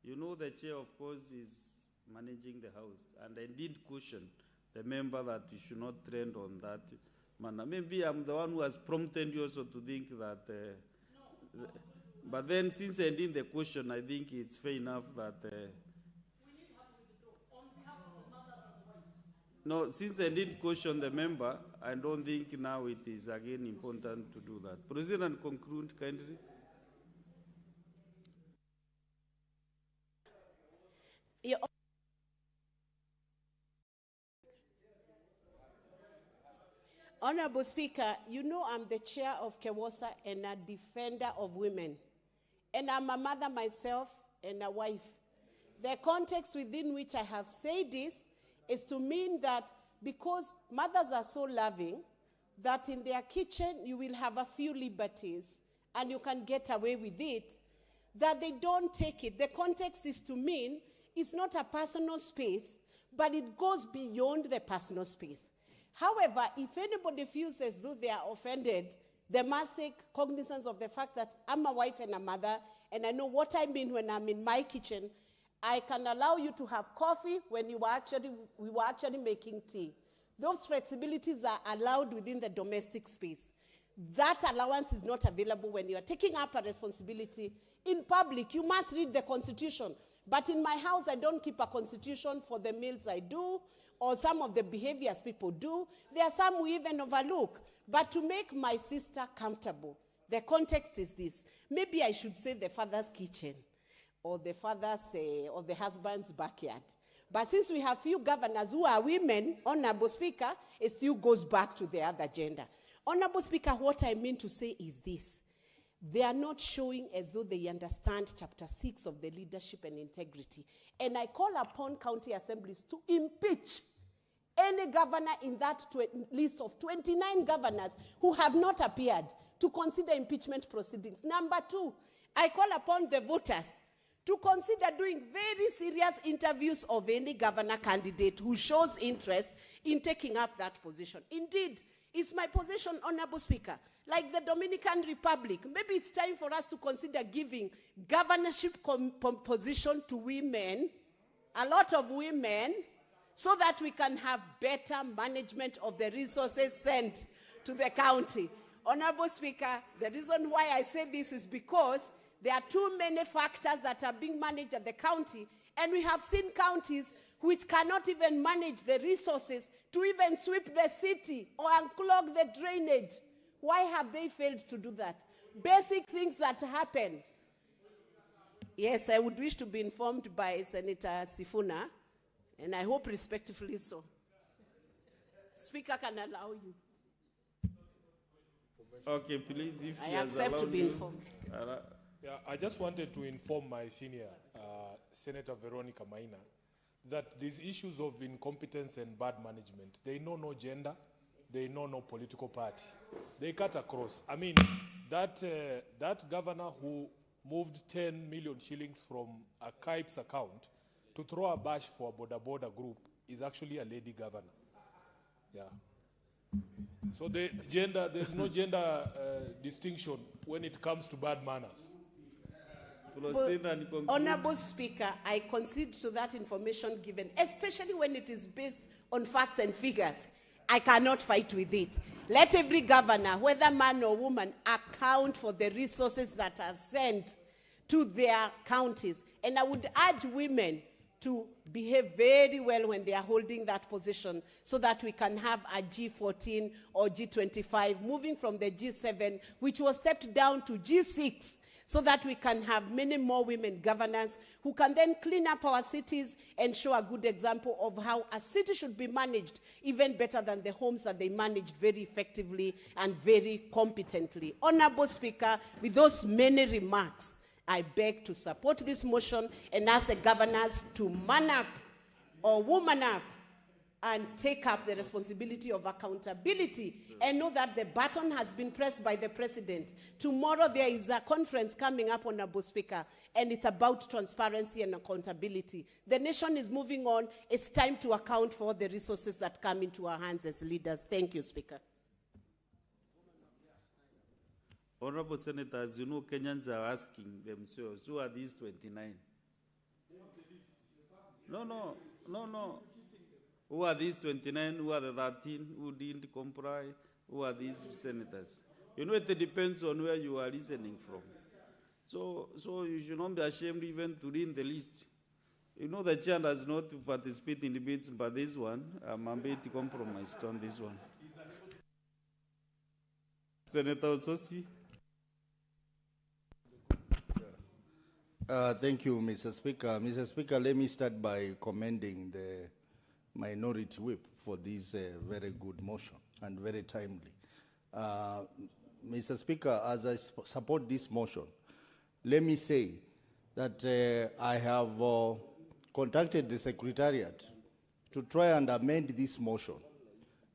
You know the chair, of course, is managing the House, and I did caution the member that you should not trend on that manner. Maybe I'm the one who has prompted you also to think that... but then since I did the caution, I think it's fair enough that... no, since I did caution the member, I don't think now it is again important to do that. President, conclude kindly. Honorable Speaker, you know I'm the chair of KEWOSA and a defender of women. And I'm a mother myself and a wife. The context within which I have said this is to mean that because mothers are so loving, that in their kitchen you will have a few liberties and you can get away with it, that they don't take it. The context is to mean it's not a personal space, but it goes beyond the personal space. However, if anybody feels as though they are offended, they must take cognizance of the fact that I'm a wife and a mother, and I know what I mean when I'm in my kitchen. I can allow you to have coffee when we were actually making tea. Those flexibilities are allowed within the domestic space. That allowance is not available when you are taking up a responsibility in public. You must read the Constitution. But in my house, I don't keep a constitution for the meals I do or some of the behaviors people do. There are some we even overlook. But to make my sister comfortable, the context is this. Maybe I should say the father's kitchen or the father's or the husband's backyard. But since we have few governors who are women, Honorable Speaker, it still goes back to the other gender. Honorable Speaker, what I mean to say is this. They are not showing as though they understand Chapter 6 of the Leadership and Integrity. And I call upon county assemblies to impeach any governor in that list of 29 governors who have not appeared to consider impeachment proceedings. Number two, I call upon the voters to consider doing very serious interviews of any governor candidate who shows interest in taking up that position. Indeed, it's my position, Honorable Speaker, like the Dominican Republic, maybe it's time for us to consider giving governorship position to women, a lot of women, so that we can have better management of the resources sent to the county. Honorable Speaker, the reason why I say this is because there are too many factors that are being managed at the county, and we have seen counties which cannot even manage the resources to even sweep the city or unclog the drainage. Why have they failed to do that? Basic things that happen. Yes, I would wish to be informed by Senator Sifuna, and I hope respectfully so. Speaker can allow you. Okay, please, if I accept to be informed. Yeah, I just wanted to inform my senior, Senator Veronica Maina, that these issues of incompetence and bad management, they know no gender, they know no political party. They cut across. I mean, that governor who moved 10 million shillings from a KIPES account to throw a bash for a border group is actually a lady governor. Yeah. So there's no gender distinction when it comes to bad manners. Honorable Speaker, I concede to that information given, especially when it is based on facts and figures. I cannot fight with it. Let every governor, whether man or woman, account for the resources that are sent to their counties. And I would urge women to behave very well when they are holding that position so that we can have a G14 or G25, moving from the G7, which was stepped down to G6, so that we can have many more women governors who can then clean up our cities and show a good example of how a city should be managed even better than the homes that they managed very effectively and very competently. Honorable Speaker, with those many remarks, I beg to support this motion and ask the governors to man up or woman up and take up the responsibility of accountability and know that the baton has been pressed by the president. Tomorrow there is a conference coming up, Honorable Speaker, and it's about transparency and accountability. The nation is moving on. It's time to account for the resources that come into our hands as leaders. Thank you, Speaker. Honorable Senators, you know Kenyans are asking themselves, who are these 29? No. Who are these 29? Who are the 13 who didn't comply? Who are these senators? You know, it depends on where you are listening from. So you should not be ashamed even to read the list. You know, the chair does not participate in debates, but this one, I'm a bit compromised on this one. Senator Ososi. Thank you, Mr. Speaker. Mr. Speaker, let me start by commending the Minority Whip for this very good motion and very timely. Mr. Speaker, as I support this motion, let me say that I have contacted the Secretariat to try and amend this motion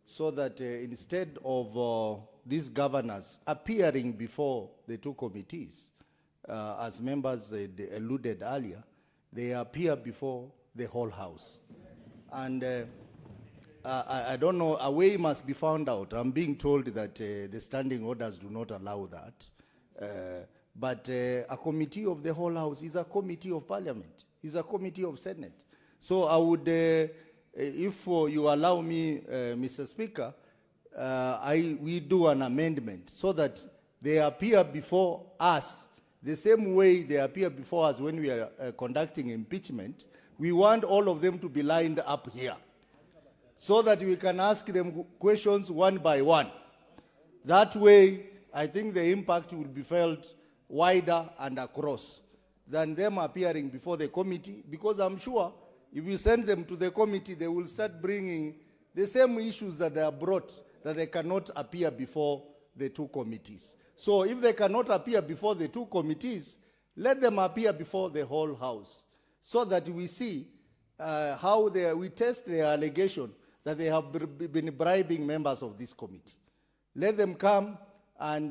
so that instead of these governors appearing before the two committees, as members alluded earlier, they appear before the whole House. And I don't know, a way must be found out. I'm being told that the standing orders do not allow that. But a committee of the whole House is a committee of Parliament, is a committee of Senate. So I would, if you allow me, Mr. Speaker, we do an amendment so that they appear before us the same way they appear before us when we are conducting impeachment. We want all of them to be lined up here so that we can ask them questions one by one. That way, I think the impact will be felt wider and across than them appearing before the committee, because I'm sure if you send them to the committee, they will start bringing the same issues that they are brought, that they cannot appear before the two committees. So if they cannot appear before the two committees, let them appear before the whole House, so that we see how we test their allegation that they have been bribing members of this committee. Let them come and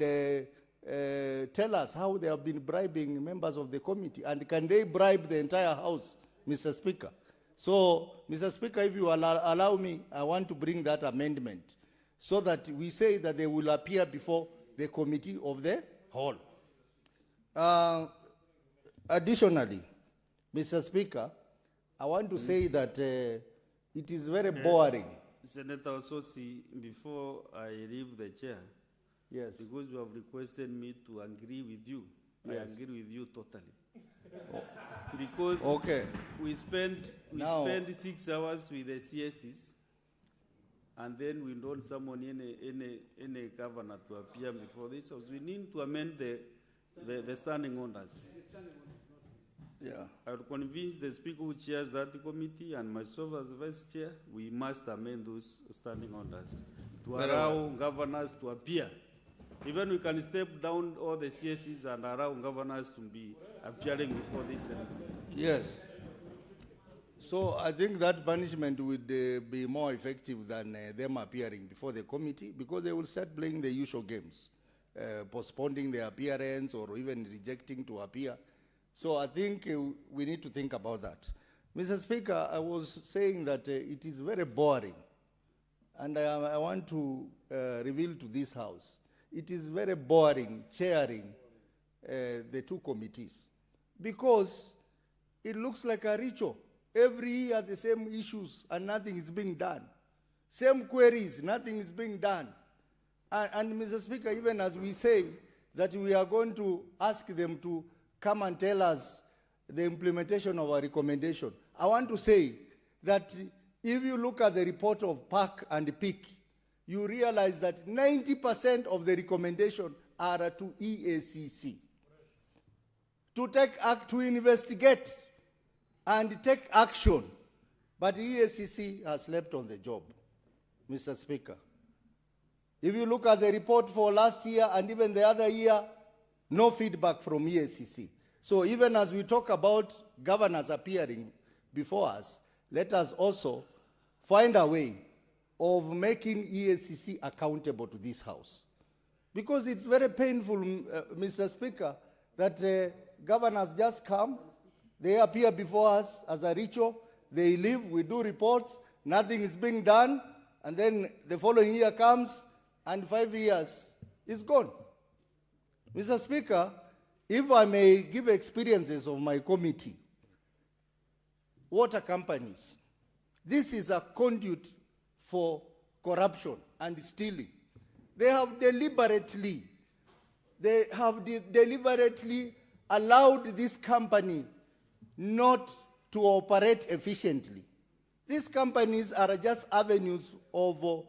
tell us how they have been bribing members of the committee, and can they bribe the entire House, Mr. Speaker? So, Mr. Speaker, if you allow me, I want to bring that amendment so that we say that they will appear before the committee of the whole. Additionally, Mr. Speaker, I want to say that it is very boring. Senator Ososi, before I leave the chair, Yes. Because you have requested me to agree with you. I Yes. agree with you totally. Because Okay. we spend Now- 6 hours with the CSs, and then we don't summon any governor to appear before this house. We need to amend the standing orders. Yeah. I would convince the speaker who chairs that committee and myself as vice chair, we must amend those standing orders to Very allow well. governors to appear. Even we can step down all the CSs and allow governors to be appearing before this Senate. Yes. So I think that punishment would be more effective than them appearing before the committee, because they will start playing the usual games, postponing their appearance or even rejecting to appear. So I think we need to think about that. Mr. Speaker, I was saying that it is very boring, and I want to reveal to this House, it is very boring chairing the two committees, because it looks like a ritual. Every year the same issues and nothing is being done. Same queries, nothing is being done. And Mr. Speaker, even as we say that we are going to ask them to come and tell us the implementation of our recommendation, I want to say that if you look at the report of PAC and PIC, you realize that 90% of the recommendation are to EACC. To take act, to investigate and take action. But EACC has slept on the job, Mr. Speaker. If you look at the report for last year and even the other year, no feedback from EACC. So even as we talk about governors appearing before us, let us also find a way of making EACC accountable to this House. Because it's very painful, Mr. Speaker, that governors just come, they appear before us as a ritual, they leave, we do reports, nothing is being done, and then the following year comes, and 5 years is gone. Mr. Speaker, if I may give experiences of my committee, water companies, this is a conduit for corruption and stealing. They have deliberately allowed this company not to operate efficiently. These companies are just avenues of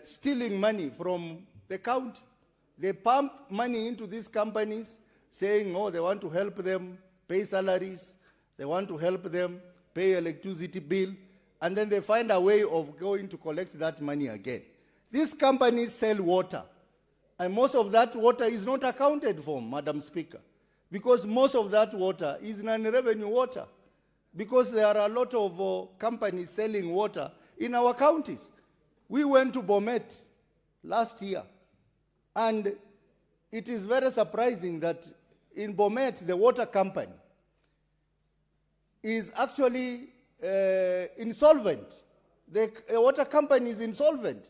stealing money from the county. They pump money into these companies saying, oh, they want to help them pay salaries, they want to help them pay electricity bill, and then they find a way of going to collect that money again. These companies sell water, and most of that water is not accounted for, Madam Speaker, because most of that water is non-revenue water, because there are a lot of companies selling water in our counties. We went to Bomet last year, and it is very surprising that in Bomet, the water company is actually insolvent. The water company is insolvent,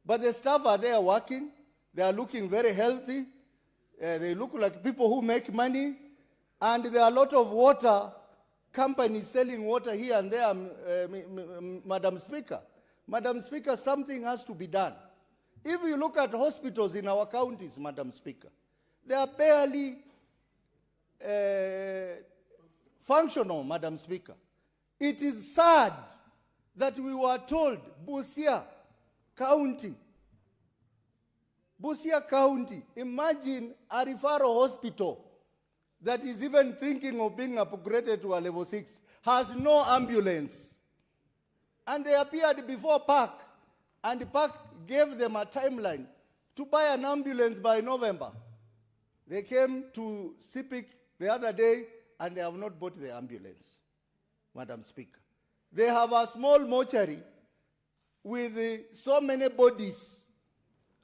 but the staff are there working. They are looking very healthy. They look like people who make money, and there are a lot of water companies selling water here and there, Madam Speaker. Madam Speaker, something has to be done. If you look at hospitals in our counties, Madam Speaker, they are barely functional, Madam Speaker. It is sad that we were told Busia County, imagine a referral hospital that is even thinking of being upgraded to a level 6, has no ambulance. And they appeared before PAC, and PAC gave them a timeline to buy an ambulance by November. They came to CPIC the other day, and they have not bought the ambulance, Madam Speaker. They have a small mortuary with so many bodies,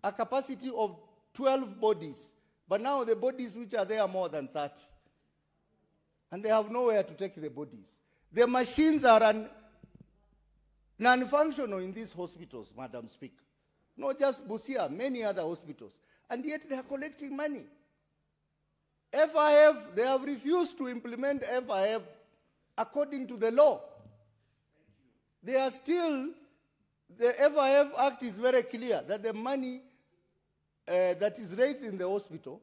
a capacity of 12 bodies, but now the bodies which are there are more than 30. And they have nowhere to take the bodies. The machines are non-functional in these hospitals, Madam Speaker. Not just Busia, many other hospitals. And yet they are collecting money. FIF, they have refused to implement FIF according to the law. They are still, the FIF Act is very clear that the money that is raised in the hospital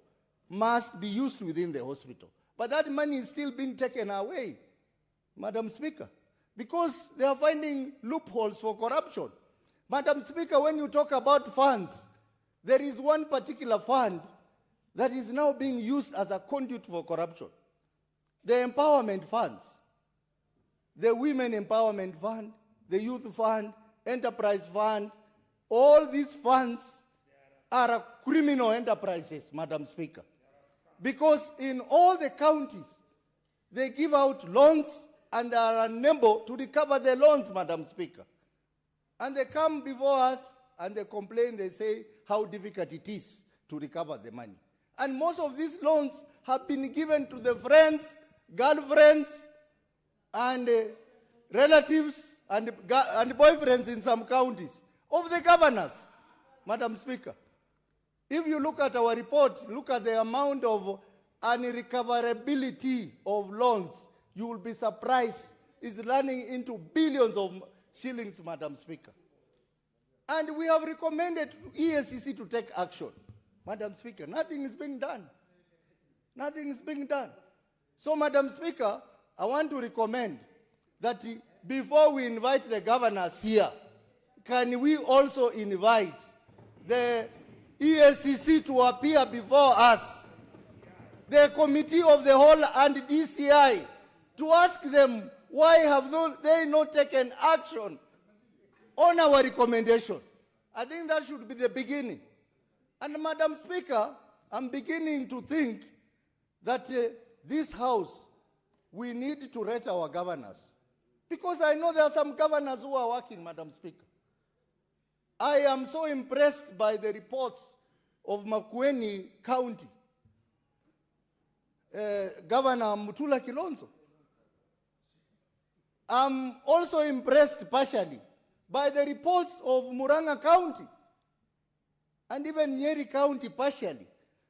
must be used within the hospital. But that money is still being taken away, Madam Speaker, because they are finding loopholes for corruption. Madam Speaker, when you talk about funds, there is one particular fund that is now being used as a conduit for corruption. The empowerment funds, the Women Empowerment Fund, the Youth Fund, Enterprise Fund, all these funds are criminal enterprises, Madam Speaker. Because in all the counties, they give out loans and they are unable to recover the loans, Madam Speaker. And they come before us and they complain, they say how difficult it is to recover the money. And most of these loans have been given to the friends, girlfriends, and relatives and boyfriends in some counties of the governors, Madam Speaker. If you look at our report, look at the amount of unrecoverability of loans, you will be surprised. It's running into billions of shillings, Madam Speaker. And we have recommended EACC to take action. Madam Speaker, nothing is being done. Nothing is being done. So, Madam Speaker, I want to recommend that before we invite the governors here, can we also invite the EACC to appear before us, the Committee of the Whole and DCI, to ask them why have they not taken action on our recommendation? I think that should be the beginning. And Madam Speaker, I'm beginning to think that this House, we need to rate our governors. Because I know there are some governors who are working, Madam Speaker. I am so impressed by the reports of Makueni County, Governor Mutula Kilonzo. I'm also impressed partially by the reports of Muranga County and even Nyeri County partially.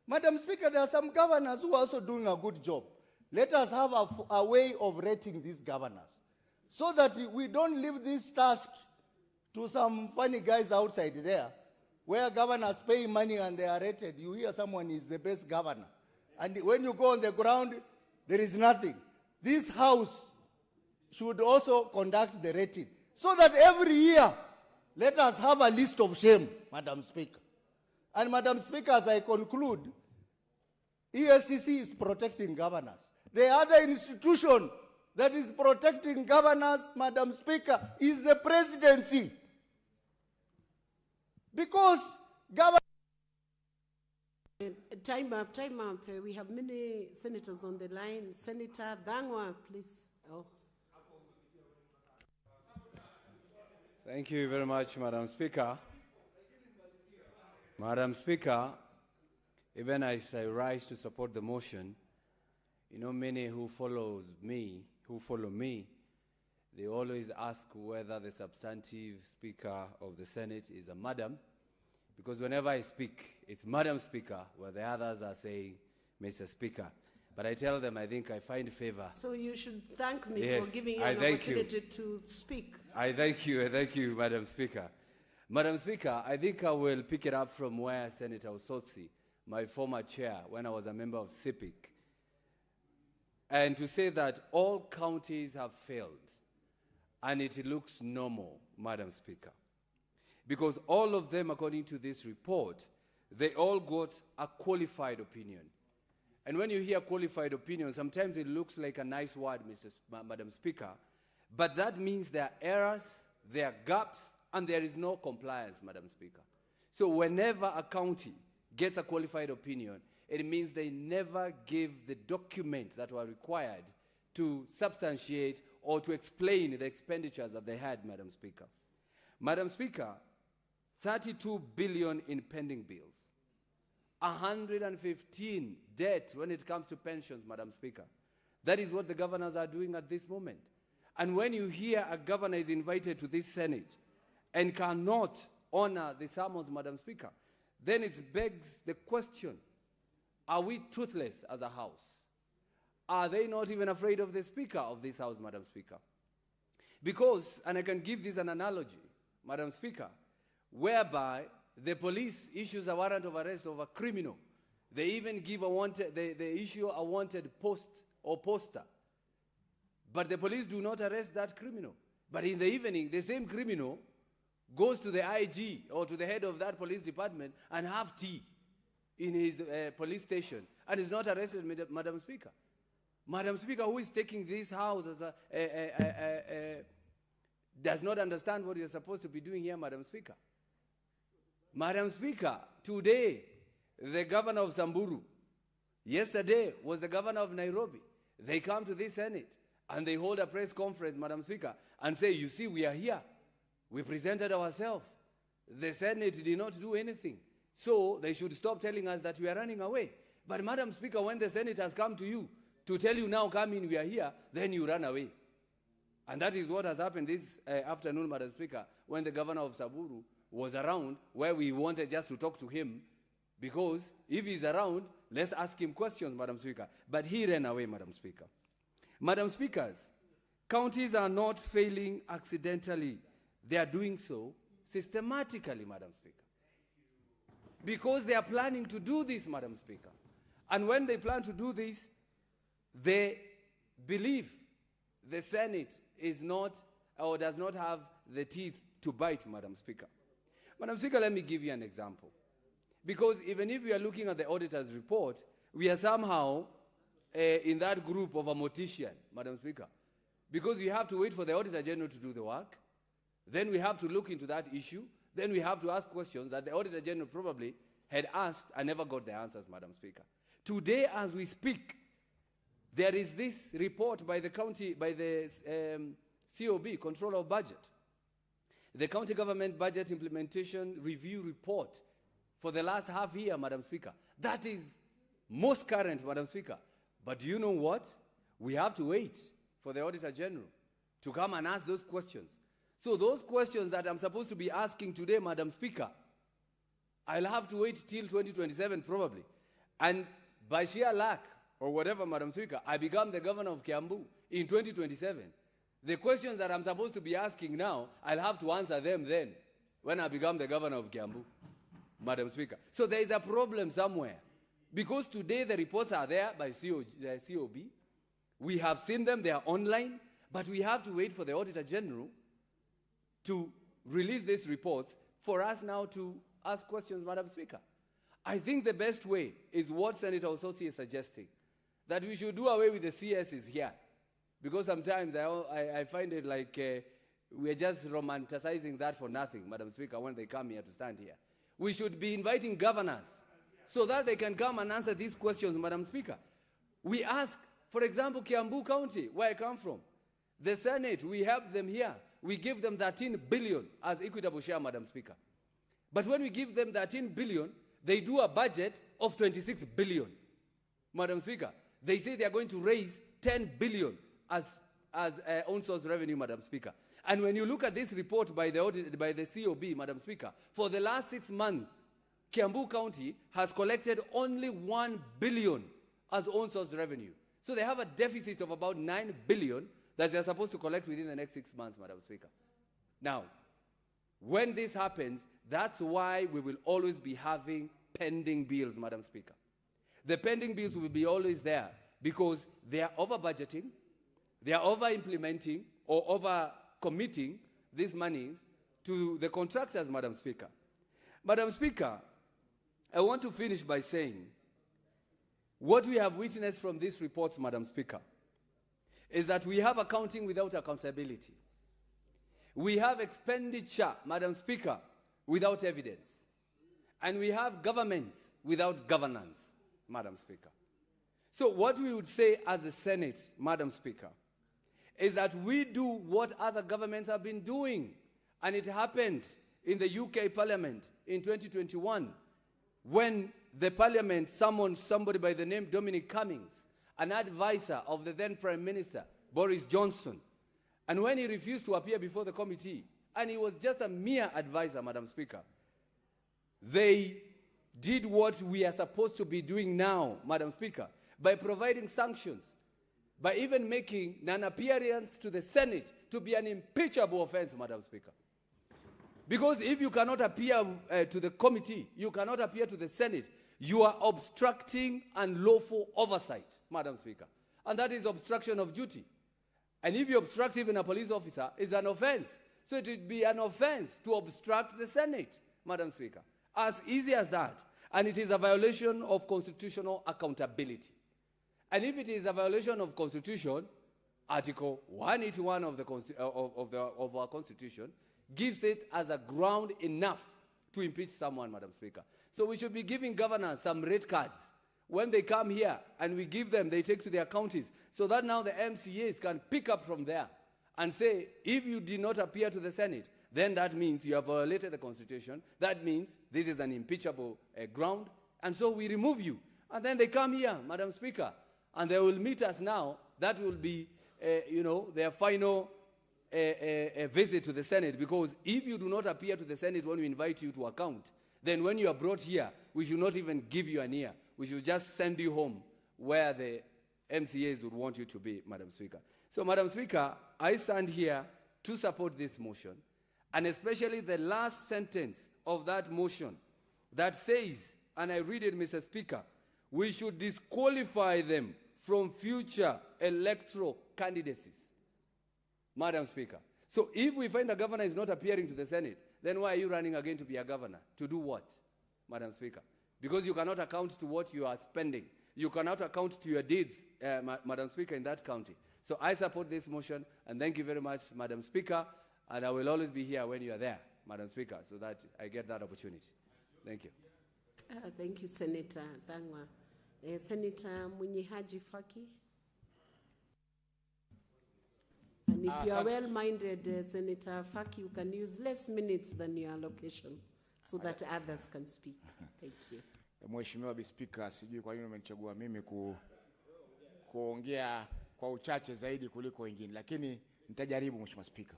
Madam Speaker, there are some governors who are also doing a good job. Let us have a way of rating these governors so that we don't leave this task to some funny guys outside there, where governors pay money and they are rated. You hear someone is the best governor. And when you go on the ground, there is nothing. This House should also conduct the rating so that every year, let us have a list of shame, Madam Speaker. And Madam Speaker, as I conclude, EACC is protecting governors. The other institution that is protecting governors, Madam Speaker, is the presidency. Because government... Time up, time up. We have many senators on the line. Senator Dangwa, please. Oh. Thank you very much, Madam Speaker. Madam Speaker, even as I rise to support the motion, you know, many who follow me, they always ask whether the substantive Speaker of the Senate is a madam, because whenever I speak, it's Madam Speaker, where the others are saying Mr. Speaker. But I tell them I think I find favor. So you should thank me Yes, for giving you I an thank you. opportunity to speak. I thank you, Madam Speaker. Madam Speaker, I think I will pick it up from where Senator Osotsi, my former chair, when I was a member of CIPIC, and to say that all counties have failed, and it looks normal, Madam Speaker, because all of them, according to this report, they all got a qualified opinion. And when you hear qualified opinion, sometimes it looks like a nice word, Madam Speaker, but that means there are errors, there are gaps, and there is no compliance, Madam Speaker. So whenever a county gets a qualified opinion, it means they never gave the documents that were required to substantiate or to explain the expenditures that they had, Madam Speaker. Madam Speaker, 32 billion in pending bills, 115 debt when it comes to pensions, Madam Speaker. That is what the governors are doing at this moment. And when you hear a governor is invited to this Senate and cannot honor the summons, Madam Speaker, then it begs the question, are we truthless as a House? Are they not even afraid of the Speaker of this House, Madam Speaker? Because, and I can give this an analogy, Madam Speaker, whereby the police issues a warrant of arrest of a criminal. They even give a wanted, they issue a wanted post or poster. But the police do not arrest that criminal. But in the evening, the same criminal goes to the IG or to the head of that police department and have tea in his police station and is not arrested, Madam Speaker. Madam Speaker, who is taking this house as does not understand what you're supposed to be doing here, Madam Speaker. Madam Speaker, today, the governor of Samburu, yesterday was the governor of Nairobi. They come to this Senate and they hold a press conference, Madam Speaker, and say, you see, we are here. We presented ourselves. The Senate did not do anything. So they should stop telling us that we are running away. But Madam Speaker, when the Senate has come to you to tell you now, come in, we are here, then you run away. And that is what has happened this afternoon, Madam Speaker, when the governor of Samburu was around, where we wanted just to talk to him, because if he's around, let's ask him questions, Madam Speaker. But he ran away, Madam Speaker. Madam Speakers, counties are not failing accidentally. They are doing so systematically, Madam Speaker. Because they are planning to do this, Madam Speaker. And when they plan to do this, they believe the Senate is not or does not have the teeth to bite, Madam Speaker. Madam Speaker, let me give you an example. Because even if we are looking at the auditor's report, we are somehow in that group of a mortician, Madam Speaker. Because we have to wait for the Auditor General to do the work. Then we have to look into that issue. Then we have to ask questions that the Auditor General probably had asked and never got the answers, Madam Speaker. Today, as we speak, there is this report by the county, by the COB, Control of Budget. The County Government Budget Implementation Review Report for the last half year, Madam Speaker. That is most current, Madam Speaker. But do you know what? We have to wait for the Auditor General to come and ask those questions. So those questions that I'm supposed to be asking today, Madam Speaker, I'll have to wait till 2027 probably. And by sheer luck, or whatever, Madam Speaker, I become the governor of Kiambu in 2027. The questions that I'm supposed to be asking now, I'll have to answer them then, when I become the governor of Kiambu, Madam Speaker. So there is a problem somewhere. Because today the reports are there by COB. We have seen them, they are online, but we have to wait for the Auditor General to release these reports for us now to ask questions, Madam Speaker. I think the best way is what Senator Osotsi is suggesting, that we should do away with the CSs here. Because sometimes I find it like we're just romanticizing that for nothing, Madam Speaker, when they come here to stand here. We should be inviting governors so that they can come and answer these questions, Madam Speaker. We ask, for example, Kiambu County, where I come from. The Senate, we help them here. We give them 13 billion as equitable share, Madam Speaker. But when we give them 13 billion, they do a budget of 26 billion. Madam Speaker, they say they are going to raise 10 billion as own source revenue, Madam Speaker. And when you look at this report by the COB, Madam Speaker, for the last 6 months, Kiambu County has collected only 1 billion as own source revenue. So they have a deficit of about 9 billion that they're supposed to collect within the next 6 months, Madam Speaker. Now, when this happens, that's why we will always be having pending bills, Madam Speaker. The pending bills will be always there because they are over-budgeting, they are over-implementing or over-committing these monies to the contractors, Madam Speaker. Madam Speaker, I want to finish by saying what we have witnessed from these reports, Madam Speaker, is that we have accounting without accountability. We have expenditure, Madam Speaker, without evidence. And we have governments without governance, Madam Speaker. So what we would say as the Senate, Madam Speaker, is that we do what other governments have been doing. And it happened in the UK Parliament in 2021 when the Parliament summoned somebody by the name Dominic Cummings, an advisor of the then Prime Minister, Boris Johnson. And when he refused to appear before the committee, and he was just a mere advisor, Madam Speaker, they did what we are supposed to be doing now, Madam Speaker, by providing sanctions, by even making non-appearance to the Senate to be an impeachable offense, Madam Speaker. Because if you cannot appear to the committee, you cannot appear to the Senate, you are obstructing unlawful oversight, Madam Speaker. And that is obstruction of duty. And if you obstruct even a police officer, it's an offense. So it would be an offense to obstruct the Senate, Madam Speaker. As easy as that. And it is a violation of constitutional accountability. And if it is a violation of Constitution, Article 181 of our Constitution gives it as a ground enough to impeach someone, Madam Speaker. So we should be giving governors some red cards. When they come here and we give them, they take to their counties, so that now the MCAs can pick up from there and say, if you did not appear to the Senate, then that means you have violated the Constitution. That means this is an impeachable ground, and so we remove you. And then they come here, Madam Speaker, and they will meet us now. That will be, their final a visit to the Senate, because if you do not appear to the Senate when we invite you to account, then when you are brought here, we should not even give you an ear. We should just send you home where the MCAs would want you to be, Madam Speaker. So, Madam Speaker, I stand here to support this motion, and especially the last sentence of that motion that says, and I read it, Mr. Speaker, we should disqualify them from future electoral candidacies. Madam Speaker. So if we find a governor is not appearing to the Senate, then why are you running again to be a governor? To do what, Madam Speaker? Because you cannot account to what you are spending. You cannot account to your deeds, Madam Speaker, in that county. So I support this motion, and thank you very much, Madam Speaker, and I will always be here when you are there, Madam Speaker, so that I get that opportunity. Thank you. Thank you, Senator Thangwa. Senator Munyihaji Faki. And if you are well-minded, Senator Faki, you can use less minutes than your allocation so that others can speak. Thank you. Mheshimiwa Speaker, sijui kwa nini umenichagua mimi kuongea kwa uchache zaidi kuliko wengine, lakini nitajaribu, Mheshimiwa Speaker.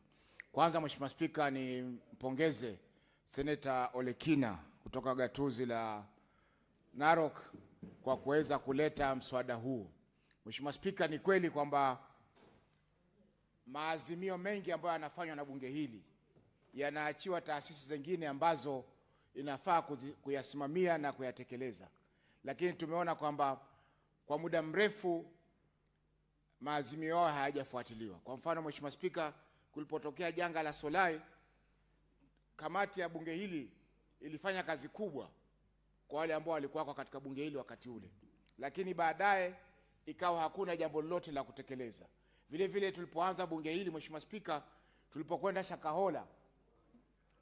Kwanza, Mheshimiwa Speaker, ni mpongeze Senator Olekina kutoka gatuzi la Narok kwa kuweza kuleta mswada huu. Mheshimiwa Speaker, ni kweli kwamba maazimio mengi ambayo yanafanywa na bunge hili yanaachiwa taasisi zingine ambazo inafaa kuyasimamia na kuyatekeleza. Lakini tumeona kwamba kwa muda mrefu maazimio yao hayajafuatiliwa. Kwa mfano, Mheshimiwa Speaker, kulipotokea janga la Solai, kamati ya bunge hili ilifanya kazi kubwa kwa wale ambao walikuwa katika bunge hili wakati ule. Lakini baadaye ikawa hakuna jambo lolote la kutekeleza. Vile vile tulipoanza bunge hili, Mheshimiwa Speaker, tulipokwenda Shakahola,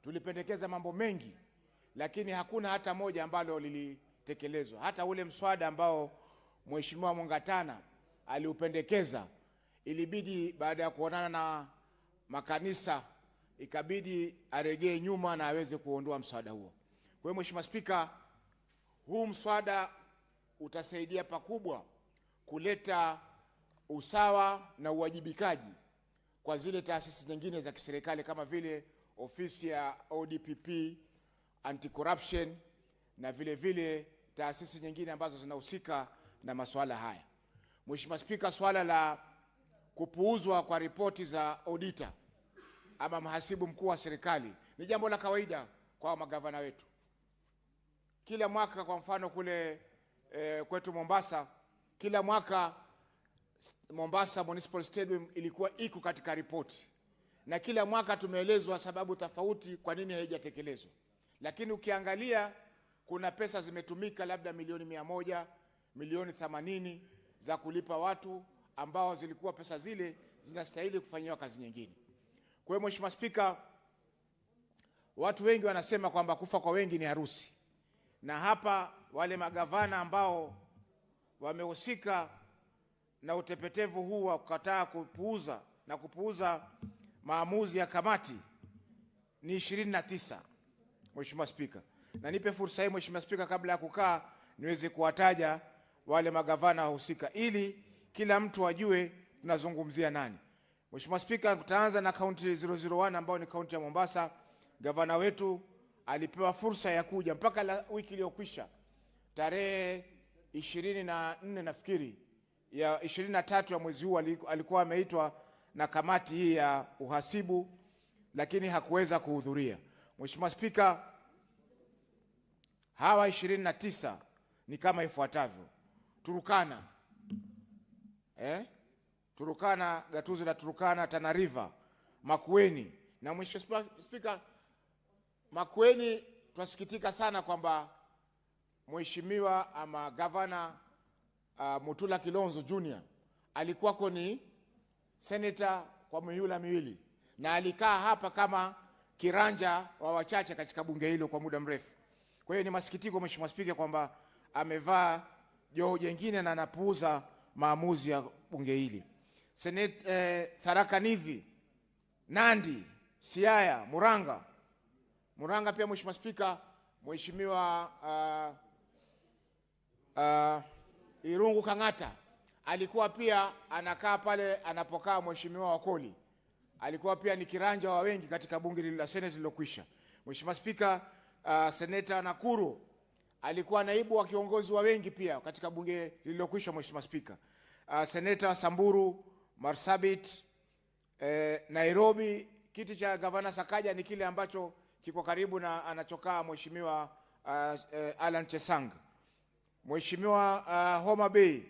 tulipendekeza mambo mengi, lakini hakuna hata moja ambalo lilitekelezwa. Hata ule mswada ambao Mheshimiwa Mungatana aliupendekeza, ilibidi baada ya kuonana na makanisa, ikabidi aregee nyuma na aweze kuondoa mswada huo. Kwa hiyo, Mheshimiwa Speaker, huu mswada utasaidia pakubwa kuleta usawa na uwajibikaji kwa zile taasisi nyingine za kiserikali kama vile ofisi ya ODPP, anti-corruption, na vile vile taasisi nyingine ambazo zinahusika na masuala haya. Mheshimiwa Speaker, swala la kupuuzwa kwa ripoti za auditor ama mhasibu mkuu wa serikali ni jambo la kawaida kwa magavana wetu. Kila mwaka, kwa mfano kule kwetu Mombasa, kila mwaka Mombasa Municipal Stadium ilikuwa iko katika ripoti, na kila mwaka tumeelezwa sababu tofauti kwa nini haijatekelezwa. Lakini ukiangalia, kuna pesa zimetumika labda milioni 100, milioni 80 za kulipa watu ambao zilikuwa pesa zile zinastahili kufanywa kazi nyingine. Kwa hiyo, Mheshimiwa Speaker, watu wengi wanasema kwamba kufa kwa wengi ni harusi, na hapa wale magavana ambao wamehusika na utepetevu huu wa kukataa kupuuza maamuzi ya kamati ni 29, Mheshimiwa Speaker. Na nipe fursa hii, Mheshimiwa Speaker, kabla ya kukaa niweze kuwataja wale magavana wahusika ili kila mtu ajue tunazungumzia nani. Mheshimiwa Speaker, tutaanza na kaunti 001 ambayo ni kaunti ya Mombasa. Gavana wetu alipewa fursa ya kuja mpaka wiki iliyokwisha, tarehe 24 nafikiri ya 23 ya mwezi huu alikuwa ameitwa na kamati hii ya uhasibu, lakini hakuweza kuhudhuria. Mheshimiwa Spika, hawa 29 ni kama ifuatavyo: Turukana, Turukana, gatuzi la Turukana, Tana River, Makueni. Na Mheshimiwa Spika, Makueni tunasikitika sana kwamba Mheshimiwa ama Gavana Mutula Kilonzo Junior alikuwako ni senator kwa mihula miwili na alikaa hapa kama kiranja wa wachache katika bunge hilo kwa muda mrefu. Kwa hiyo ni masikitiko Mheshimiwa Spika kwamba amevaa joho jingine na anapuuza maamuzi ya bunge hili. Tharaka Nithi, Nandi, Siaya, Muranga pia Mheshimiwa Spika, Mheshimiwa Irungu Kang'ata alikuwa pia anakaa pale anapokaa Mheshimiwa Wakoli. Alikuwa pia ni kiranja wa wengi katika bunge la Senate lilokwisha. Mheshimiwa Spika, Seneta Nakuru alikuwa naibu wa kiongozi wa wengi pia katika bunge lililokwisha Mheshimiwa Spika. Seneta Samburu, Marsabit, Nairobi, kiti cha Gavana Sakaja ni kile ambacho kiko karibu na anachokaa Mheshimiwa Alan Chesang. Mheshimiwa Homa Bay,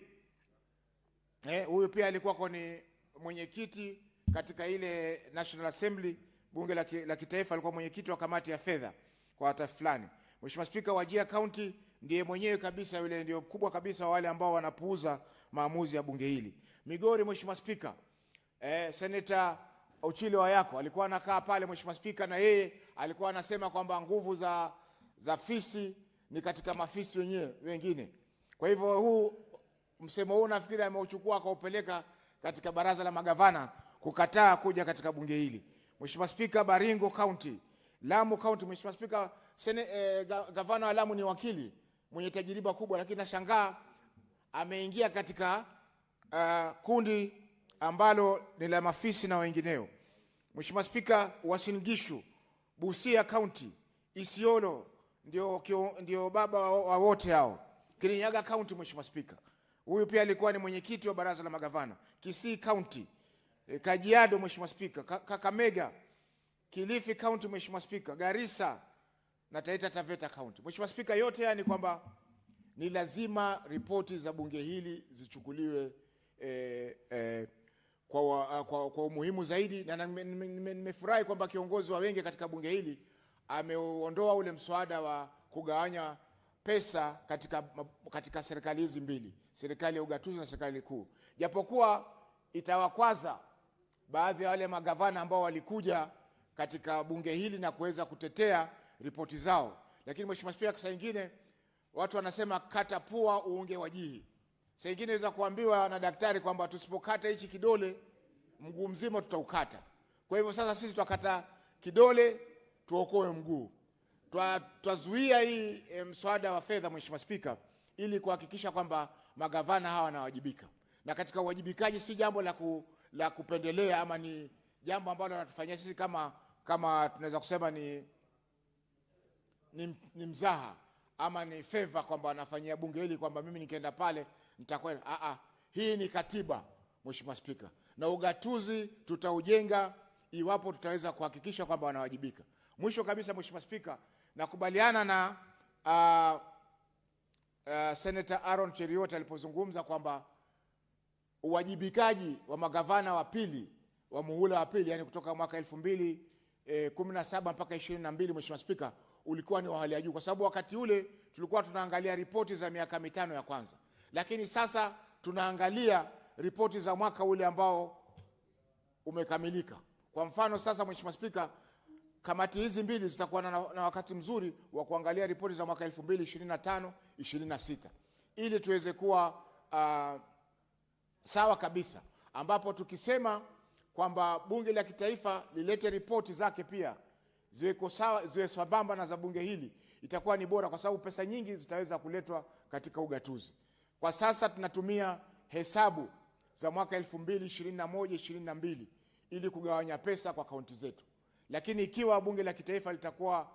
huyu pia alikuwa ni mwenyekiti katika ile National Assembly, bunge la kitaifa, alikuwa mwenyekiti wa kamati ya fedha kwa hata fulani. Mheshimiwa Spika, Wajir County ndiye mwenyewe kabisa, yule ndio kubwa kabisa wale ambao wanapuuza maamuzi ya bunge hili. Migori Mheshimiwa Spika, Senator Ochilo Wayako alikuwa anakaa pale Mheshimiwa Spika, na yeye alikuwa anasema kwamba nguvu za fisi ni katika mafisi wengine. Kwa hivyo huu msemo huu nafikiri ameuchukua akaupeleka katika baraza la magavana kukataa kuja katika bunge hili. Mheshimiwa Spika, Baringo County, Lamu County, Mheshimiwa Spika, gavana wa Lamu ni wakili mwenye tajiriba kubwa, lakini nashangaa ameingia katika kundi ambalo ni la mafisi na wengineo. Mheshimiwa Spika, Uasin Gishu, Busia County, Isiolo ndio baba wa wote hao. Kirinyaga County Mheshimiwa Spika, huyu pia alikuwa ni mwenyekiti wa baraza la magavana. Kisii County, Kajiado Mheshimiwa Spika, Kakamega, Kilifi County Mheshimiwa Spika, Garissa na Taita Taveta County. Mheshimiwa Spika, yote haya ni kwamba ni lazima ripoti za bunge hili zichukuliwe kwa umuhimu zaidi, na nimefurahi kwamba kiongozi wa wengi katika bunge hili ameondoa ule mswada wa kugawanya pesa katika serikali hizi mbili, serikali ya ugatuzi na serikali kuu. Japokuwa itawakwaza baadhi ya wale magavana ambao walikuja katika bunge hili na kuweza kutetea ripoti zao, lakini Mheshimiwa Spika, saa nyingine watu wanasema kata pua uunge wajihi. Saa nyingine inaweza kuambiwa na daktari kwamba tusipokata hichi kidole mguu mzima tutaukata. Kwa hivyo sasa sisi tutakata kidole tuokoe mguu. Twazuia hii mswada wa fedha Mheshimiwa Spika, ili kuhakikisha kwamba magavana hawa wanawajibika. Na katika uwajibikaji si jambo la kupendelea, ama ni jambo ambalo wanatufanyia sisi kama tunaweza kusema ni mzaha ama ni favor, kwamba wanafanyia bunge hili kwamba mimi nikienda pale nitakwenda. Hii ni katiba Mheshimiwa Spika, na ugatuzi tutaujenga iwapo tutaweza kuhakikisha kwamba wanawajibika. Mwisho kabisa Mheshimiwa Spika, nakubaliana na Senator Aaron Cheriot alipozungumza kwamba uwajibikaji wa magavana wa pili wa muhula wa pili, yani kutoka mwaka 2017 mpaka 22 Mheshimiwa Spika, ulikuwa ni wa hali ya juu, kwa sababu wakati ule tulikuwa tunaangalia ripoti za miaka mitano ya kwanza, lakini sasa tunaangalia ripoti za mwaka ule ambao umekamilika. Kwa mfano sasa Mheshimiwa Spika, kamati hizi mbili zitakuwa na wakati mzuri wa kuangalia ripoti za mwaka 2025-26 ili tuweze kuwa sawa kabisa, ambapo tukisema kwamba bunge la kitaifa lilete ripoti zake pia ziweko sawa, ziwe sambamba na za bunge hili, itakuwa ni bora, kwa sababu pesa nyingi zitaweza kuletwa katika ugatuzi. Kwa sasa tunatumia hesabu za mwaka 2021-22 ili kugawanya pesa kwa kaunti zetu, lakini ikiwa bunge la kitaifa litakuwa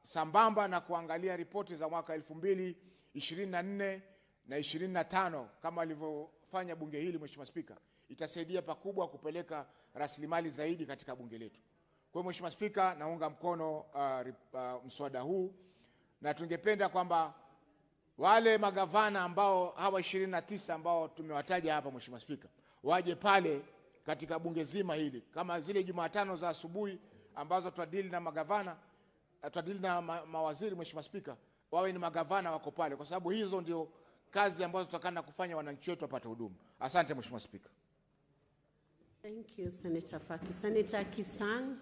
sambamba na kuangalia ripoti za mwaka 2024 na 25 kama alivyofanya bunge hili Mheshimiwa Spika, itasaidia pakubwa kupeleka rasilimali zaidi katika bunge letu. Kwa Mheshimiwa Spika, naunga mkono mswada huu, na tungependa kwamba wale magavana ambao hawa 29 ambao tumewataja hapa Mheshimiwa Spika, waje pale katika bunge zima hili, kama zile Jumatano za asubuhi ambazo tutadili na magavana, tutadili na mawaziri Mheshimiwa Spika, wawe ni magavana wako pale, kwa sababu hizo ndio kazi ambazo tutakana kufanya wananchi wetu wapate huduma. Asante Mheshimiwa Spika. Thank you, Senator Faki. Senator Kisang.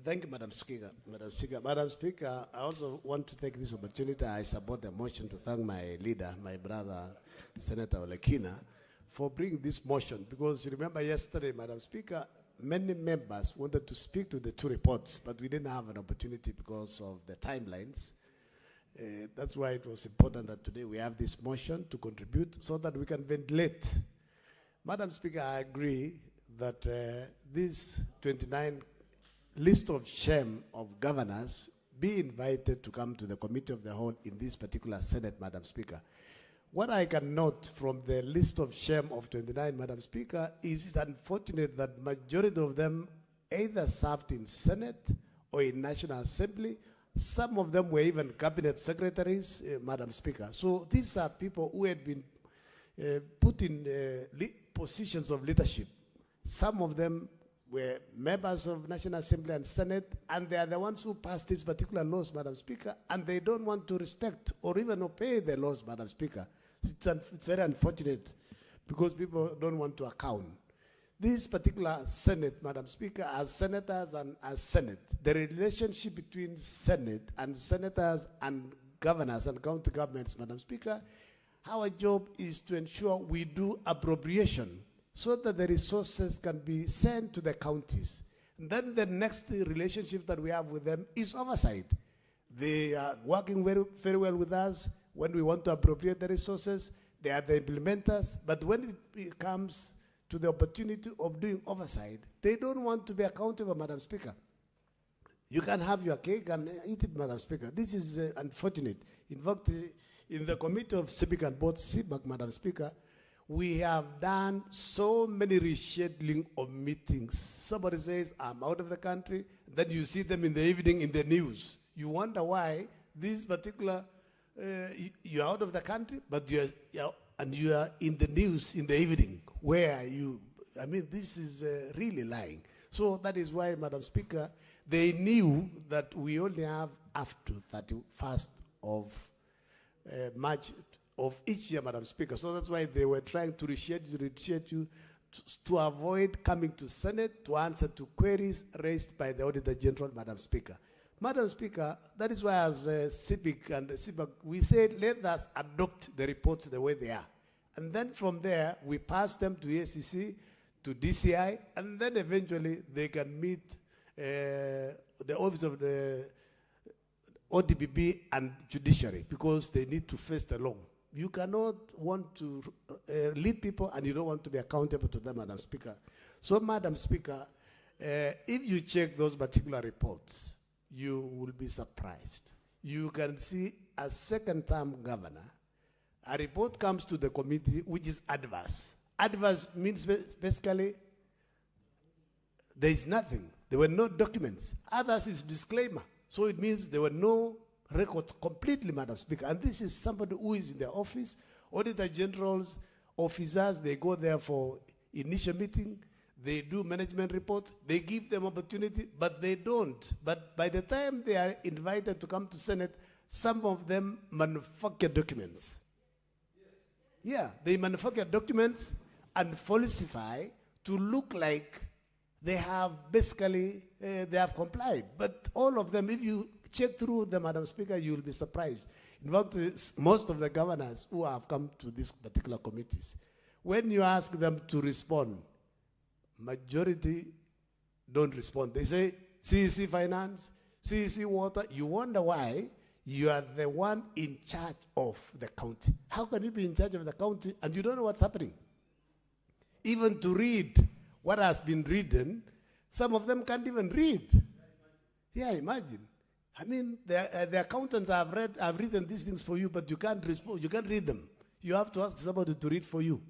Thank you, Madam Speaker. Madam Speaker, I also want to take this opportunity. I support the motion to thank my leader, my brother, Senator Olekina, for bringing this motion. Because you remember yesterday, Madam Speaker, many members wanted to speak to the two reports, but we didn't have an opportunity because of the timelines. That's why it was important that today we have this motion to contribute so that we can ventilate. Madam Speaker, I agree that this 29 list of shame of governors be invited to come to the committee of the whole in this particular Senate, Madam Speaker. What I can note from the list of shame of 29, Madam Speaker, is it's unfortunate that majority of them either served in Senate or in National Assembly. Some of them were even cabinet secretaries, Madam Speaker. So these are people who had been put in positions of leadership. Some of them were members of National Assembly and Senate, and they are the ones who passed these particular laws, Madam Speaker, and they don't want to respect or even obey the laws, Madam Speaker. It's very unfortunate because people don't want to account. This particular Senate, Madam Speaker, as senators and as Senate, the relationship between Senate and senators and governors and county governments, Madam Speaker, our job is to ensure we do appropriation so that the resources can be sent to the counties. And then the next relationship that we have with them is oversight. They are working very, very well with us when we want to appropriate the resources. They are the implementers. But when it comes to the opportunity of doing oversight, they don't want to be accountable, Madam Speaker. You can have your cake and eat it, Madam Speaker. This is unfortunate. In fact, in the Committee of Civic and Board, CBAC, Madam Speaker, we have done so many rescheduling of meetings. Somebody says, I'm out of the country. Then you see them in the evening in the news. You wonder why this particular, you're out of the country, but you are in the news in the evening. Where you, I mean, this is really lying. So that is why, Madam Speaker, they knew that we only have after 31st of March of each year, Madam Speaker. So that's why they were trying to reschedule to avoid coming to Senate to answer to queries raised by the Auditor General, Madam Speaker. Madam Speaker, that is why as CIPIC and CIPAC, we said let us adopt the reports the way they are. And then from there, we pass them to ACC, to DCI, and then eventually they can meet the Office of the ODPP and Judiciary because they need to face the law. You cannot want to lead people and you don't want to be accountable to them, Madam Speaker. So, Madam Speaker, if you check those particular reports, you will be surprised. You can see a second-term governor, a report comes to the committee which is adverse. Adverse means basically there is nothing. There were no documents. Others is disclaimer. So it means there were no records completely, Madam Speaker. And this is somebody who is in the office. Auditor General's officers, they go there for initial meeting. They do management reports. They give them opportunity, but they don't. But by the time they are invited to come to Senate, some of them manufacture documents. Yeah, they manufacture documents and falsify to look like they have basically, they have complied. But all of them, if you check through them, Madam Speaker, you will be surprised. In fact, most of the governors who have come to these particular committees, when you ask them to respond, majority don't respond. They say, CEC Finance, CEC Water. You wonder why you are the one in charge of the county. How can you be in charge of the county and you don't know what's happening? Even to read what has been written, some of them can't even read. Yeah, imagine. I mean, the accountants have written these things for you, but you can't respond. You can't read them. You have to ask somebody to read for you.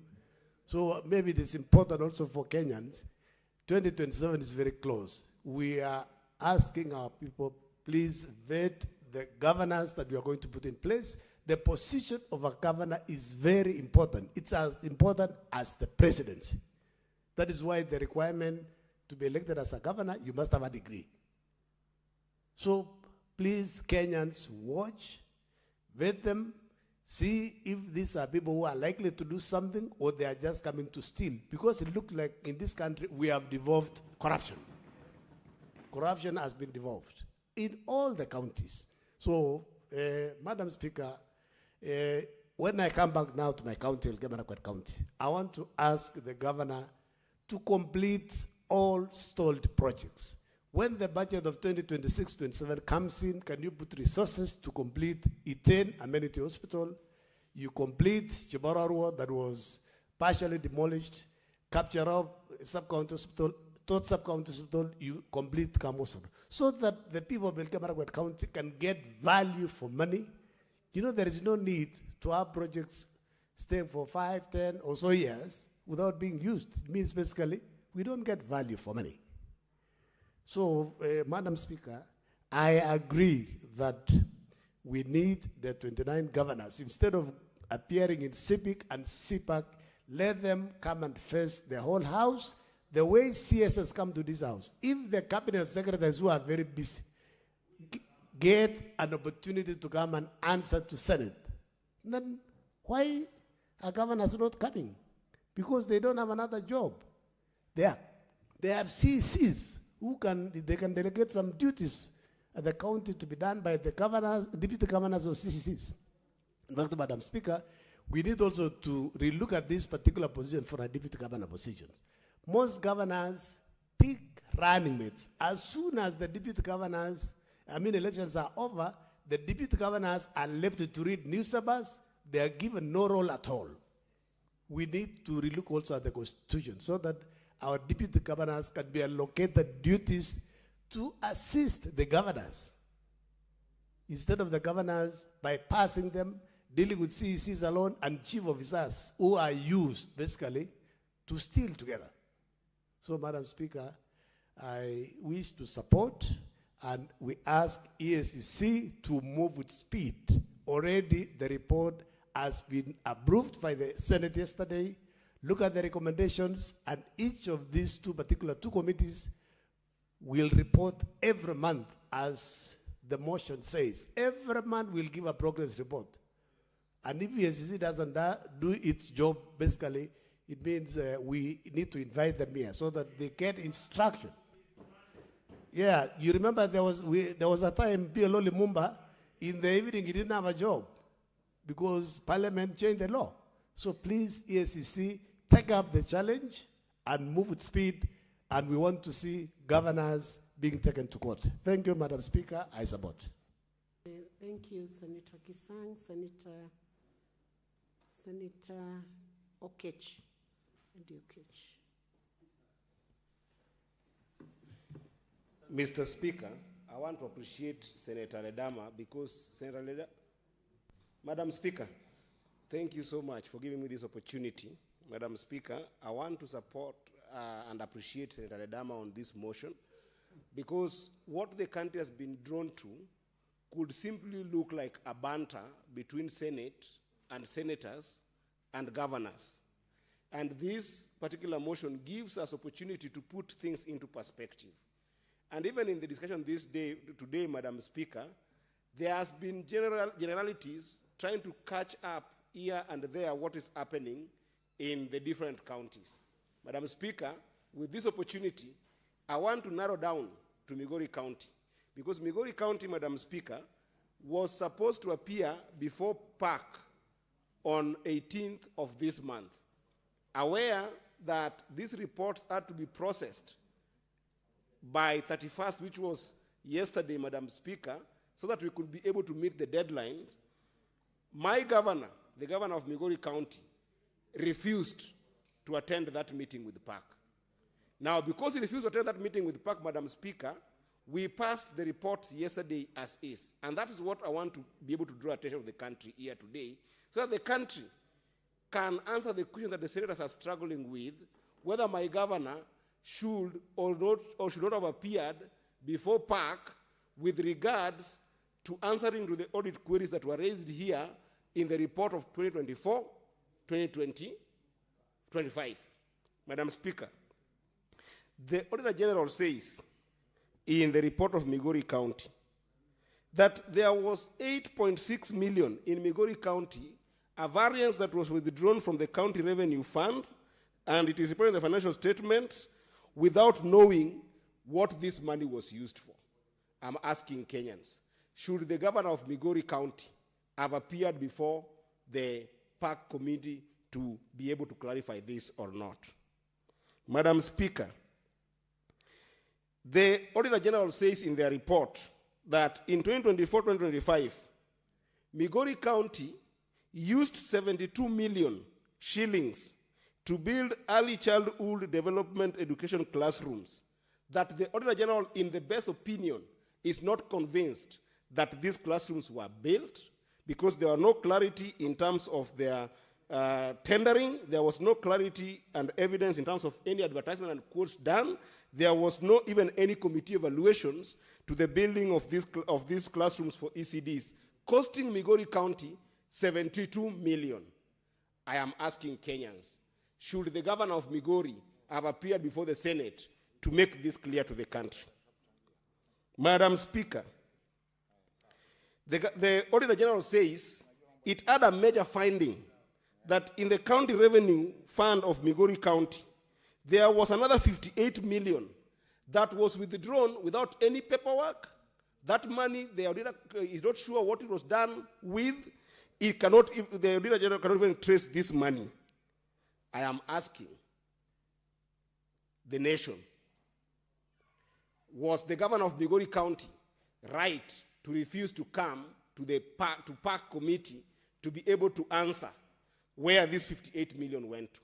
So maybe it is important also for Kenyans 2027 is very close. We are asking our people, please vet the governors that we are going to put in place. The position of a governor is very important. It's as important as the presidency. That is why the requirement to be elected as a governor, you must have a degree. So please, Kenyans, watch, vet them, see if these are people who are likely to do something or they are just coming to steal. Because it looks like in this country we have devolved corruption. Corruption has been devolved in all the counties. So, Madam Speaker, when I come back now to my county, Elgeyo-Marakwet County, I want to ask the governor to complete all stalled projects. When the budget of 2026-27 comes in, can you put resources to complete Iten Amenity Hospital? You complete Chibararua that was partially demolished, Kapchara Sub-County Hospital, Tot Sub-County Hospital, you complete Kamosor. So that the people of Elgeyo-Marakwet County can get value for money. You know, there is no need to have projects stay for 5, 10 or so years without being used. It means basically we don't get value for money. So, Madam Speaker, I agree that we need the 29 governors. Instead of appearing in CIPIC and CIPAC, let them come and face the whole house the way CS has come to this house. If the cabinet secretaries who are very busy get an opportunity to come and answer to Senate, then why are governors not coming? Because they don't have another job. They have CCs who can delegate some duties at the county to be done by the governors, deputy governors or CCCs. In fact, Madam Speaker, we need also to relook at this particular position for our deputy governor positions. Most governors pick running mates. As soon as the deputy governors, elections are over, the deputy governors are left to read newspapers. They are given no role at all. We need to relook also at the Constitution so that our deputy governors can be allocated duties to assist the governors. Instead of the governors bypassing them, dealing with CECs alone and chief officers who are used basically to steal together. So, Madam Speaker, I wish to support and we ask EACC to move with speed. Already the report has been approved by the Senate yesterday. Look at the recommendations, and each of these two committees will report every month, as the motion says. Every month we'll give a progress report. And if EACC doesn't do its job, basically, it means we need to invite them here so that they get instruction. Yeah, you remember there was a time PLO Lumumba, in the evening he didn't have a job because Parliament changed the law. So please, EACC, take up the challenge and move with speed, and we want to see governors being taken to court. Thank you, Madam Speaker. I support. Thank you, Senator Kisang. Senator Okech. Mr. Speaker, I want to appreciate Senator Ledama because Madam Speaker, thank you so much for giving me this opportunity. Madam Speaker, I want to support and appreciate Senator Ledama on this motion because what the country has been drawn to could simply look like a banter between Senate and senators and governors. And this particular motion gives us opportunity to put things into perspective. And even in the discussion today, Madam Speaker, there has been generalities trying to catch up here and there what is happening in the different counties. Madam Speaker, with this opportunity, I want to narrow down to Migori County, because Migori County, Madam Speaker, was supposed to appear before PAC on 18th of this month, aware that these reports had to be processed by 31st, which was yesterday, Madam Speaker, so that we could be able to meet the deadlines. My governor, the governor of Migori County, refused to attend that meeting with the PAC. Now, because he refused to attend that meeting with the PAC, Madam Speaker, we passed the report yesterday as is. And that is what I want to be able to draw attention of the country here today, so that the country can answer the question that the senators are struggling with, whether my governor should or should not have appeared before PAC with regards to answering to the audit queries that were raised here in the report of 2024, 2020, 25. Madam Speaker, the Auditor General says in the report of Migori County that there was 8.6 million in Migori County, a variance that was withdrawn from the county revenue fund, and it is reported in the financial statements without knowing what this money was used for. I'm asking Kenyans, should the governor of Migori County have appeared before the PAC committee to be able to clarify this or not? Madam Speaker, the Auditor General says in their report that in 2024-2025, Migori County used 72 million shillings to build early childhood development education classrooms, that the Auditor General, in the best opinion, is not convinced that these classrooms were built because there was no clarity in terms of their tendering. There was no clarity and evidence in terms of any advertisement and quotes done. There was no even any committee evaluations to the building of these classrooms for ECDs, costing Migori County 72 million. I am asking Kenyans, should the governor of Migori have appeared before the Senate to make this clear to the country? Madam Speaker, the Auditor General says it had a major finding that in the county revenue fund of Migori County, there was another 58 million that was withdrawn without any paperwork. That money, the auditor is not sure what it was done with. The Auditor General cannot even trace this money. I am asking the nation, was the governor of Migori County right to refuse to come to the PAC committee to be able to answer where this 58 million went to?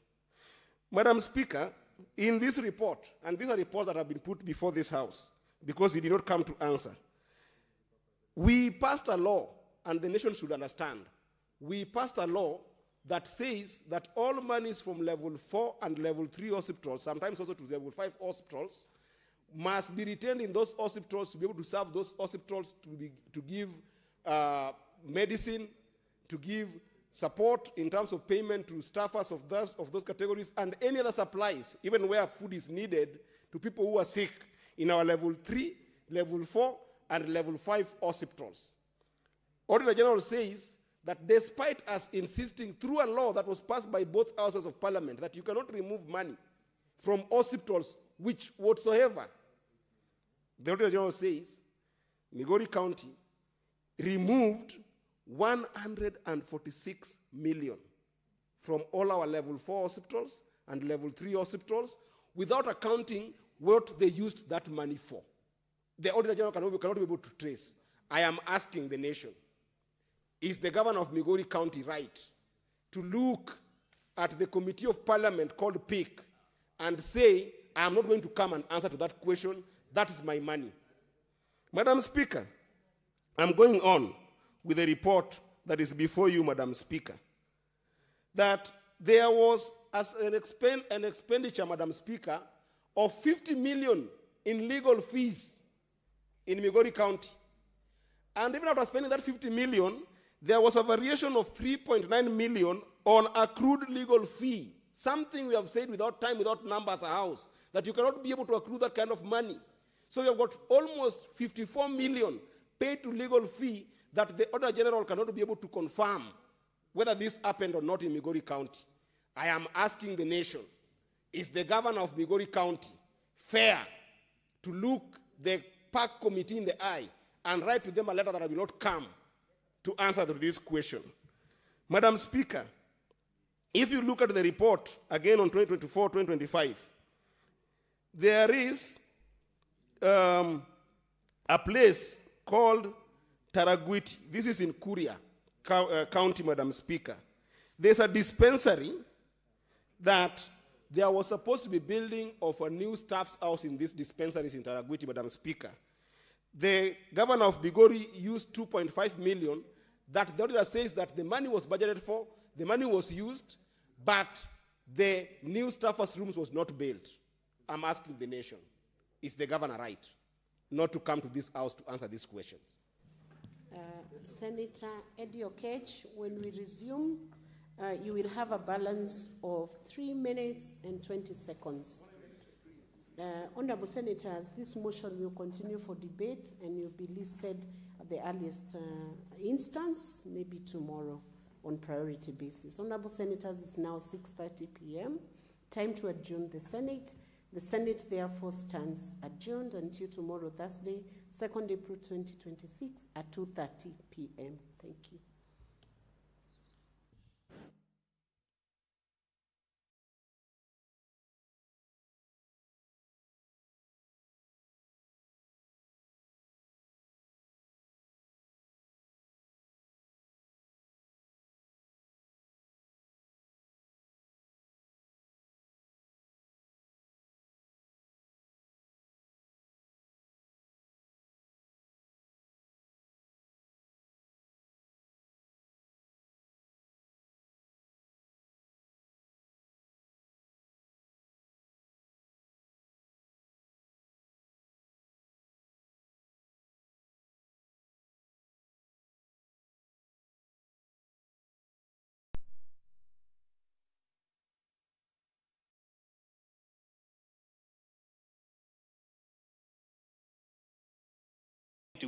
Madam Speaker, in this report, and these are reports that have been put before this House because he did not come to answer, we passed a law, and the nation should understand, we passed a law that says that all monies from level 4 and level 3 hospitals, sometimes also to level 5 hospitals, must be retained in those hospitals to be able to serve those hospitals, to give medicine, to give support in terms of payment to staffers of those categories, and any other supplies, even where food is needed, to people who are sick in our level 3, level 4, and level 5 hospitals. Auditor General says that despite us insisting through a law that was passed by both houses of parliament that you cannot remove money from hospitals which whatsoever, the Auditor General says Migori County removed 146 million from all our level 4 hospitals and level 3 hospitals without accounting what they used that money for. The Auditor General cannot be able to trace. I am asking the nation, is the governor of Migori County right to look at the Committee of Parliament called PIC and say, I am not going to come and answer to that question, that is my money? Madam Speaker, I'm going on with a report that is before you, Madam Speaker, that there was an expenditure, Madam Speaker, of 50 million in legal fees in Migori County. And even after spending that 50 million, there was a variation of 3.9 million on accrued legal fee, something we have said without time, without numbers, a house, that you cannot be able to accrue that kind of money. So you have got almost 54 million paid to legal fee that the Auditor General cannot be able to confirm whether this happened or not in Migori County. I am asking the nation, is the governor of Migori County fair to look the PAC committee in the eye and write to them a letter that I will not come to answer to this question? Madam Speaker, if you look at the report again on 2024-2025, there is a place called Taragwiti. This is in Kuria County, Madam Speaker. There's a dispensary that there was supposed to be building of a new staff's house in this dispensary in Taragwiti, Madam Speaker. The governor of Migori used 2.5 million that the auditor says that the money was budgeted for, the money was used, but the new staffers' rooms was not built. I'm asking the nation, is the governor right not to come to this house to answer these questions? Senator Eddie Okech, when we resume, you will have a balance of 3 minutes and 20 seconds. Honorable Senators, this motion will continue for debate and will be listed at the earliest instance, maybe tomorrow on priority basis. Honorable Senators, it's now 6:30 p.m. Time to adjourn the Senate. The Senate therefore stands adjourned until tomorrow, Thursday, 2nd April 2026 at 2:30 p.m. Thank you.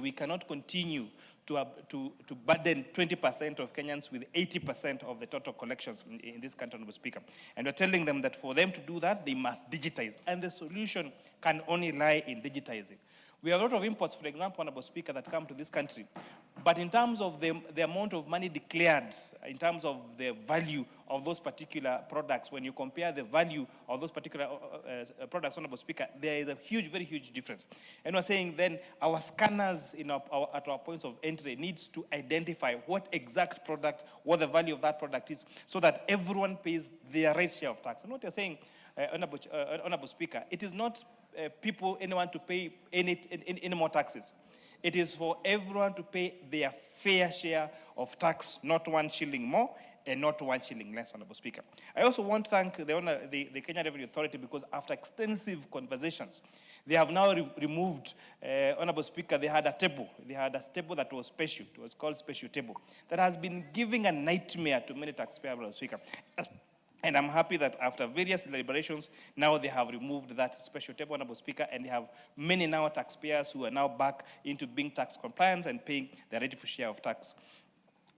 We cannot continue to burden 20% of Kenyans with 80% of the total collections in this country, Mr. Speaker. And we're telling them that for them to do that, they must digitize. And the solution can only lie in digitizing. We have a lot of imports, for example, Honorable Speaker, that come to this country. But in terms of the amount of money declared, in terms of the value of those particular products, when you compare the value of those particular products, Honorable Speaker, there is a huge, very huge difference. And we're saying then our scanners at our points of entry needs to identify what exact product, what the value of that product is, so that everyone pays their right share of tax. And what you're saying, Honorable Speaker, it is not anyone to pay any more taxes. It is for everyone to pay their fair share of tax, not 1 shilling more and not 1 shilling less, Honorable Speaker. I also want to thank the Kenya Revenue Authority, because after extensive conversations, they have now removed, Honorable Speaker, they had a table that was special. It was called special table. That has been giving a nightmare to many taxpayers, Honorable Speaker. And I'm happy that after various deliberations, now they have removed that special table, Honorable Speaker, and they have many now taxpayers who are now back into being tax compliant and paying their rightful share of tax.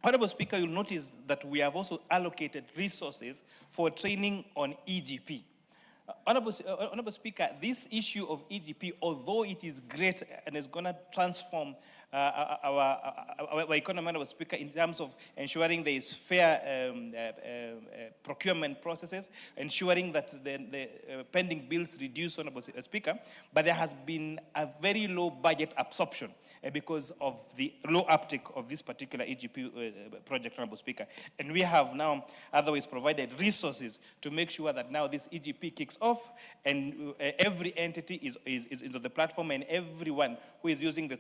Honorable Speaker, you'll notice that we have also allocated resources for training on EGP. Honorable Speaker, this issue of EGP, although it is great and is going to transform our economy, Honorable Speaker, in terms of ensuring there is fair procurement processes, ensuring that the pending bills reduce, Honorable Speaker, but there has been a very low budget absorption because of the low uptake of this particular EGP project, Honorable Speaker. And we have now otherwise provided resources to make sure that now this EGP kicks off and every entity is on the platform, and everyone who is using the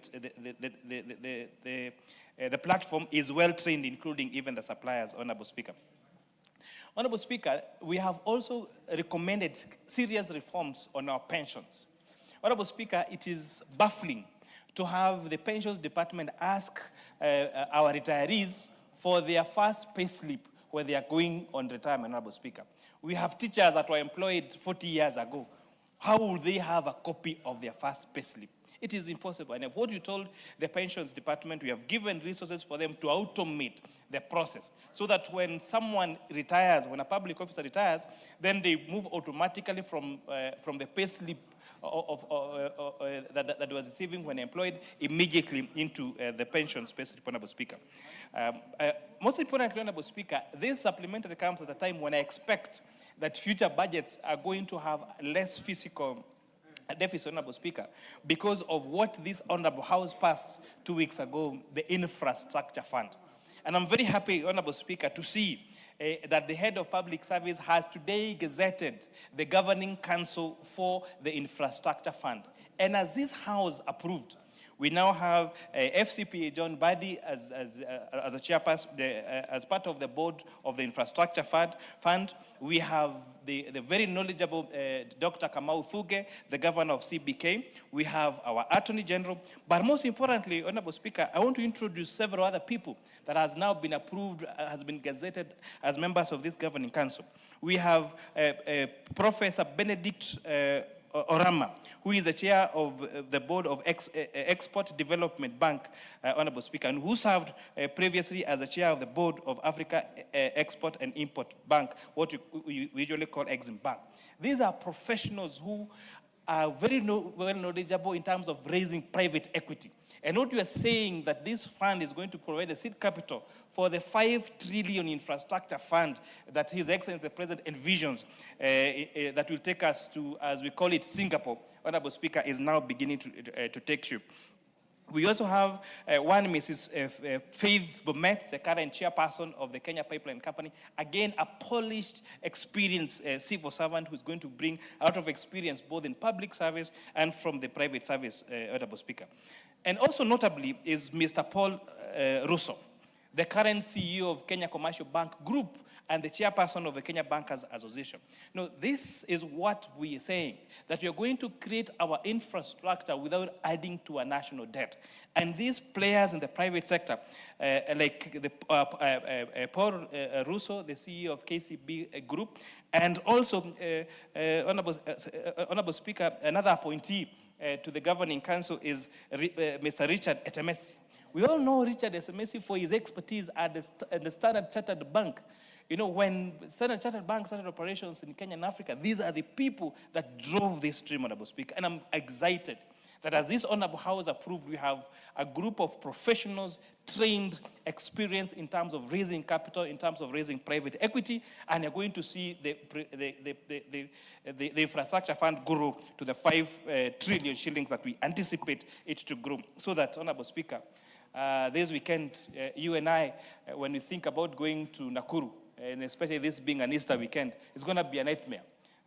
platform is well trained, including even the suppliers, Honorable Speaker. Honorable Speaker, we have also recommended serious reforms on our pensions. Honorable Speaker, it is baffling to have the pensions department ask our retirees for their first pay slip when they are going on retirement, Honorable Speaker. We have teachers that were employed 40 years ago. How will they have a copy of their first pay slip? It is impossible. And what you told the pensions department, we have given resources for them to automate the process so that when someone retires, when a public officer retires, then they move automatically from the pay slip that was receiving when employed immediately into the pensions pay slip, Honorable Speaker. Most importantly, Honorable Speaker, this supplementary comes at a time when I expect that future budgets are going to have less fiscal deficit, Honorable Speaker, because of what this Honorable House passed 2 weeks ago, the Infrastructure Fund. And I'm very happy, Honorable Speaker, to see that the head of public service has today gazetted the governing council for the Infrastructure Fund. And as this House approved, We now have FCPA John Badi as a chairperson, as part of the board of the infrastructure fund. We have the very knowledgeable Dr. Kamau Thuge, the governor of CBK. We have our Attorney General. But most importantly, Honorable Speaker, I want to introduce several other people that has now been approved, has been gazetted as members of this governing council. We have Professor Benedict Orama, who is the chair of the board of Export Development Bank, Honorable Speaker, and who served previously as the chair of the board of Africa Export and Import Bank, what we usually call Exim Bank. These are professionals who are very well knowledgeable in terms of raising private equity. And what we are saying that this fund is going to provide the seed capital for the 5 trillion infrastructure fund that His Excellency the President envisions that will take us to, as we call it, Singapore, Honorable Speaker, is now beginning to take shape. We also have one Mrs. Faith Bomet, the current chairperson of the Kenya Pipeline Company. Again, a polished, experienced civil servant who's going to bring a lot of experience both in public service and from the private service, Honorable Speaker. And also notably is Mr. Paul Russo, the current CEO of Kenya Commercial Bank Group and the chairperson of the Kenya Bankers Association. Now, this is what we are saying, that we are going to create our infrastructure without adding to a national debt. And these players in the private sector, like Paul Russo, the CEO of KCB Group, and also, Honorable Speaker, another appointee to the governing council is Mr. Richard Etemesi. We all know Richard Etemesi for his expertise at the Standard Chartered Bank. You know, when Standard Chartered Bank started operations in Kenya and Africa, these are the people that drove this stream, Honorable Speaker. And I'm excited that as this Honorable House approved, we have a group of professionals, trained, experienced in terms of raising capital, in terms of raising private equity, and you're going to see the infrastructure fund grow to the 5 trillion shillings that we anticipate it to grow. So that, Honorable Speaker, this weekend, you and I, when we think about going to Nakuru, and especially this being an Easter weekend, it's going to be a nightmare.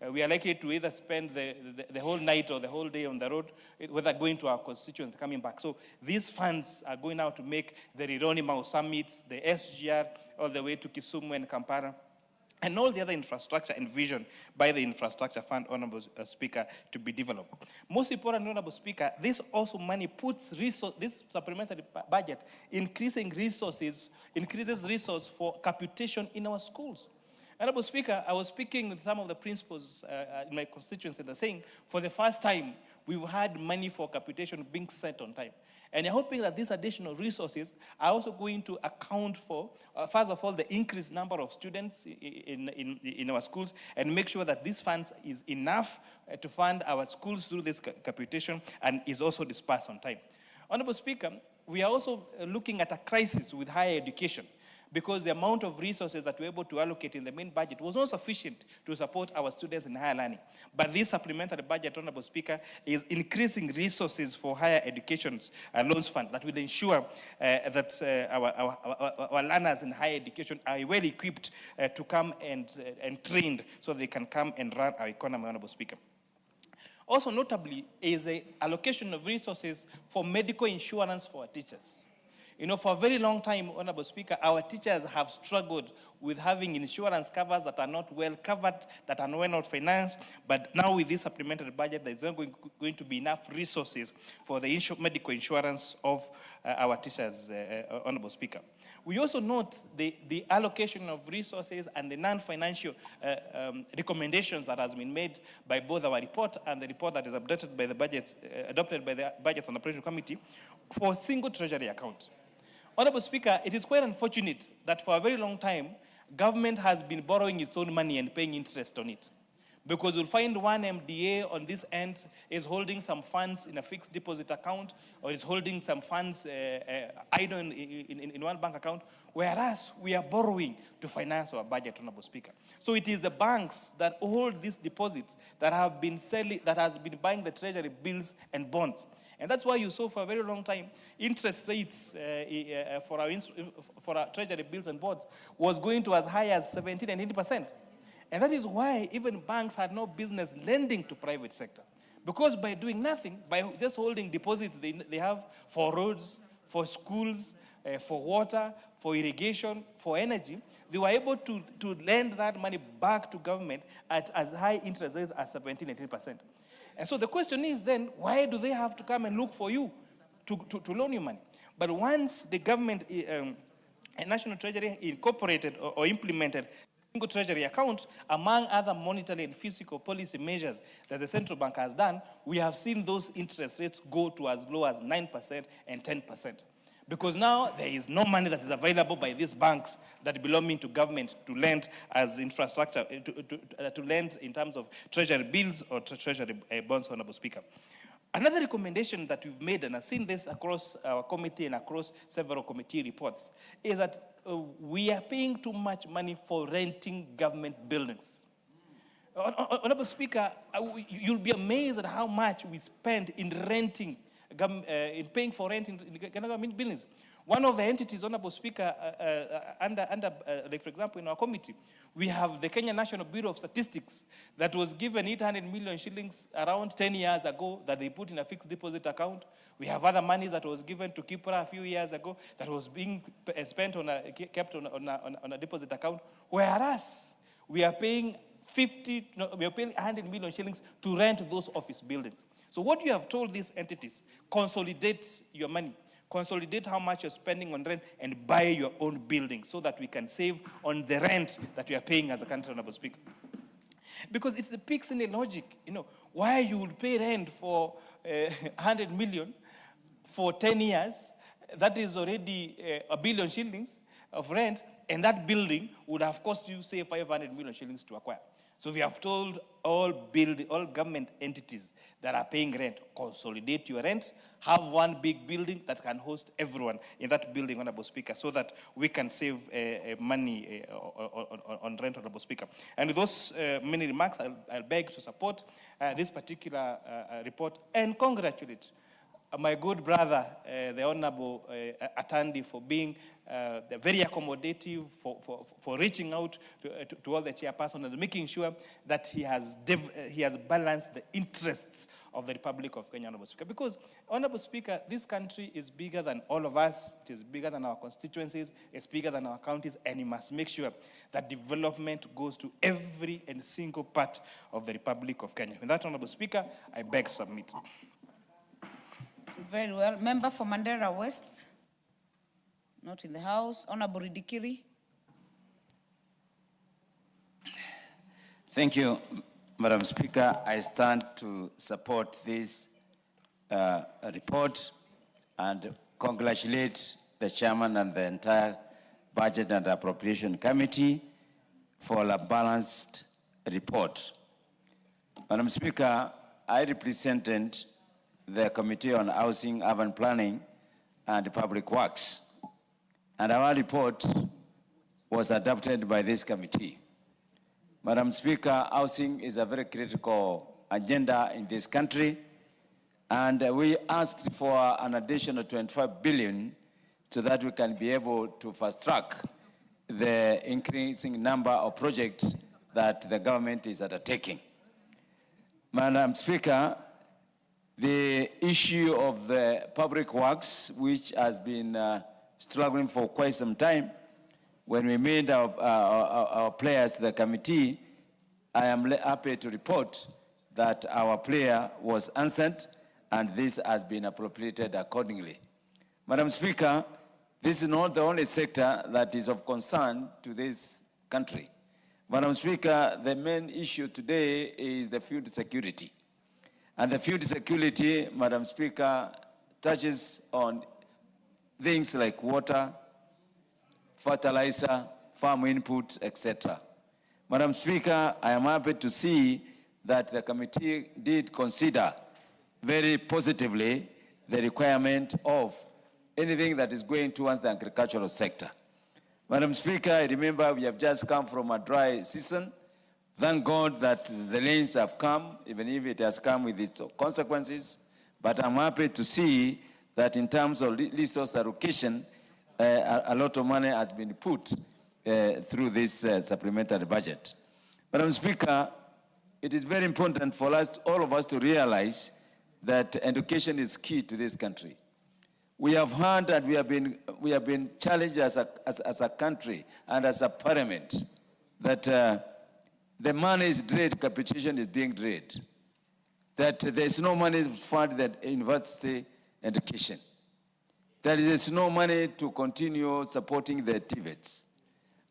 We are likely to either spend the whole night or the whole day on the road, whether going to our constituents coming back. So these funds are going now to make the Rironi Mau summits, the SGR, all the way to Kisumu and Kampala, and all the other infrastructure envisioned by the Infrastructure Fund, Honorable Speaker, to be developed. Most important, Honorable Speaker, this also money puts this supplementary budget increases resource for capitation in our schools. Honorable Speaker, I was speaking with some of the principals in my constituency, they're saying for the first time, we've had money for capitation being set on time. And I'm hoping that these additional resources are also going to account for, first of all, the increased number of students in our schools, and make sure that these funds is enough to fund our schools through this capitation and is also dispersed on time. Honorable Speaker, we are also looking at a crisis with higher education, because the amount of resources that we're able to allocate in the main budget was not sufficient to support our students in higher learning. But this supplementary budget, Honorable Speaker, is increasing resources for higher education loans fund that will ensure that our learners in higher education are well equipped to come and trained so they can come and run our economy, Honorable Speaker. Also notably is the allocation of resources for medical insurance for our teachers. You know, for a very long time, Honorable Speaker, our teachers have struggled with having insurance covers that are not well covered, that are well not financed. But now with this supplementary budget, there's not going to be enough resources for the medical insurance of our teachers, Honorable Speaker. We also note the allocation of resources and the non-financial recommendations that has been made by both our report and the report that is adopted by the Budgets and Operation Committee for single treasury account. Honorable Speaker, it is quite unfortunate that for a very long time, government has been borrowing its own money and paying interest on it. Because you'll find one MDA on this end is holding some funds in a fixed deposit account, or is holding some funds idle in one bank account, whereas we are borrowing to finance our budget, Honorable Speaker. So it is the banks that hold these deposits that have been buying the treasury bills and bonds. And that's why you saw for a very long time, interest rates for our treasury bills and bonds was going to as high as 17 and 80%. And that is why even banks had no business lending to private sector. Because by doing nothing, by just holding deposits they have for roads, for schools, for water, for irrigation, for energy, they were able to lend that money back to government at as high interest rates as 17-18%. And so the question is then, why do they have to come and look for you to loan you money? But once the government and National Treasury incorporated or implemented single treasury account, among other monetary and fiscal policy measures that the central bank has done, we have seen those interest rates go to as low as 9% and 10%. Because now there is no money that is available by these banks that belong to government to lend as infrastructure, to lend in terms of treasury bills or treasury bonds, Honorable Speaker. Another recommendation that we've made, and I've seen this across our committee and across several committee reports, is that we are paying too much money for renting government buildings. Honorable Speaker, you'll be amazed at how much we spend in renting, in paying for rent in government buildings. One of the entities, Honorable Speaker, like for example, in our committee, we have the Kenya National Bureau of Statistics that was given 800 million shillings around 10 years ago that they put in a fixed deposit account. We have other money that was given to Kipra a few years ago that was being spent kept on a deposit account. Whereas we are paying 100 million shillings to rent those office buildings. So what you have told these entities, consolidate your money. Consolidate how much you're spending on rent and buy your own building so that we can save on the rent that we are paying as a country, Honorable Speaker. Because it's the pigs in the logic, why you would pay rent for 100 million for 10 years, that is already 1 billion shillings of rent, and that building would have cost you, say, 500 million shillings to acquire. So we have told all government entities that are paying rent, consolidate your rent, have one big building that can host everyone in that building, Honorable Speaker, so that we can save money on rent, Honorable Speaker. And with those many remarks, I'll beg to support this particular report and congratulate my good brother, the Honorable Atandi, for being very accommodative, for reaching out to all the chairpersons and making sure that he has balanced the interests of the Republic of Kenya, Honorable Speaker. Because, Honorable Speaker, this country is bigger than all of us. It is bigger than our constituencies. It's bigger than our counties. And you must make sure that development goes to every and single part of the Republic of Kenya. With that, Honorable Speaker, I beg to submit. Very well. Member for Mandera West, not in the House. Honorable Ridikiri. Thank you, Madam Speaker. I stand to support this report and congratulate the chairman and the entire Budget and Appropriation Committee for a balanced report. Madam Speaker, I represented the Committee on Housing, Urban Planning, and Public Works. And our report was adopted by this committee. Madam Speaker, housing is a very critical agenda in this country, and we asked for an additional 25 billion so that we can be able to fast-track the increasing number of projects that the government is undertaking. Madam Speaker, the issue of the public works, which has been struggling for quite some time, when we made our players to the committee, I am happy to report that our player was answered and this has been appropriated accordingly. Madam Speaker, this is not the only sector that is of concern to this country. Madam Speaker, the main issue today is the food security. And the food security, Madam Speaker, touches on things like water, fertilizer, farm inputs, etc. Madam Speaker, I am happy to see that the committee did consider very positively the requirement of anything that is going towards the agricultural sector. Madam Speaker, I remember we have just come from a dry season. Thank God that the rains have come, even if it has come with its consequences. But I'm happy to see that in terms of resource allocation, a lot of money has been put through this supplementary budget. Madam Speaker, it is very important for us, all of us, to realize that education is key to this country. We have heard that we have been challenged as a country and as a parliament that the money is drained, capitation is being drained, that there's no money to fund the university education, that there's no money to continue supporting the TVETs.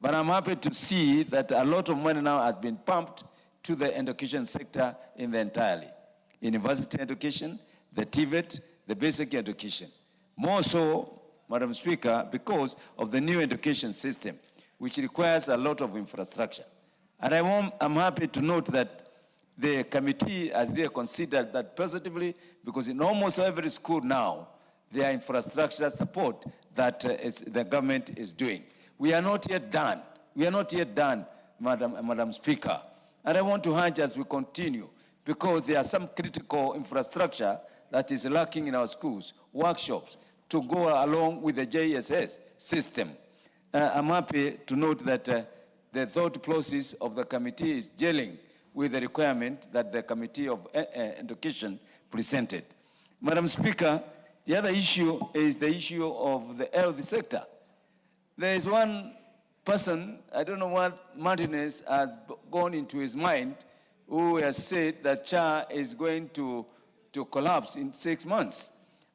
But I'm happy to see that a lot of money now has been pumped to the education sector in the entirely. University education, the TVET, the basic education. More so, Madam Speaker, because of the new education system, which requires a lot of infrastructure. And I'm happy to note that the committee has really considered that positively, because in almost every school now, there are infrastructure support that the government is doing. We are not yet done. We are not yet done, Madam Speaker. And I want to urge as we continue, because there are some critical infrastructure that is lacking in our schools, workshops, to go along with the JSS system. I'm happy to note that the thought process of the committee is gelling with the requirement that the Committee of Education presented. Madam Speaker, the other issue is the issue of the health sector. There is one person, I don't know what Martinez has gone into his mind, who has said that CHA is going to collapse in 6 months.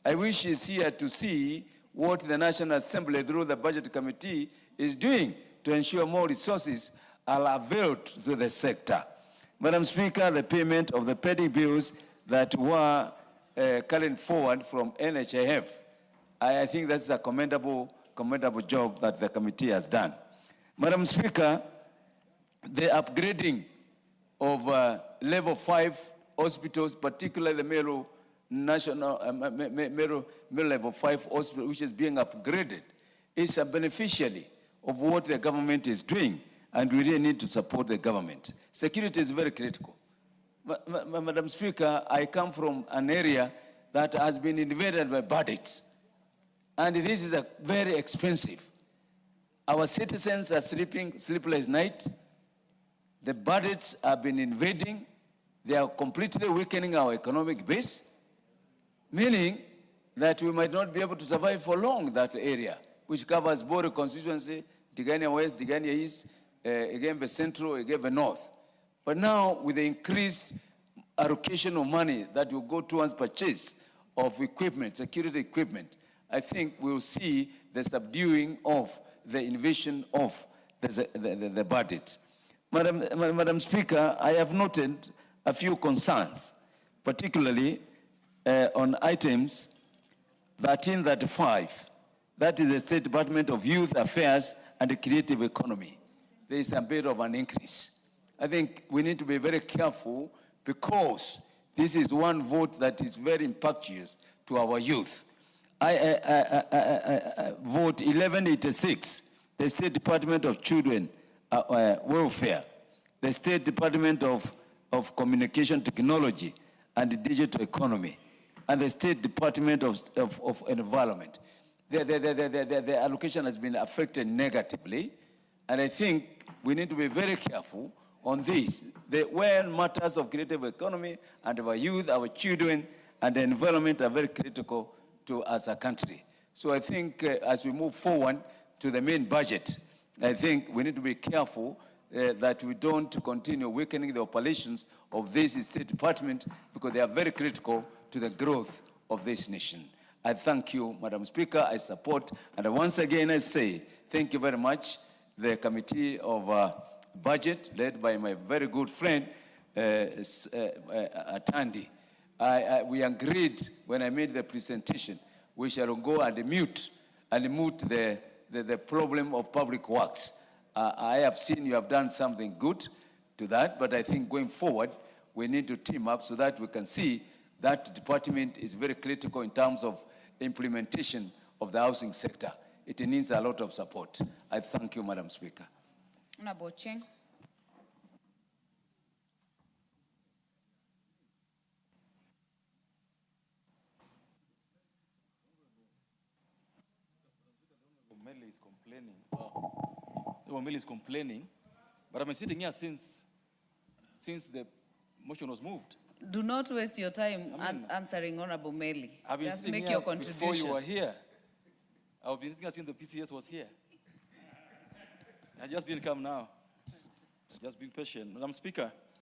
I wish he's here to see what the National Assembly through the Budget Committee is doing to ensure more resources are availed to the sector. Madam Speaker, the payment of the pending bills that were carried forward from NHIF, I think that's a commendable job that the committee has done. Madam Speaker, the upgrading of level 5 hospitals, particularly the Meru National Meru level 5 hospital, which is being upgraded, is a beneficiary of what the government is doing, and we really need to support the government. Security is very critical. Madam Speaker, I come from an area that has been invaded by bandits, and this is very expensive. Our citizens are sleeping sleepless night. The bandits have been invading. They are completely weakening our economic base, meaning that we might not be able to survive for long, that area, which covers Boro constituency, Tigania West, Tigania East, Igembe Central, Igembe North. But now, with the increased allocation of money that will go towards purchase of equipment, security equipment, I think we'll see the subduing of the invasion of the budget. Madam Speaker, I have noted a few concerns, particularly on items 1335, that is the State Department of Youth Affairs and the Creative Economy. There is a bit of an increase. I think we need to be very careful, because this is one vote that is very impactful to our youth. I vote 1186, the State Department of Children Welfare, the State Department of Communication Technology and Digital Economy, and the State Department of Environment. The allocation has been affected negatively, and I think we need to be very careful on this. When matters of creative economy and our youth, our children, and the environment are very critical to us as a country. So I think as we move forward to the main budget, I think we need to be careful that we don't continue weakening the operations of this State Department, because they are very critical to the growth of this nation. I thank you, Madam Speaker. I support, and once again I say thank you very much, the Committee of Budget, led by my very good friend, Atandi. We agreed when I made the presentation, we shall go and moot the problem of public works. I have seen you have done something good to that, but I think going forward, we need to team up so that we can see that department is very critical in terms of implementation of the housing sector. It needs a lot of support. I thank you, Madam Speaker. Honorable Cheng. Omele is complaining, but I've been sitting here since the motion was moved. Do not waste your time answering Honorable Meli. I've been Just sitting make here your before contribution. you were here. I've been sitting since the PCS was here. I just didn't come now. Just being patient. Madam Speaker,